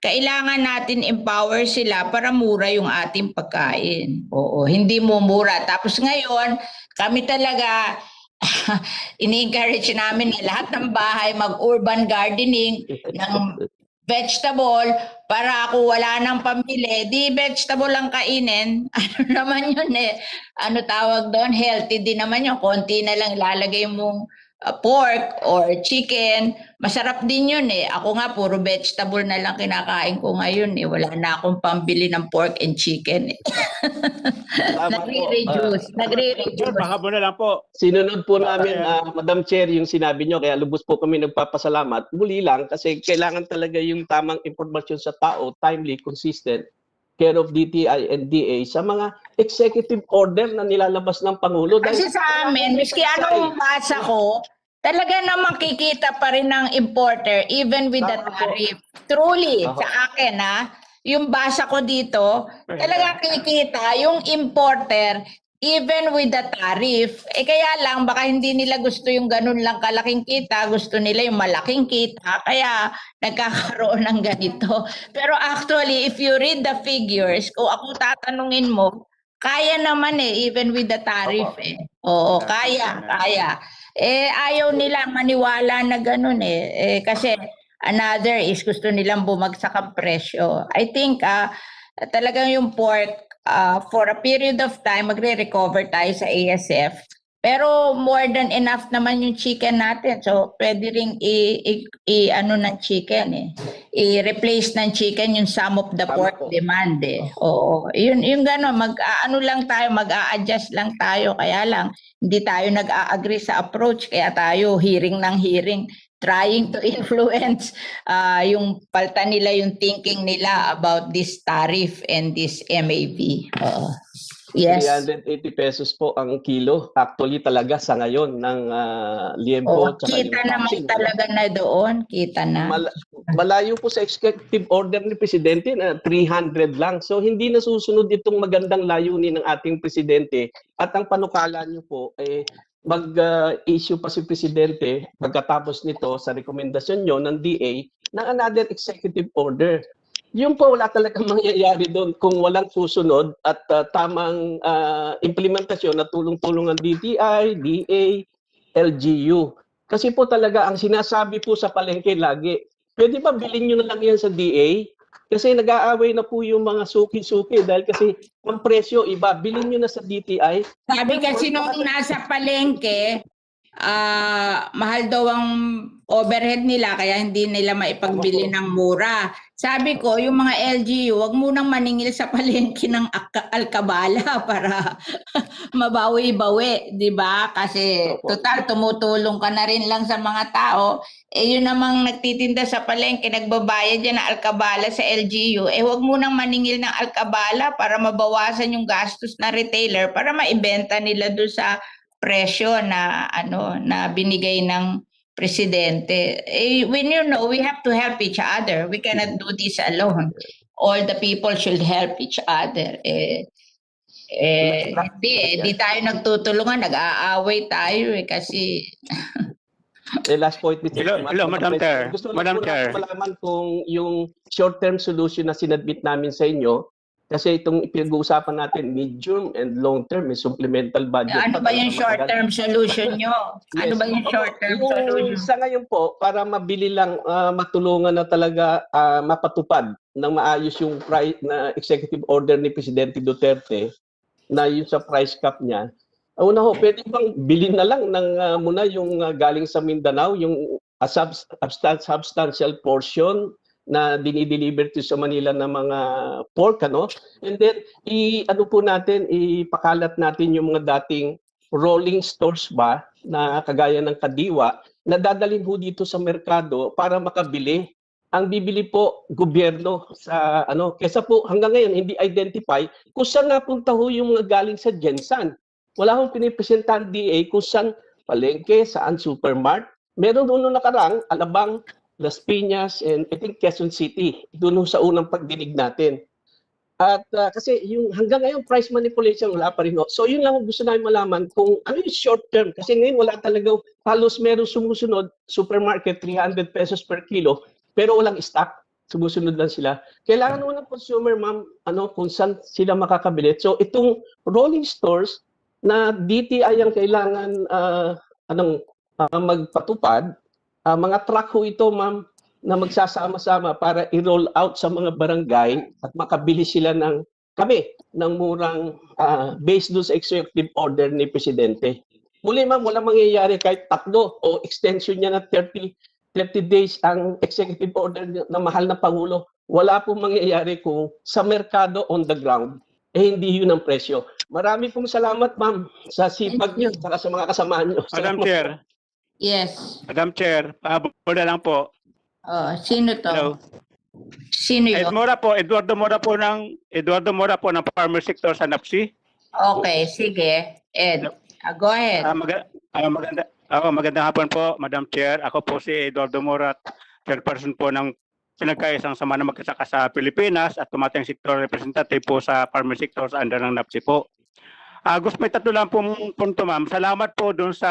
kailangan natin empower sila para mura yung ating pagkain. Oo, hindi mo mura. Tapos ngayon, kami talaga ini-encourage namin na lahat ng bahay mag-urban gardening ng vegetable para ako wala nang pamili, di vegetable lang kainin. Ano naman yun ano tawag doon, healthy din naman yun. Konti na lang ilalagay mong pork or chicken. Masarap din yun Ako nga puro vegetable na lang kinakain ko ngayon Wala na akong pambili ng pork and chicken Nagre-reduce. Baka mo na lang po. Sinunod po namin, Madam Chair, yung sinabi nyo, kaya lubos po kami nagpapasalamat. Muli lang, kasi kailangan talaga yung tamang impormasyon sa tao, timely, consistent, care of DTI and DA sa mga executive order na nilalabas ng Pangulo. Kasi sa amin, miski anong basa ko, talaga naman kikita pa rin ng importer even with the tariff. Truly, sa akin yung basa ko dito, talaga kikita yung importer even with the tariff. Kaya lang, baka hindi nila gusto yung ganun lang kalaking kita, gusto nila yung malaking kita, kaya nagkakaroon ng ganito. Pero actually, if you read the figures, kung ako tatanungin mo, kaya naman even with the tariff Oo, kaya. Ayaw nila maniwala na ganun kasi another is gusto nilang bumagsak ang presyo. I think talagang yung pork for a period of time magre-recover tayo sa ASF. Pero more than enough naman yung chicken natin. So pwede ring ng chicken i-replace ng chicken yung some of the pork demand Oo. Yung gano'n, mag-a-adjust lang tayo. Kaya lang, hindi tayo nag-a-agree sa approach. Kaya tayo hearing ng hearing, trying to influence yung palta nila, yung thinking nila about this tariff and this MAV. Yes. 380 pesos po ang kilo. Actually talaga sa ngayon ng liempo. Kita naman talaga na doon. Kita na. Malayo po sa executive order ni Presidente na 300 lang. So hindi nasusunod itong magandang layunin ng ating Presidente. At ang panukala niyo po, mag-issue pa si Presidente pagkatapos nito sa rekomendasyon nyo ng DA ng another executive order. Yung po wala talagang mangyayari doon kung walang susunod at tamang implementasyon na tulong-tulong ng DTI, DA, LGU. Kasi po talaga ang sinasabi po sa palengke lagi, pwede ba bilhin nyo na lang yan sa DA? Kasi nag-aaway na po yung mga suki-suki dahil kasi ang presyo iba, bilhin nyo na sa DTI. Sabi kasi nung nasa palengke, mahal daw ang overhead nila kaya hindi nila maipagbili ng mura. Sabi ko, yung mga LGU, wag munang maningil sa palengke ng alkabala para mabawi-bawi, di ba? Kasi total tumutulong ka na rin lang sa mga tao. Yun namang nagtitinda sa palengke, nagbabayad yan ng alkabala sa LGU. Wag munang maningil ng alkabala para mabawasan yung gastos na retailer para maibenta nila doon sa presyo na na binigay ng presidente. When we have to help each other. We cannot do this alone. All the people should help each other. Hindi tayo nagtutulungan, nag-aaway tayo kasi last point, Mr. Hello, Madam Chair. Gusto lang po natin malaman kung yung short-term solution na sinadmit namin sa inyo, kasi itong pinag-uusapan natin, medium and long-term, may supplemental budget. Ano ba yung short-term solution nyo? Ano ba yung short-term solution? Sa ngayon po, para mabili lang, matulungan na talaga mapatupad ng maayos yung na executive order ni Presidente Duterte na yung sa price cap niya. Una ho, pwede bang bilhin na lang ng muna yung galing sa Mindanao, yung substantial portion na dinideliver to sa Manila ng mga pork, and then ipakalat natin yung mga dating rolling stores ba na kagaya ng Kadiwa na dadalhin ho dito sa merkado para makabili. Ang bibili po gobyerno sa kesa po hanggang ngayon hindi identify kung saan napunta ho yung mga galing sa Gensan. Wala hong pinipresentahan DA kung saan palengke, saan supermarket, Meron doon nung nakarang, Alabang, Las Piñas, and I think Quezon City. Doon sa unang pagdinig natin. At kasi yung hanggang ngayon price manipulation wala pa rin. So yun lang ang gusto namin malaman kung ano yung short term kasi ngayon wala talaga halos meron sumusunod supermarket 300 pesos per kilo pero walang stock. Sumusunod lang sila. Kailangan naman ng consumer ma'am kung saan sila makakabili. So itong rolling stores na DTI ang kailangan magpatupad, mga truck ho ito ma'am na magsasama-sama para i-roll out sa mga barangay at makabili sila ng murang based doon sa executive order ni Presidente. Muli ma'am, walang mangyayari kahit 3 o extension niya na 30 days ang executive order na mahal na Pangulo. Wala pong mangyayari kung sa merkado on the ground, hindi yun ang presyo. Marami pong salamat ma'am sa sipag niyo at sa mga kasamahan niyo. Madam Chair. Yes. Madam Chair, pahabol na lang po. Sino to? Hello. Sino yun? Eduardo Mora po ng farmer sector sa NAPSI. Okay, sige. Ed, go ahead. Magandang hapon po, Madam Chair. Ako po si Eduardo Mora, chairperson po ng pinagkaisang sama na magkasaka sa Pilipinas at tumatayang sector representative po sa farmer sector sa under ng NAPSI po. Gusto may tatlo lang po punto ma'am. Salamat po doon sa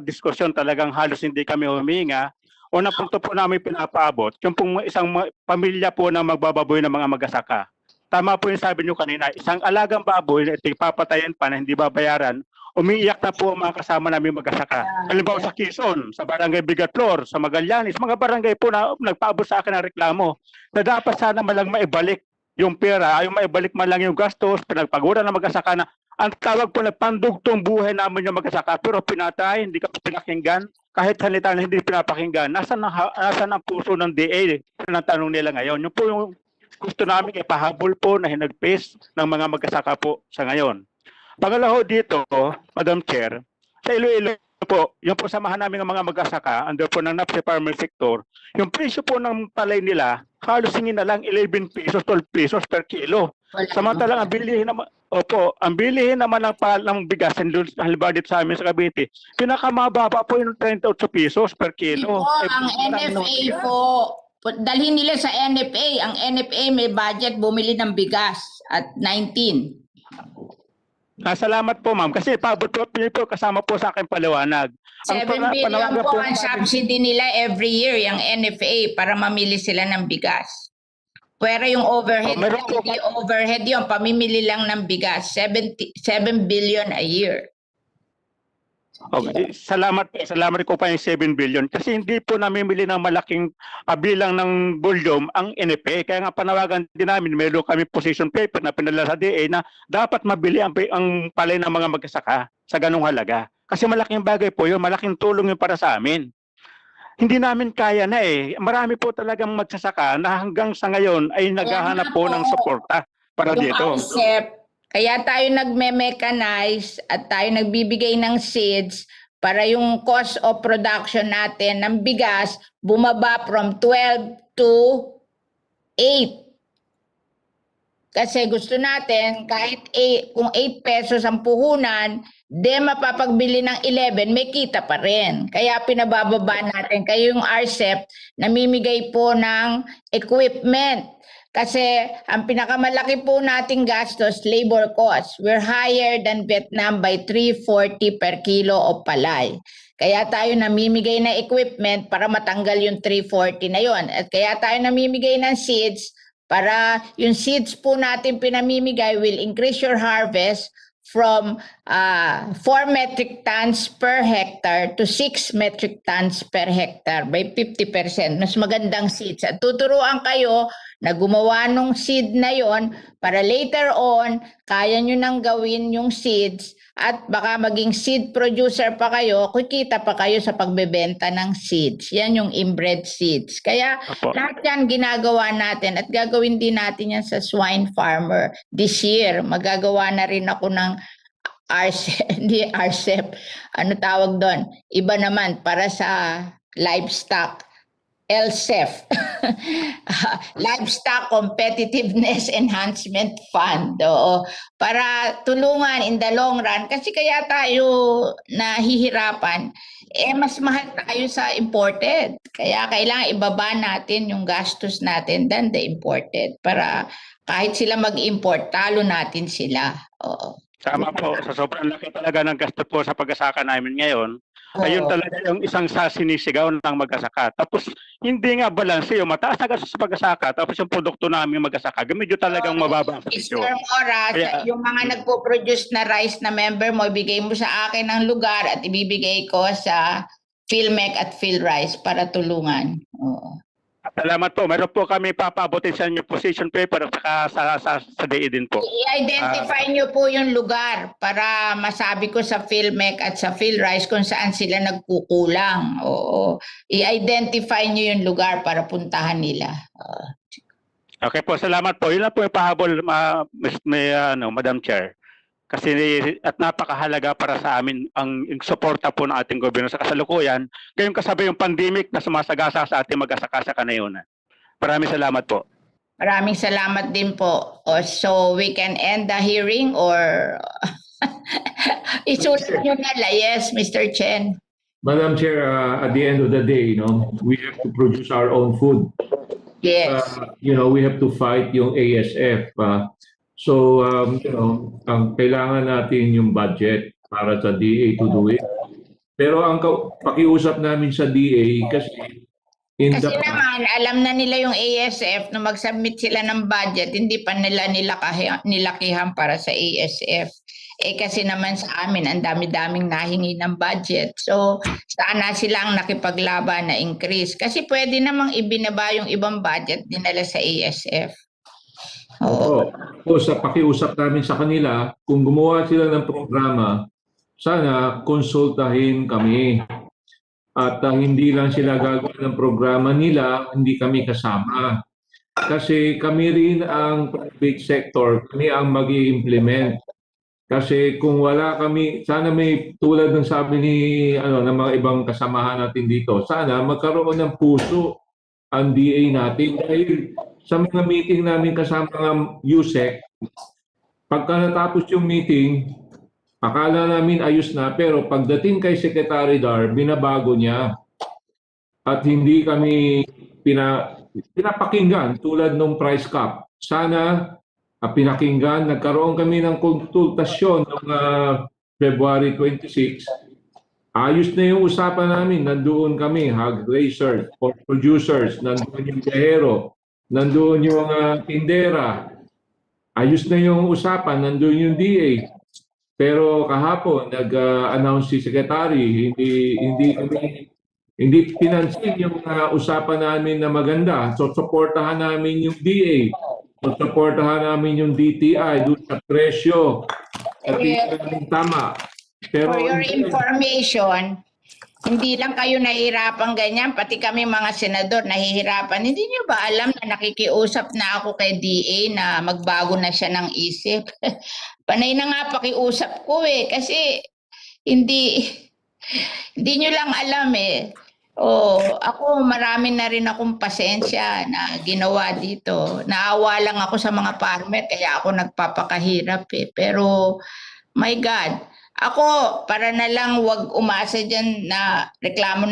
diskusyon, talagang halos hindi kami huminga. Unang punto po namin pinapaabot, yung pong isang pamilya po na magbababoy ng mga magasaka. Tama po yung sabi nyo kanina, isang alagang baboy na papatayin pa na hindi babayaran, umiiyak na po ang mga kasama namin magasaka. Halimbawa sa Quezon, sa Barangay Bigatflor, sa Magallanes, mga barangay po na nagpaabot sa akin ng reklamo na dapat sana malang maibalik yung pera, yung maibalik man lang yung gastos, pinagpagura ng magasaka na ang tawag po na pandugtong buhay namin yung magasaka pero pinatay, hindi ka pinakinggan. Kahit salita na hindi pinapakinggan, nasan ang puso ng DA ng tanong nila ngayon? Yung po yung gusto namin ipahabol po na hinagpis ng mga magsasaka po sa ngayon. Pangalawa dito, Madam Chair, sa Iloilo po, yung po samahan namin ng mga magsasaka, under po ng NAPSI farmer sector, yung presyo po ng palay nila, halos hingin na lang 11 pesos, 12 pesos per kilo. Samantalang ang bilihin naman ng bigas halimbawa dito sa amin sa Cavite, pinakamababa po yung 38 pesos per kilo. Ang NFA po, dalhin nila sa NFA. Ang NFA may budget bumili ng bigas at 19. Salamat po ma'am kasi pabot po kasama po sa akin paliwanag. 7 billion po ang subsidy nila every year, yung NFA, para mamili sila ng bigas. Pero yung overhead, hindi overhead yun, pamimili lang ng bigas, 7 billion a year. Okay, salamat ko pa yung 7 billion kasi hindi po namimili ng malaking bilang ng volume ang NFA. Kaya nga panawagan din namin, meron kami position paper na pinadala sa DA na dapat mabili ang palay ng mga magsasaka sa ganung halaga. Kasi malaking bagay po yun, malaking tulong yun para sa amin. Hindi namin kaya na Marami po talagang magsasaka na hanggang sa ngayon ay naghahanap po ng suporta para dito. Kaya tayo nagme-mechanize at tayo nagbibigay ng seeds para yung cost of production natin ng bigas bumaba from 12 to 8. Kasi gusto natin kahit kung 8 pesos ang puhunan, mapapagbili ng 11, may kita pa rin. Kaya pinabababa natin. Kaya yung RCEP, namimigay po ng equipment. Kasi ang pinakamalaki po nating gastos, labor cost. We're higher than Vietnam by 340 per kilo of palay. Kaya tayo namimigay na equipment para matanggal yung 340 na yon. At kaya tayo namimigay ng seeds para yung seeds po natin pinamimigay will increase your harvest from 4 metric tons per hectare to 6 metric tons per hectare by 50%. Mas magandang seeds. At tuturuan kayo na gumawa ng seed na yon para later on, kaya nyo nang gawin yung seeds at baka maging seed producer pa kayo, kikita pa kayo sa pagbebenta ng seeds. Yan yung inbred seeds. Kaya lahat yan ginagawa natin at gagawin din natin yan sa swine farmer. This year, magagawa na rin ako ng RCEP. Ano tawag doon? Iba naman para sa livestock. LCEF, Livestock Competitiveness Enhancement Fund, para tulungan in the long run kasi kaya tayo nahihirapan mas mahal tayo sa imported. Kaya kailangan ibaba natin yung gastos natin than the imported para kahit sila mag-import, talo natin sila. Oo. Tama po, sa sobrang laki talaga ng gasto po sa pag-asaka namin ngayon, ayun talaga yung isang sa sinisigaw ng mag-asaka. Tapos hindi nga balanse yung mataas na gasto sa pag-asaka, tapos yung produkto namin mag-asaka, medyo talagang mababa ang presyo. Mr. Mora, yung mga nagpo-produce na rice na member mo, ibigay mo sa akin ng lugar at ibibigay ko sa PhilMec at PhilRice para tulungan. Oo. Salamat po. Meron po kami papabutin sa inyo position paper at sa DE din po. I-identify nyo po yung lugar para masabi ko sa PhilMec at sa PhilRice kung saan sila nagkukulang. Oo. I-identify nyo yung lugar para puntahan nila. Okay po, salamat po. Yun lang po yung pahabol, Madam Chair. Kasi at napakahalaga para sa amin ang suporta po ng ating gobyerno sa kasalukuyan. Ngayong kasabay yung pandemic na sumasagasa sa ating mag-asaka sa Ngayon. Maraming salamat po. Maraming salamat din po. So we can end the hearing or isulat nyo na. Yes, Mr. Chen. Madam Chair, at the end of the day, we have to produce our own food. Yes. We have to fight yung ASF. So, ang kailangan natin yung budget para sa DA to do it. Pero ang pakiusap namin sa DA kasi naman, alam na nila yung ASF na mag-submit sila ng budget, hindi pa nila nilakihan para sa ASF. Kasi naman sa amin, ang dami-daming nahingi ng budget. So, sana silang nakipaglaban na increase. Kasi pwede namang ibinaba yung ibang budget dinala sa ASF. Oo. So, sa pakiusap namin sa kanila, kung gumawa sila ng programa, sana konsultahin kami. At hindi lang sila gagawa ng programa nila, hindi kami kasama. Kasi kami rin ang private sector, kami ang mag-i-implement. Kasi kung wala kami, sana may tulad ng sabi ng mga ibang kasamahan natin dito, sana magkaroon ng puso ang DA natin dahil sa mga meeting namin kasama ng USEC, pagka natapos yung meeting, akala namin ayos na, pero pagdating kay Secretary Dar, binabago niya. At hindi kami pinapakinggan tulad ng price cap. Sana pinakinggan, nagkaroon kami ng konsultasyon noong February 26. Ayos na yung usapan namin, nandoon kami, hog raisers, pork producers, nandoon yung biyahero, nandoon yung tindera. Ayos na yung usapan, nandoon yung DA. Pero kahapon, nag-announce si Secretary, hindi pinansin yung usapan namin na maganda. So, supportahan namin yung DA. So, supportahan namin yung DTI doon sa presyo. At tama. Pero, for your information, hindi lang kayo nahihirapan ganyan, pati kami mga senador nahihirapan. Hindi niyo ba alam na nakikiusap na ako kay DA na magbago na siya ng isip? Panay na nga pakiusap ko kasi hindi niyo lang alam ako marami na rin akong pasensya na ginawa dito. Naawa lang ako sa mga farmer kaya ako nagpapakahirap Pero my God, ako, para na lang wag umasa dyan na reklamo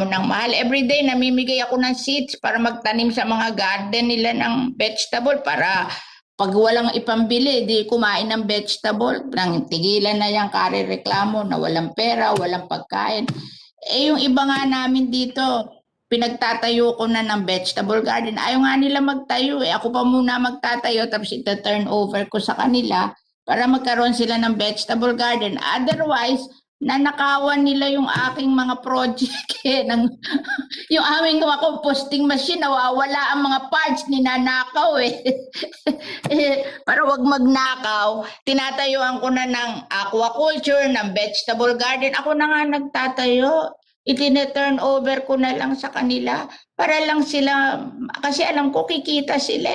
ng mahal. Everyday, namimigay ako ng seeds para magtanim sa mga garden nila ng vegetable para pag walang ipambili, di kumain ng vegetable. Nang tigilan na yung reklamo na walang pera, walang pagkain. Yung iba nga namin dito, pinagtatayo ko na ng vegetable garden. Ayaw nga nila magtayo Ako pa muna magtatayo tapos ita-turn over ko sa kanila para magkaroon sila ng vegetable garden. Otherwise, nanakawan nila yung aking mga project yung aming mga composting machine, nawawala ang mga parts, ninanakaw Para wag magnakaw, tinatayuan ko na ng aquaculture, ng vegetable garden. Ako na nga nagtatayo. Itine-turn over ko na lang sa kanila para lang sila, kasi alam ko kikita sila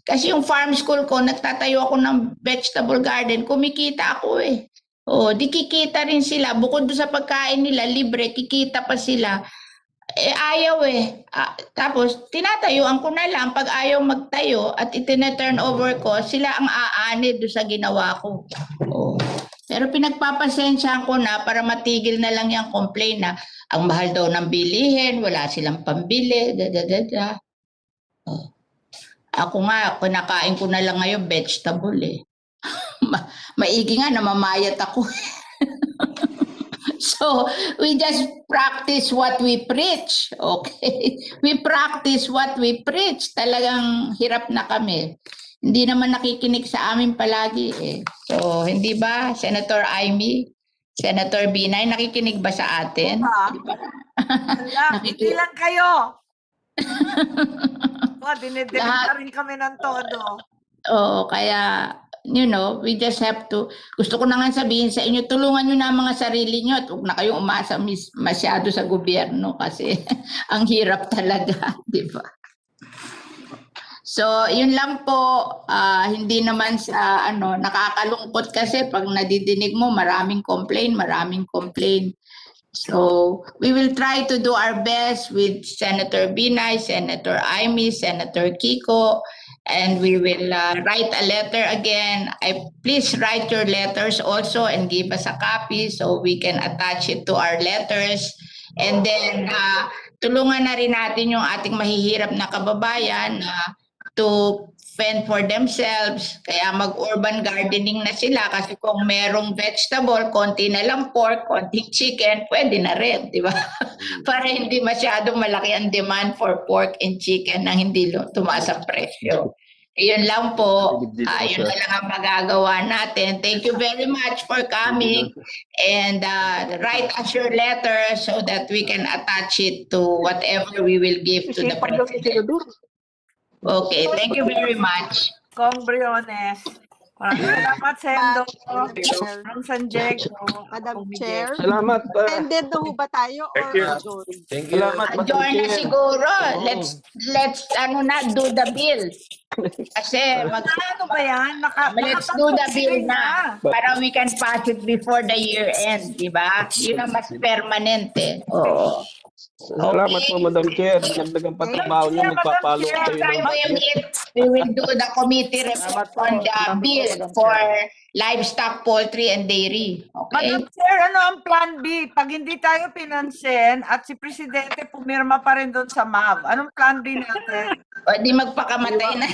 Kasi yung farm school ko, nagtatayo ako ng vegetable garden, kumikita ako di kikita rin sila. Bukod doon sa pagkain nila, libre, kikita pa sila. Ayaw Tapos, tinatayuan ko na lang. Pag ayaw magtayo at itina-turn over ko, sila ang aanid doon sa ginawa ko. Pero pinagpapasensyahan ko na para matigil na lang yung complaint na ang mahal daw ng bilihin, wala silang pambili, Oh. Ako nga, kinakain ko na lang ngayon vegetable eh. Maigi nga, namamayat ako. So, we just practice what we preach, okay? We practice what we preach. Talagang hirap na kami. Hindi naman nakikinig sa amin palagi eh. So, hindi ba, Senator Amy, Senator Binay, nakikinig ba sa atin? Hindi lang kayo. Dinidelete na rin kami ng todo. Oo, kaya you know, we just have to, gusto ko na nga sabihin sa inyo, tulungan nyo na ang mga sarili nyo at huwag na kayong umasa masyado sa gobyerno kasi ang hirap talaga, di ba? So, yun lang po, hindi naman sa nakakalungkot kasi pag nadidinig mo maraming complaint. So, we will try to do our best with Senator Binay, Senator Amy, Senator Kiko, and we will write a letter again. Please write your letters also and give us a copy so we can attach it to our letters. And then, tulungan na rin natin yung ating mahihirap na kababayan to fend for themselves. Kaya mag-urban gardening na sila kasi kung merong vegetable, konti na lang pork, konting chicken, pwede na rin, di ba? Para hindi masyadong malaki ang demand for pork and chicken nang hindi tumaas ang presyo. Yun lang po. Yun na lang ang magagawa natin. Thank you very much for coming and write us your letter so that we can attach it to whatever we will give to the President. Okay, thank you very much. Kong Briones. Maraming salamat, Sendo. From San Diego. Madam Chair. Salamat. Ended na ho ba tayo or adjourned? Thank you. Adjourn na siguro. Let's do the bill. Kasi ano ba yan? let's do the bill na para we can pass it before the year end, di ba? Yun ang mas permanent eh. Oo. Salamat po, Madam Chair. Nagdagang patrabaho niyo, magpapalo kayo ng budget. We will do the committee report on the bill for livestock, poultry, and dairy. Okay? Madam Chair, ano ang plan B? Pag hindi tayo pinansin at si Presidente pumirma pa rin doon sa MAV, anong plan B natin? O di magpakamatay na.